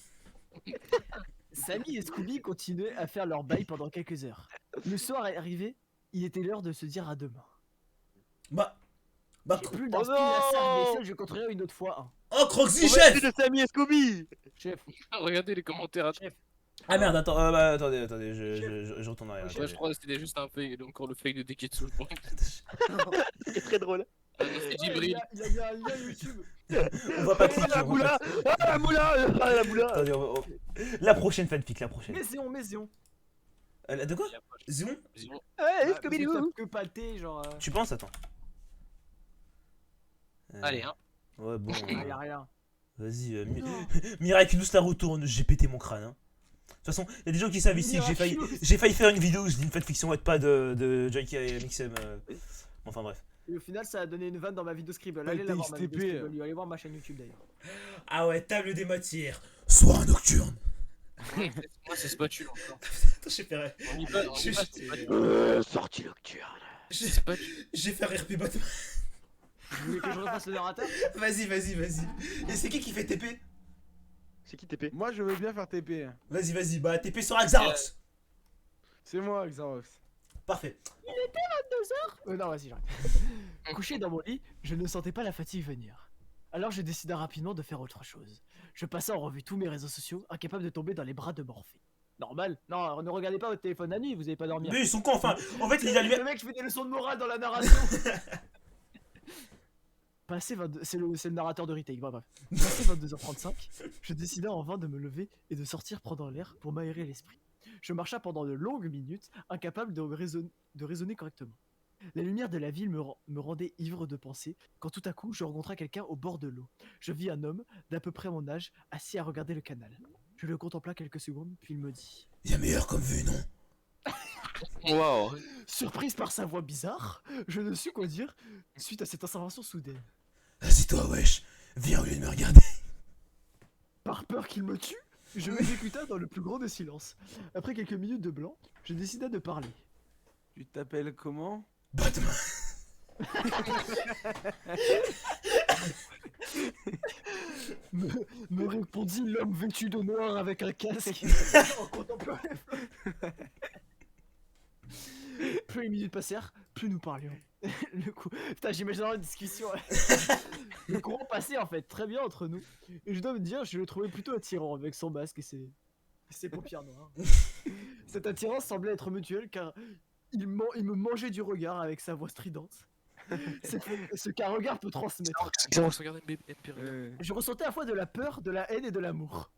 Samy et Scooby continuaient à faire leur bail pendant quelques heures. Le soir est arrivé, il était l'heure de se dire à demain. Bah. J'ai plus Oh d'inspiration à non la vaisselle, je compterai une autre fois. Hein. Oh Croxy, On va chef. essayer de Sammy et Scooby. Chef, Regardez les commentaires. Ah merde, attends, bah, attendez, je retourne en arrière. Ouais, je crois que c'était juste un fake, encore le fake de Deketsu, je pense. C'est très drôle. Ah, non, c'est Djibril. il a mis un lien YouTube. On va pas Ah, cliquer. la on va moula. pas- Ah, la moula. Ah, la moula. Attendez, la prochaine fanfic, la prochaine. Mézion. De quoi? Zion? Ouais, Scooby-Doo. Que Paltei, genre. Tu penses? Attends. Allez, hein. Ouais, bon. Y'a rien. Vas-y, Miraculous la retourne, j'ai pété mon crâne. Hein. De toute façon, il y a des gens qui savent ici que j'ai failli faire une vidéo où je dis une fanfiction, pas de J.K. et Mixem. Enfin bref. Et au final, ça a donné une vanne dans ma vidéo Scribble. Pas Allez le la voir, ma vidéo TXTP. Scribble. Allez voir ma chaîne YouTube d'ailleurs. Ah ouais, table des matières. Soir nocturne. Moi, c'est spatule encore. Attends, j'ai fait... On y va, Je- c'est spatule. Sortie nocturne. J'ai Spatule. j'ai fait RP Batman. Vous voulez que je refasse le narrateur? Vas-y, vas-y, vas-y. Et c'est qui fait TP? C'est qui TP? Moi, je veux bien faire TP. Vas-y, vas-y, bah TP sur Axarox. C'est moi, Xarox. Parfait. Non, vas-y, j'arrête. Couché dans mon lit, je ne sentais pas la fatigue venir. Alors je décida rapidement de faire autre chose. Je passais en revue tous mes réseaux sociaux, incapable de tomber dans les bras de Morphée. Normal. Non, ne regardez pas votre téléphone la nuit, vous allez pas dormir. Mais ils sont cons, enfin. En fait, il a lui. Le mec, je fais des leçons de morale dans la narration. C'est le narrateur de Retake, bref. Passé 22h35, je décida en vain de me lever et de sortir prendre l'air pour m'aérer l'esprit. Je marcha pendant de longues minutes, incapable de raisonner correctement. La lumière de la ville me rendait ivre de pensée, quand tout à coup je rencontrai quelqu'un au bord de l'eau. Je vis un homme d'à peu près mon âge, assis à regarder le canal. Je le contempla quelques secondes, puis il me dit... Il y a meilleur comme vue, non? Waouh. Surprise par sa voix bizarre, je ne sus quoi dire suite à cette intervention soudaine. Assis-toi, wesh. Viens au lieu de me regarder. Par peur qu'il me tue, je m'exécuta dans le plus grand des silences. Après quelques minutes de blanc, je décida de parler. Tu t'appelles comment? Batman. Me répondit l'homme vêtu de noir avec un casque en contemplant les fleurs. Plus les minutes passèrent, plus nous parlions. Le coup... Putain, j'imagine une discussion. Le courant passait en fait très bien entre nous. Et je dois me dire, je le trouvais plutôt attirant avec son masque et ses paupières noires. Cette attirance semblait être mutuelle car il me mangeait du regard avec sa voix stridente. Ce qu'un regard peut transmettre. Regardez le bébé. Je ressentais à la fois de la peur, de la haine et de l'amour.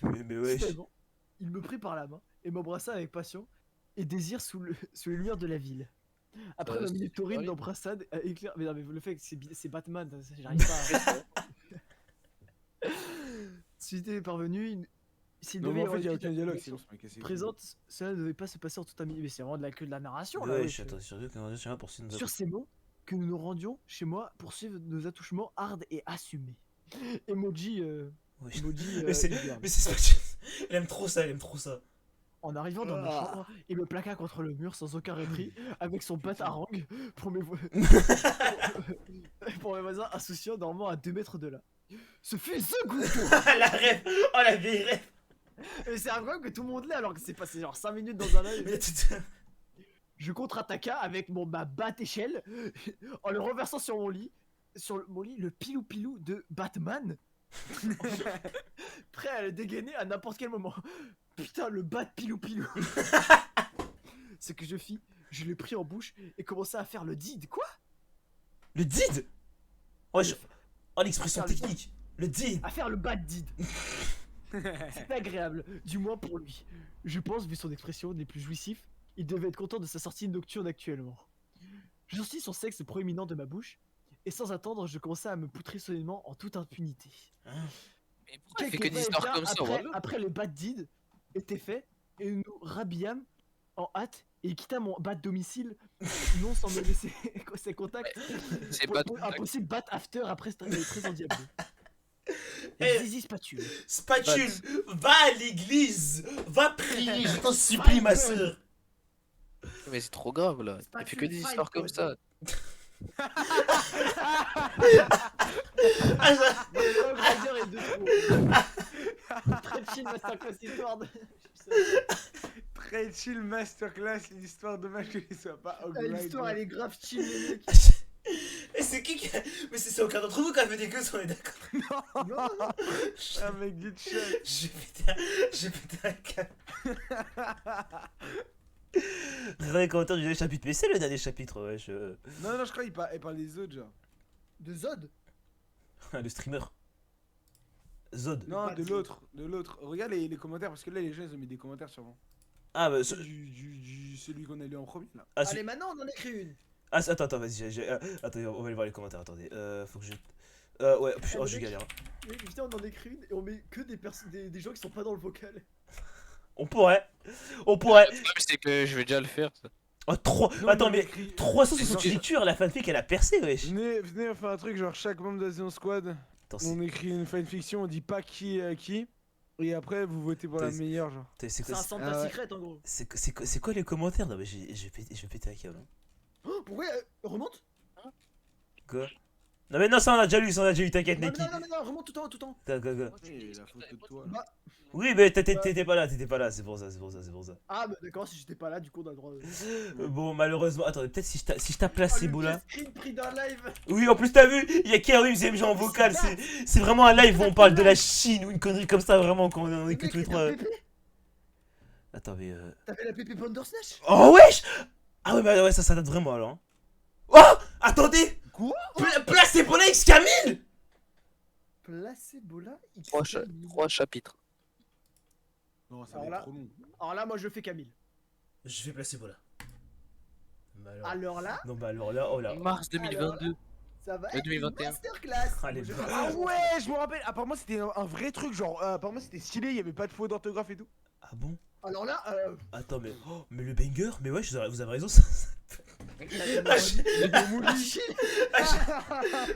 Mais wesh. Finalement, il me prit par la main et m'embrassa avec passion et désir sous les lumières de la ville. Après ma minute taurine oui. d'embrassade à éclair... Mais non, mais le fait que c'est Batman, j'arrive pas à... S'il était parvenu, s'il Non, devait mais en fait, il y a avoir aucun une dialogue, connexion sinon ça m'a cassé. présente, cela ne devait pas se passer en toute amitié. Mais c'est vraiment de la narration là. Wesh, wesh. attends, sérieux, comment je pour signer Sur ces mots, que nous nous rendions chez moi pour suivre nos attouchements hard et assumés. Emoji... Wesh. emoji Mais c'est e-girl. Spatule. Elle aime trop ça, elle aime trop ça. En arrivant dans ma chambre, il me plaqua contre le mur sans aucun répit, avec son bat harangue pour mes, pour mes voisins insouciants dormant à 2 mètres de là. Ce fut The Goutte. La rêve. Oh la vieille rêve. Et c'est incroyable que tout le monde l'ait alors que c'est passé genre 5 minutes dans un œil. Mais tout- Je contre-attaqua avec ma batte échelle en le renversant sur mon lit. Mon lit, le pilou-pilou de Batman. Prêt à le dégainer à n'importe quel moment. Putain, le bat pilou-pilou. Ce que je fis, je le pris en bouche et commença à faire le did. Quoi? Le did. Wesh. Oh l'expression Faire le- technique. Le did. À faire le bad did. C'était agréable, du moins pour lui. Je pense, vu son expression des plus jouissifs, il devait être content de sa sortie nocturne actuellement. Je sortis son sexe proéminent de ma bouche, et sans attendre, je commençai à me poutrer solidement en toute impunité. Mais pourquoi il fait Quelques que des histoires va-et-vient comme ça, après, voilà. après le bad deed était fait, et nous rhabillâmes en hâte, et il quitta mon bad domicile, non sans me laisser ses contacts. C'est Pour- pas pour un possible bat after après très endiablé. Eh. Zizi spatule. Spatule, va à l'église, va prier, je t'en supplie ma soeur. Mais c'est trop grave là. Il fait que des histoires comme ça. Le Rider est de trop. Très chill masterclass histoire de... Très chill masterclass, l'histoire dommage qu'il soit pas L'histoire elle est grave chill les mecs. Et c'est qui Mais c'est aucun d'entre vous qui a fait des queues, on est d'accord. Non, non. avec du chat. J'ai pété un câble. Regardez les commentaires du dernier chapitre, mais c'est le dernier chapitre, wesh. Non, non, je crois qu'il parle des autres, genre. De Zod. Le streamer. Zod. Non, Pas de de l'autre, de l'autre. Regarde les commentaires, parce que là, les gens, ils ont mis des commentaires sûrement. Ah, bah. Celui qu'on a lu en premier, là. Ah, Allez maintenant on en écrit une. ah, attends, vas-y, attendez, on va aller voir les commentaires, attendez. Faut que je. Ouais, oh, je galère. Mais putain on en écrit une et on met que des gens qui sont pas dans le vocal. On pourrait. On pourrait. Le problème, c'est que je vais déjà le faire. Ça. Oh, 3. Non, Attends, on mais écrit- 360 lectures, la fanfic elle a percé, wesh. Venez, on fait un truc genre chaque membre d'Asion Squad, Attends, c'est on écrit une fanfiction, on dit pas qui est qui, et après vous votez pour la T'es- meilleure genre. c'est C'est quoi, un Santa Ah ouais. Secret en gros. c'est quoi les commentaires? Non, mais je vais péter un câble. Hein. Oh, pourquoi remonte? Quoi? Non, mais non, ça on a déjà lu, t'inquiète, Non, Neki. non, non, non, non, remonte tout en haut, tout en haut. Go. Oui, la photo de toi là. Bah, Oui, mais t'étais pas là, c'est pour ça. ah, bah d'accord, si j'étais pas là, du coup, on a le droit de. Bon, malheureusement, attendez, peut-être si je tape là, Oh, c'est le beau là. screen pris d'un live. Oui, en plus, t'as vu, il y a Karim CMG en vocal, c'est vraiment un live où on parle de la Chine ou une connerie comme ça, vraiment, quand on est que tous les trois. Attends, mais. T'as fait la pépé Bandersnatch? Oh, wesh! Ah, ouais, ça date vraiment alors. Hein. Oh! Attendez! Quoi? Placez pour X Camille! Placebo là, 3 chapitres. Non, ça Alors va là- être trop long. Alors là, moi je fais Camille. Je fais placebo là. Alors là, Non, bah alors là, oh là. Mars 2022. ça va être une 2021. masterclass. Allez, Moi, je bah. fais Ah ça. ouais, je me rappelle, apparemment c'était un vrai truc, genre apparemment c'était stylé, il y avait pas de faute d'orthographe et tout. Ah bon? Alors là, Attends, mais le banger? Mais ouais, vous avez raison, ça.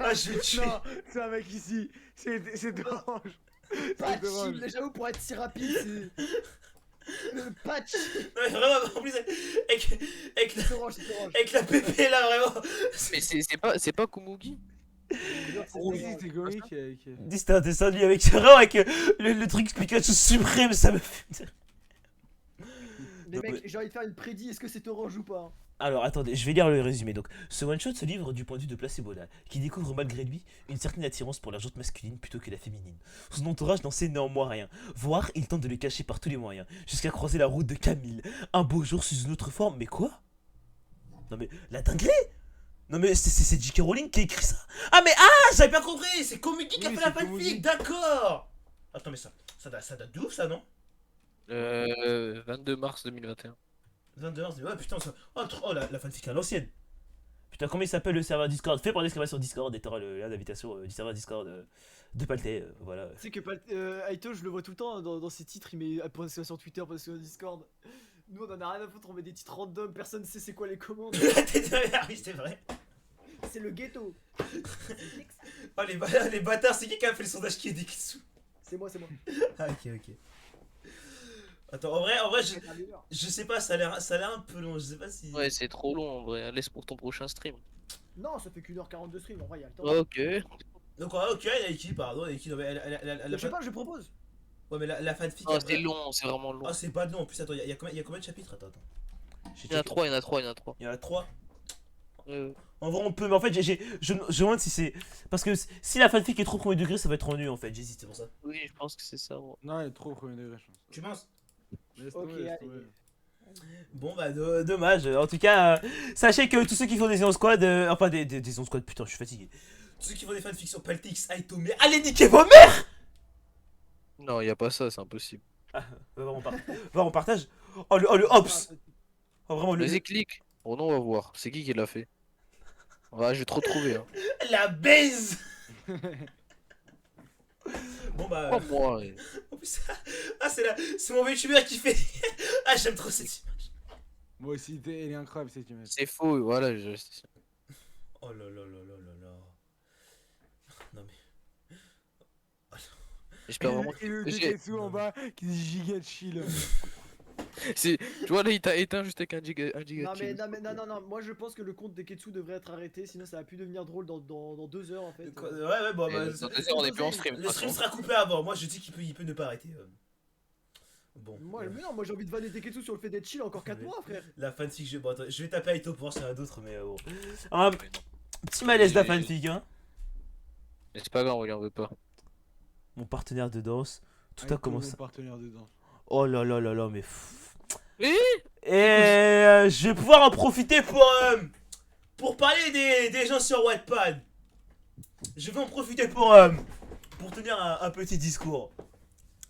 Ah, je vais tuer. Non, c'est un mec ici, c'est orange. pas C'est orange. chill, j'avoue, pour être si rapide, c'est. Le patch, Non, mais vraiment, en plus, avec c'est orange, c'est orange. la pépé là, vraiment. Mais c'est pas Kumugi. Oui, c'est comique avec. Dis, c'était un dessin de lui avec vraiment avec le truc Pikachu suprême, ça me fait. Les Non, mecs, j'ai envie de faire une prédit, est-ce que c'est orange ou pas? Alors attendez, je vais lire le résumé. Donc, ce one-shot se livre du point de vue de Placebo là, qui découvre malgré lui une certaine attirance pour la jante masculine plutôt que la féminine. Son entourage n'en sait néanmoins rien, voire il tente de le cacher par tous les moyens, jusqu'à croiser la route de Camille, un beau jour sous une autre forme. Mais quoi? Non mais, la dinguerie? Non mais c'est J.K. Rowling qui a écrit ça. Ah mais j'avais pas compris, c'est Komugi qui a Oui, fait la c'est Komugi. fanfic, d'accord. Attends mais ça date de ouf ça, non? 22 mars 2021. 22 mars, ouais putain, oh la fanfic à l'ancienne. Putain, comment il s'appelle le serveur Discord? Fait par l'exclamation Discord et t'auras le lien d'invitation du serveur Discord de Paltais, voilà. Tu sais que Aito, je le vois tout le temps hein, dans ses titres, il met posté ça sur Twitter, posté sur Discord. Nous on en a rien à foutre, on met des titres random, personne sait c'est quoi les commandes. Ah oui, c'est vrai. C'est le ghetto. Oh les bâtards, c'est qui a fait le sondage qui est des sous? C'est moi, c'est moi. Ah ok. Attends, en vrai, je sais pas, ça a l'air un peu long, je sais pas si... Ouais, c'est trop long en vrai. Laisse pour ton prochain stream. Non, ça fait qu'1h40 de stream, en vrai, il y a le temps. Ok. Donc ok, Naiki, pardon, Naiki, non mais Je sais pas, je propose. Ouais mais la fanfic... Oh, après- c'est long, c'est vraiment long. Ah c'est pas long, en plus attends, il y a combien de chapitres? Attends. Il y en a 3, il y en a 3, il y en a 3. Il y en a 3. Ouais. En vrai on peut, mais en fait je me demande si c'est... Parce que si la fanfic est trop premier degré, ça va être trop nul en fait, j'hésite, c'est pour ça. Oui, je pense que c'est ça. Ouais. Non, il est trop au premier degré, je pense. Tu penses? Laisse Ok, tomber, laisse allez. tomber. Bon bah dommage, en tout cas, sachez que tous ceux qui font des Ion Squad, enfin des Ion Squad, putain je suis fatigué. Tous ceux qui font des fanfics sur Paltix, Aito, mais allez niquer vos mères! Non, y a pas ça, c'est impossible. on partage. Oh le hops! Oh vraiment le... Vas-y, clique. Oh non, on va voir. C'est qui l'a fait? Ouais, je vais te retrouver. Hein. La baise! Bon bah... Pas moi. Ouais. En plus, c'est mon VTuber qui fait... Ah j'aime trop cette image. Moi aussi, elle est incroyable cette image. C'est faux, voilà. Oh là là là là là là. Non mais... J'espère vraiment Et le J'ai- Deketsu en bas qui dit giga chill. Tu vois là, il t'a éteint juste avec un giga Non mais, kill. non, moi je pense que le compte des Ketsu devrait être arrêté, sinon ça va plus devenir drôle dans 2 heures en fait. Ouais bon Et bah... dans 2 heures, on est plus en stream. de Le toute stream façon. sera coupé avant, moi je dis qu'il peut ne pas arrêter. Bon. Moi, mais non, moi j'ai envie de vanner des Ketsu sur le fait d'être chill encore 4 mois frère. La fanfic, bon, attends, je vais taper Aito pour voir s'il y en a d'autres, mais bon. Un petit malaise de la fanfic, hein. Mais c'est pas grave, on lui en veut pas. Mon partenaire de danse, tout a Aito, commencé. mon partenaire dedans. Oh là là là là, mais... Eh Et je vais pouvoir en profiter pour parler des gens sur Wattpad. Je vais en profiter pour tenir un petit discours.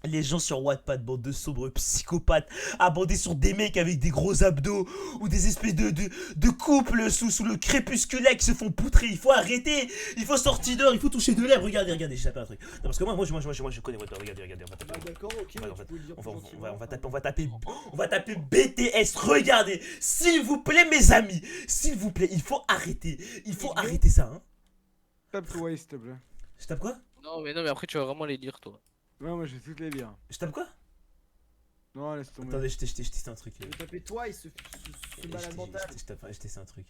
Les gens sur Wattpad, bande de sombres psychopathes, abondés sur des mecs avec des gros abdos ou des espèces de couples sous le crépusculaire qui se font poutrer. Il faut arrêter, il faut sortir dehors, il faut toucher de l'herbe. Regardez, j'ai tapé un truc. Non, parce que moi je connais Wattpad. Regardez, on va taper. Ah, d'accord, ok. Ouais, tu peux le dire plus gentiment. On va taper BTS. Regardez, s'il vous plaît, mes amis, s'il vous plaît, il faut arrêter. Il faut arrêter ça, hein. Tape Kawaii, s'il te plaît. Je tape quoi? Non, mais après, tu vas vraiment les lire, toi. Ouais, moi je vais toutes les lire. Je tape quoi? Non, laisse tomber. Attendez, je teste un truc. Je vais taper toi et ce malade mental. Je teste un truc.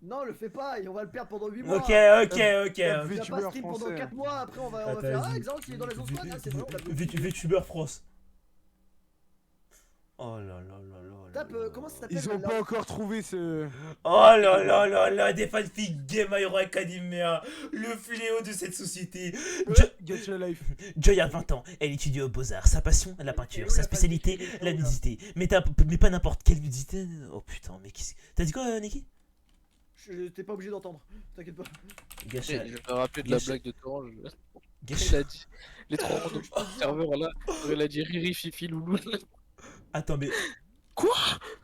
Non, le fais pas, et on va le perdre pendant 8 mois. Ok. Tu vas VTuber pas stream pendant français. 4 mois, après on va Attends, faire vas-y. ah, Xanx il est dans la zone squad, ah, c'est vrai, on l'a bloqué. VTuber France. Oh là là là là. Tape, comment ça s'appelle Ils ont celle-là pas encore trouvé ce. Oh là là là là, des fanfics Game Hero Academia, le fléau de cette société. Get your life. Joy a 20 ans, elle étudie aux Beaux-Arts, sa passion, la peinture, sa spécialité, la nudité. Mais pas n'importe quelle nudité. Oh putain, mais qu'est-ce que... T'as dit quoi, Neki? T'es pas obligé d'entendre, t'inquiète pas. Gâcha. Je me rappelle de la Gâche- blague de Torrent. Il Gâcha. a dit. Les trois rangs de serveurs là. Il a dit Riri, Fifi, Loulou. Attends, mais... Quoi?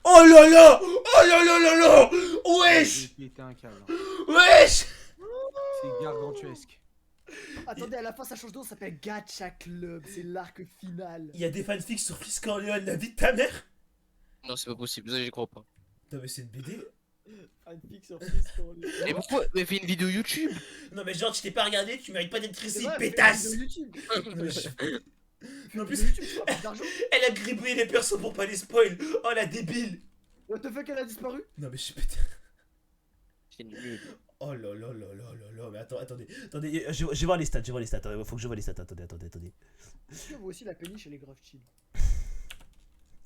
Oh là là! Oh là là là là! Wesh! J'ai pété un câble. Wesh! C'est gargantuesque. Attendez, à la fin ça change de nom, ça s'appelle Gacha Club, c'est l'arc final. Il y a des fanfics sur Frisk Orleans, la vie de ta mère? Non, c'est pas possible, ça j'y crois pas. Non mais c'est une BD? Fanfic sur Frisk Orleans. Mais pourquoi? Mais fais une vidéo YouTube! Non mais genre tu t'es pas regardé, tu mérites pas d'être C'est ici, vrai, pétasse! fais une vidéo YouTube. Non, mais je- En En plus- plus, YouTube, tu vas faire d'argent. Elle a gribouillé les persos pour pas les spoil! Oh la débile! What the fuck, elle a disparu? Non mais je suis pété. C'est nul. Oh là là là là là là, mais attendez, je vais voir les stats, attendez, faut que je vois les stats, attendez. Est-ce que vous aussi la péniche elle est grave chill?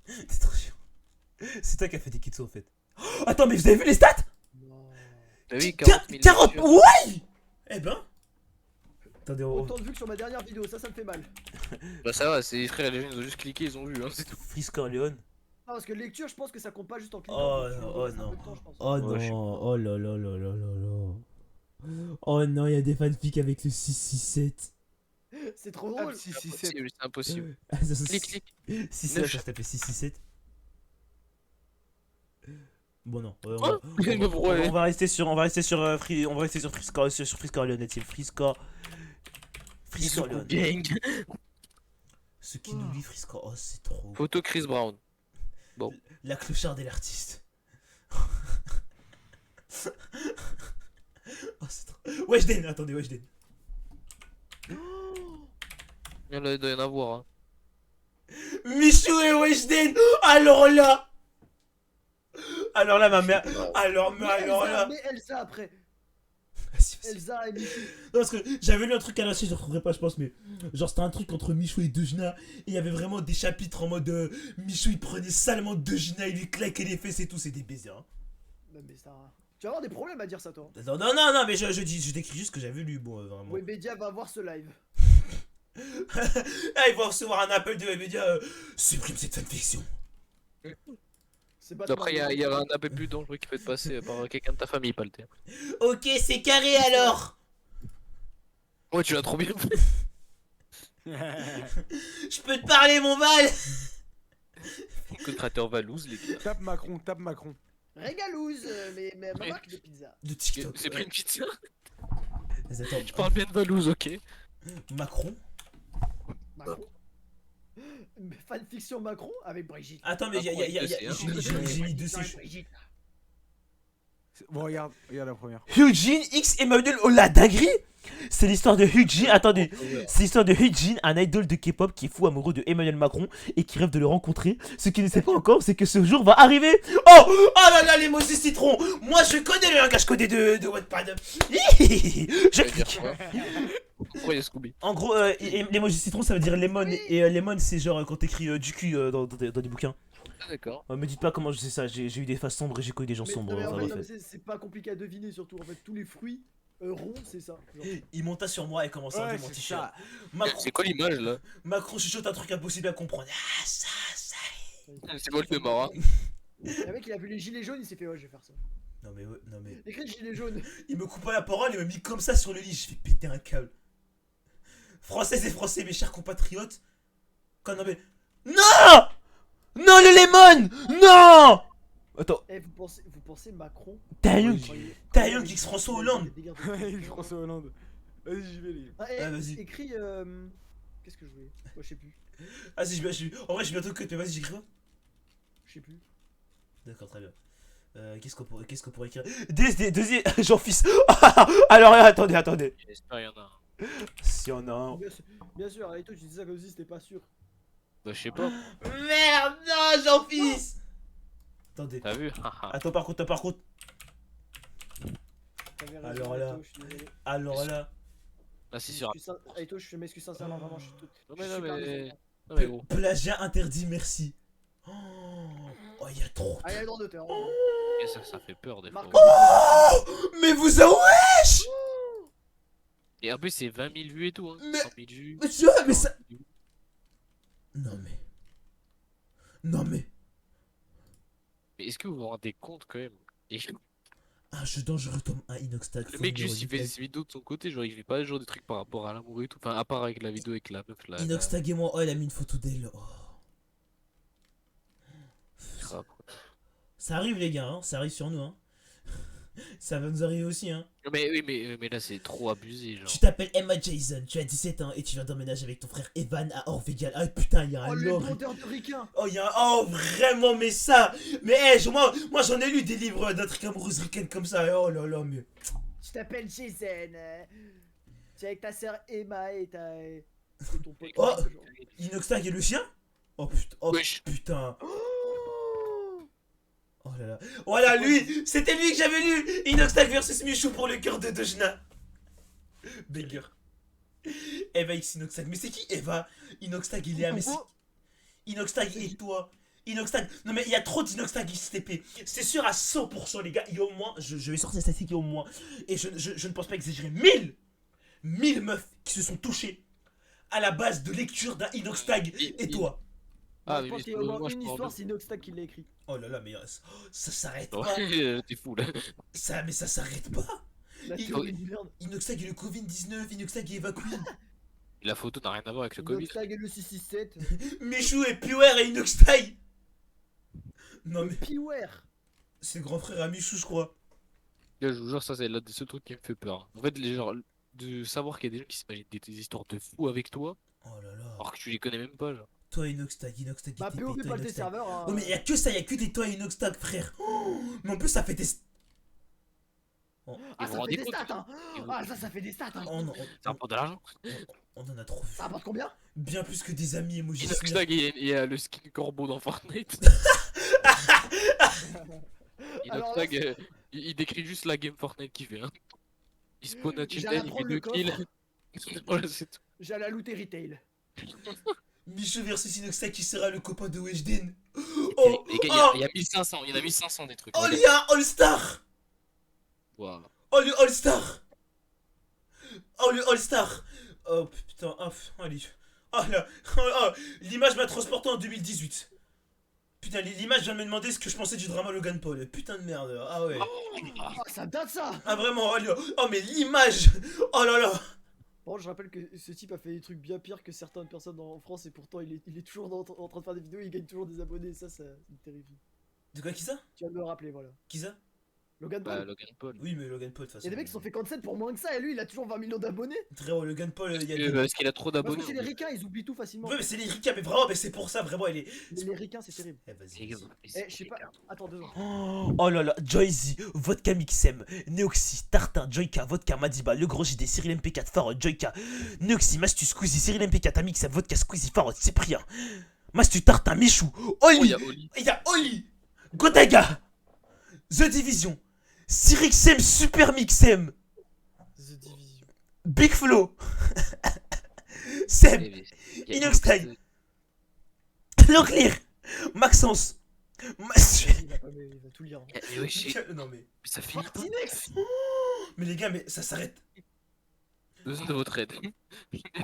C'est trop chiant. C'est toi qui as fait des kitsu en fait. Oh, attends, mais vous avez vu les stats? Non. T'as vu 40 000 40, vues. ouais! Eh ben. Attendez, Autant de vues que sur ma dernière vidéo, ça me fait mal. Bah ça va, c'est les frères et les gens ils ont juste cliqué, ils ont vu, hein, c'est tout. Frisk Orleans. Non, parce que lecture, je pense que ça compte pas juste en cliquant. Oh faut que tu non, oh laisses un non. peu de temps, je pense. Oh Ouais, je sais non, oh là là là là là là. Oh non, il y a des fanfics avec le 667. C'est trop Tape drôle. 667. C'est impossible. Ah, ça, Clique, clique. 667, ça s'appelle 667. Bon non, Quoi? Mais pourquoi, on va rester sur Frisk Orleans, est-il Frisk Orleans. Gang. Ce qui nous lie Frisk, oh c'est trop. Photo Chris Brown. La clocharde et l'artiste. Oh c'est trop. Weshden, attendez, Weshden. Il doit y en avoir. Hein. Michou et Weshden. Alors là ma mère. Alors là. Mais Elsa après. Vas-y, vas-y. Elsa et Michou. Non, parce que j'avais lu un truc à la suite, je ne retrouverai pas, je pense, mais genre c'était un truc entre Michou et Dejina, et il y avait vraiment des chapitres en mode Michou il prenait salement Dejina, il lui claquait les fesses et tout, c'est des baisers. Hein. Non, mais ça. Tu vas avoir des problèmes à dire ça, toi. Non, mais je décris juste ce que j'avais lu, bon, vraiment. Webedia va voir ce live. Ah, ils vont recevoir un appel de Webedia, supprime cette fanfiction. C'est pas Après, il y a a un appel plus dangereux qui peut être passé par quelqu'un de ta famille, pas le thème. Ok, c'est carré alors. Ouais, tu l'as trop bien fait. Je peux te parler, mon mal. Que le créateur Valouz, les gars. Tape Macron, tape Macron. Régalouz, mais ma Oui. marque de pizza. De TikTok. C'est pris une pizza. Mais attends, Je parle bien de Valouz, ok. Macron. Macron. Fanfiction Macron avec Brigitte. Attends, mais j'ai mis dessus. Brigitte. Bon, regarde la première. Eugene X Emmanuel, oh la dinguerie. C'est l'histoire de Eugene, attendez, c'est l'histoire de Eugene, un idol de K-pop qui est fou amoureux de Emmanuel Macron et qui rêve de le rencontrer. Ce qu'il ne sait pas encore, c'est que ce jour va arriver. Oh là là, l'émoji citron. Moi je connais le langage codé de Wattpad. Je clique. Pourquoi il y a Scooby? En gros, l'émoji citron ça veut dire lemon, et lemon c'est genre quand t'écris du cul dans des bouquins. Ah, d'accord. Me dites pas comment je sais ça, j'ai eu des faces sombres et j'ai connu des gens Mais, sombres. non, mais en enfin, fait, bref. non, mais c'est pas compliqué à deviner surtout. En fait, tous les fruits ronds, c'est ça. Genre. Il monta sur moi et commença à Ouais, enlever mon c'est t-shirt. ça. Macron, C'est quoi l'image là? Macron chuchote un truc impossible à comprendre. Ah ça. C'est Voldemort, hein. Le mec, il a vu les gilets jaunes, il s'est fait ouais, je vais faire ça. Non mais. Écrit gilets jaunes. Il me coupa la parole, il m'a mis comme ça sur le lit, je fais péter un câble. Françaises et Français, mes chers compatriotes, Quoi, non mais... Non! Non, le lemon! Non! Attends, Eh, vous pensez Macron t'as un quand young, t'as un young X François Hollande. Ouais, François Hollande. Vas-y, j'y vais, les gars. Ah, eh, Ah, vas-y. écris. Qu'est-ce que je voulais? Moi, je sais plus. Ah si, en vrai, je suis bientôt cut, mais vas-y, j'écris quoi? Je sais plus. D'accord, très bien. Qu'est-ce qu'on pourrait écrire? Deuxième, Jean-Fils. Alors là, attendez. J'espère qu'il y en a un. Si on a un... Bien sûr, avec toi, tu dis ça comme si c'était pas sûr. Bah, je sais pas. Merde, non, Jean-Fils. Attendez. T'as vu? Attends, par contre. T'avais raison, Alors là. Aito, je suis désolé. Alors là... Là, c'est sûr. Aito, je m'excuse sincèrement, vraiment, je suis tout. Non, je mais suis non, super mais. désolé. Non, mais gros. Plagiat interdit, merci. Oh, il y a trop... Ah, il y a le droit d'auteur. Et ça fait peur des fois. Marc- Oh, mais vous avez... Wesh. Et en plus, c'est 20 000 vues et tout. Hein. Mais- 100 000 vues. Mais tu vois, mais ça... 40 000 vues. Non mais... Mais est-ce que vous vous rendez compte quand même? Et Un jeu dangereux tome 1 Inoxtag. le mec, juste il fait ses vidéos de son côté, genre il fait pas genre des trucs par rapport à l'amour et tout. Enfin, à part avec la vidéo avec la meuf là. Inoxtag et moi, oh, elle a mis une photo d'elle. Oh. Grave. Ça arrive les gars, hein, ça arrive sur nous. Hein. Ça va nous arriver aussi. Hein. Mais oui, mais là c'est trop abusé, genre. Tu t'appelles Emma Jason, tu as 17 ans et tu viens d'emménager avec ton frère Evan à Orvegal. Ah putain, il y a un Oh, le lore. vendeur de ricain. Oh, il y a un... Oh, vraiment, mais ça. Mais hey, moi j'en ai lu des livres d'intrigues amoureuses ricaines comme ça. Oh là là, mais... Tu t'appelles Jason. Tu es avec ta sœur Emma et ton pote. Oh. Inoxtag et le chien. Oh putain, Wesh. putain. Oh là là. Voilà, lui, c'était lui que j'avais lu. Inoxtag versus Michou pour le cœur de Dojna. Banger. Eva X Inoxtag. Mais c'est qui Eva? Inoxtag, il est à... Mais c'est... Inoxtag et toi. Inoxtag. Non mais il y a trop d'Inoxtag XTP. C'est sûr à 100% les gars. Il y a au moins... Je vais sortir cette statistique, il y a au moins... Et je ne pense pas exagérer. 1000 meufs qui se sont touchées à la base de lecture d'un Inoxtag et toi. Ah, Je mais pense qu'il y a au moins moi, je une parle histoire, de- c'est Inoxtag qui l'a écrit. Oh là là, mais ça s'arrête pas. Ouais, t'es fou là. Mais ça s'arrête pas. La Il- théorie du merde. Inoxtag et le Covid-19, Inoxtag et Eva Queen. Et la photo n'a rien à voir avec le Covid. Inoxtag et le 667. Michou et Puer et Inoxtag. Non mais Piware. c'est le grand frère à Michou, je crois. Là, je vous jure, ça c'est l'un des seuls trucs qui me fait peur. En fait, les gens, de savoir qu'il y a des gens qui s'imaginent des histoires de fous avec toi, Oh là là. alors que tu les connais même pas, genre. Toi Inoxtag et Bah, TP, POV toi pas le Inoxtag. serveur. Hein. Oh mais y a que ça, y a que des toi et Inoxtag, frère. Oh, mais en plus ça fait des... Oh, Ah, vous ça rendez fait des compte stats, hein. Et vous- Ah, ça fait des stats, hein. Ça rapporte de l'argent. on en a trop vu. Ça rapporte combien? Bien plus que des amis emojis. Inoxtag, il y a le skin corbeau dans Fortnite. Alors, Inoxtag, il décrit juste la game Fortnite qu'il fait. Hein. Il spawn à J'allais Chilton, il fait prendre 2 le kills. Voilà, c'est tout. J'allais à looter retail. Michou versus Inoxtag qui sera le copain de Weshden. Et Oh, les gars, oh, il y a 1500, il y en a 1500 des trucs. oh, Regarde. il y a un All-Star. Waouh. Oh le All-Star. Oh le All-Star. Oh putain, oh, allez. Oh là, l'image m'a transporté en 2018. Putain, l'image vient de me demander ce que je pensais du drama Logan Paul. Putain de merde. Ah ouais. Ah, ça date ça. Ah vraiment, oh mais l'image. Oh là là. Bon, je rappelle que ce type a fait des trucs bien pires que certaines personnes en France et pourtant il est toujours en train de faire des vidéos et il gagne toujours des abonnés. Ça me terrifie. De quoi, qui ça? Tu viens de me le rappeler, voilà. Qui ça? Logan Paul. Bah, Logan Paul. Oui, mais Logan Paul de toute Il y façon. a des mecs qui se sont fait cancel pour moins que ça et lui il a toujours 20 millions d'abonnés. Frérot, Logan Paul, il y a des... Parce qu'il a trop Parce que d'abonnés. c'est les ricains, ils oublient tout facilement. Ouais mais c'est les ricains, mais vraiment, mais c'est pour ça, vraiment, elle est... Les ricains, c'est terrible. Eh vas-y. Les gars, vas-y. mais c'est Eh, je sais pas. Attends 2 secondes. Oh là là, Joyzy, Vodka Mixem, Neoxy, Tartin, Joyka, Vodka Madiba, Le Gros JD, Cyril MP4, Farod, Joyka, Neoxy, Mastu, Squeezie, Cyril MP4, Amixem, Vodka Squeezie, Farod, Cyprien, Mastu, Tartin, Michou, Oh, il Oli, y a Oli. il y a Oli, Godaga, The Division, Cyrixem, Super Mixem, The Division. Big Flo, Seb, Il y a Inoxtag, Leclerc, Maxence, Mastu... Il va tout lire. Hein. Mais wesh, Non mais... ça finit pas. Martinex. Mais les gars, mais ça s'arrête. Besoin de votre aide.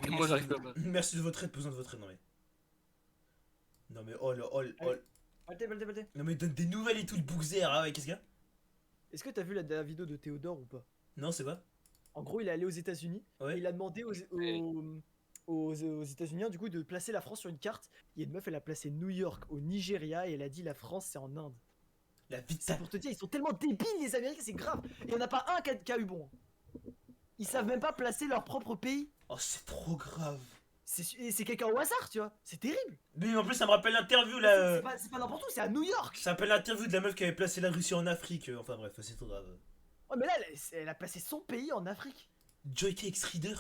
Moi, j'arrive pas. Merci de votre aide, besoin de votre aide, non mais... Non mais oh là, oh là, oh là. Balté. Non mais donne des nouvelles et tout, le Bookzer, ah ouais, qu'est-ce qu'il y a? Est-ce que t'as vu la vidéo de Théodore ou pas? Non, c'est quoi? En gros, il est allé aux États-Unis Ouais. et il a demandé aux États-Unis, du coup, de placer la France sur une carte. Il y a une meuf, elle a placé New York au Nigeria et elle a dit la France c'est en Inde. La vie de C'est ta... pour te dire, ils sont tellement débiles les Américains, c'est grave. Et il y en a pas un qui a eu bon. Ils savent même pas placer leur propre pays. Oh, c'est trop grave. C'est quelqu'un au hasard, tu vois. C'est terrible. Mais en plus, ça me rappelle l'interview là. C'est pas n'importe où, c'est à New York. Ça rappelle l'interview de la meuf qui avait placé la Russie en Afrique. Enfin bref, c'est trop grave. Oh, mais là, elle a placé son pays en Afrique. JKX Reader.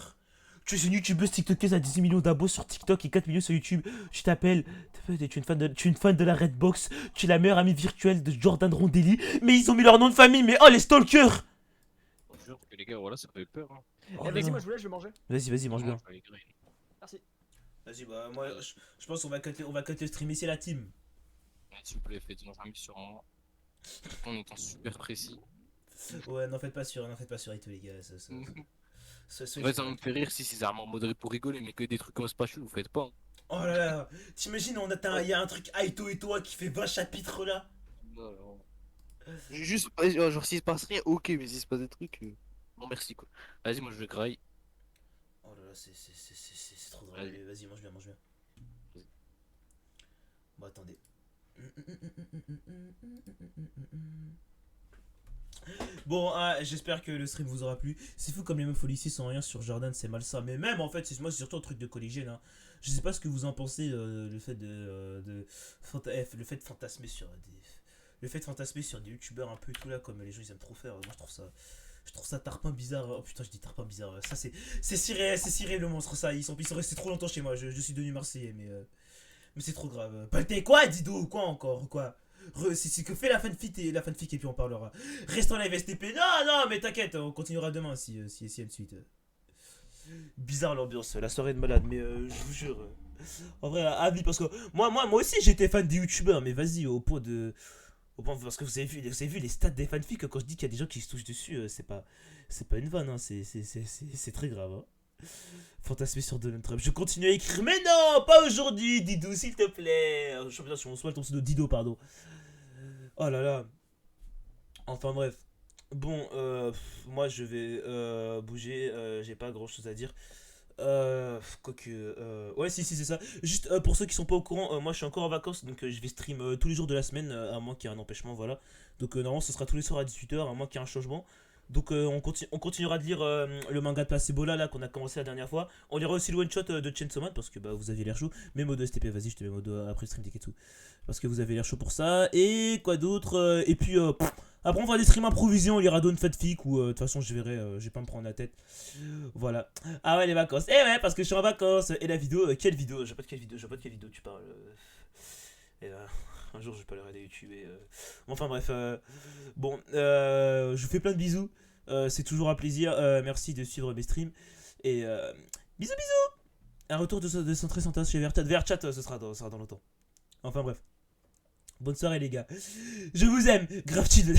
Tu es une youtubeuse tiktokeuse à 10 millions d'abos sur TikTok et 4 millions sur YouTube. Je t'appelle. Tu es une fan de la Redbox. Tu es la meilleure amie virtuelle de Jordan Rondelli. Mais ils ont mis leur nom de famille. Mais oh, les stalkers. Je jure que les gars, voilà, ça fait peur. Hein. Oh, Eh, vas-y, non. moi je vous laisse, je vais manger. Vas-y, mange bien. Je vais aller griller. Merci. Vas-y, bah moi, je pense qu'on va cut le stream ici, la team. Ouais, s'il vous plaît, faites un sur moi. En étant super précis. Ouais, n'en faites pas sur et tout, les gars. En fait, ça me fait rire si c'est armes modéré pour rigoler, mais que des trucs comme Spatial, vous faites pas. Hein. Oh là là, t'imagines, il y a un truc Aito et toi qui fait 20 chapitres là. Non, non. Juste, genre s'il se passe rien, ok, mais s'il se passe des trucs. Non, merci quoi. Vas-y, moi je vais graille. Oh là là, c'est trop drôle. Vas-y. Vas-y, mange bien. Bon, attendez. Bon, j'espère que le stream vous aura plu. C'est fou comme les meufs ici sont rien sur Jordan, c'est malsain. Mais même en fait, moi c'est surtout un truc de collégienne. Hein. Je sais pas ce que vous en pensez, le fait de fantasmer sur des youtubeurs un peu et tout là, comme les gens ils aiment trop faire. Moi je trouve ça tarpin bizarre. Oh putain, je dis tarpin bizarre. Ça c'est ciré le monstre, ça. Ils sont restés trop longtemps chez moi. Je suis devenu Marseillais, mais c'est trop grave. Paltais quoi, Dido? Quoi encore? Quoi? C'est que fait la fanfic et puis on parlera. Reste en live STP. Non, mais t'inquiète, on continuera demain si y a une suite. Bizarre l'ambiance, la soirée de malade, mais je vous jure. En vrai, avis, parce que moi aussi j'étais fan des youtubeurs, mais vas-y, au point parce que vous avez vu les stats des fanfics, quand je dis qu'il y a des gens qui se touchent dessus, c'est pas une vanne, hein, c'est très grave. Hein. Fantasmer sur Donald Trump. Je continue à écrire, mais non, pas aujourd'hui, Didou, s'il te plaît. Je suis on soit ton pseudo Dido, pardon. Oh là là. Enfin bref. Bon, moi je vais bouger. J'ai pas grand chose à dire. Quoique. Ouais, si, c'est ça. Juste pour ceux qui sont pas au courant, moi je suis encore en vacances. Donc je vais stream tous les jours de la semaine, à moins qu'il y ait un empêchement. Voilà. Donc normalement ce sera tous les soirs à 18h, à moins qu'il y ait un changement. Donc on continuera de lire le manga de Placebo là qu'on a commencé la dernière fois. On lira aussi le one shot de Chainsaw Man parce que bah, vous avez l'air chaud. Mais modo STP, vas-y, je te mets modo après le stream Deketsu. Parce que vous avez l'air chaud pour ça. Et quoi d'autre et puis après on fera des streams improvisés, on lira d'autres fanfic ou de toute façon je verrai, je vais pas me prendre la tête. Voilà. Ah ouais, les vacances. Et ouais, parce que je suis en vacances. Et la vidéo, quelle vidéo? Je vois pas de quelle vidéo tu parles. Et un jour je parlerai de YouTube et enfin bref, bon, je vous fais plein de bisous, c'est toujours un plaisir, merci de suivre mes streams et bisous. Un retour de Centré Santas chez Verchat, ce sera dans longtemps. Enfin bref, bonne soirée les gars, je vous aime, grave chill.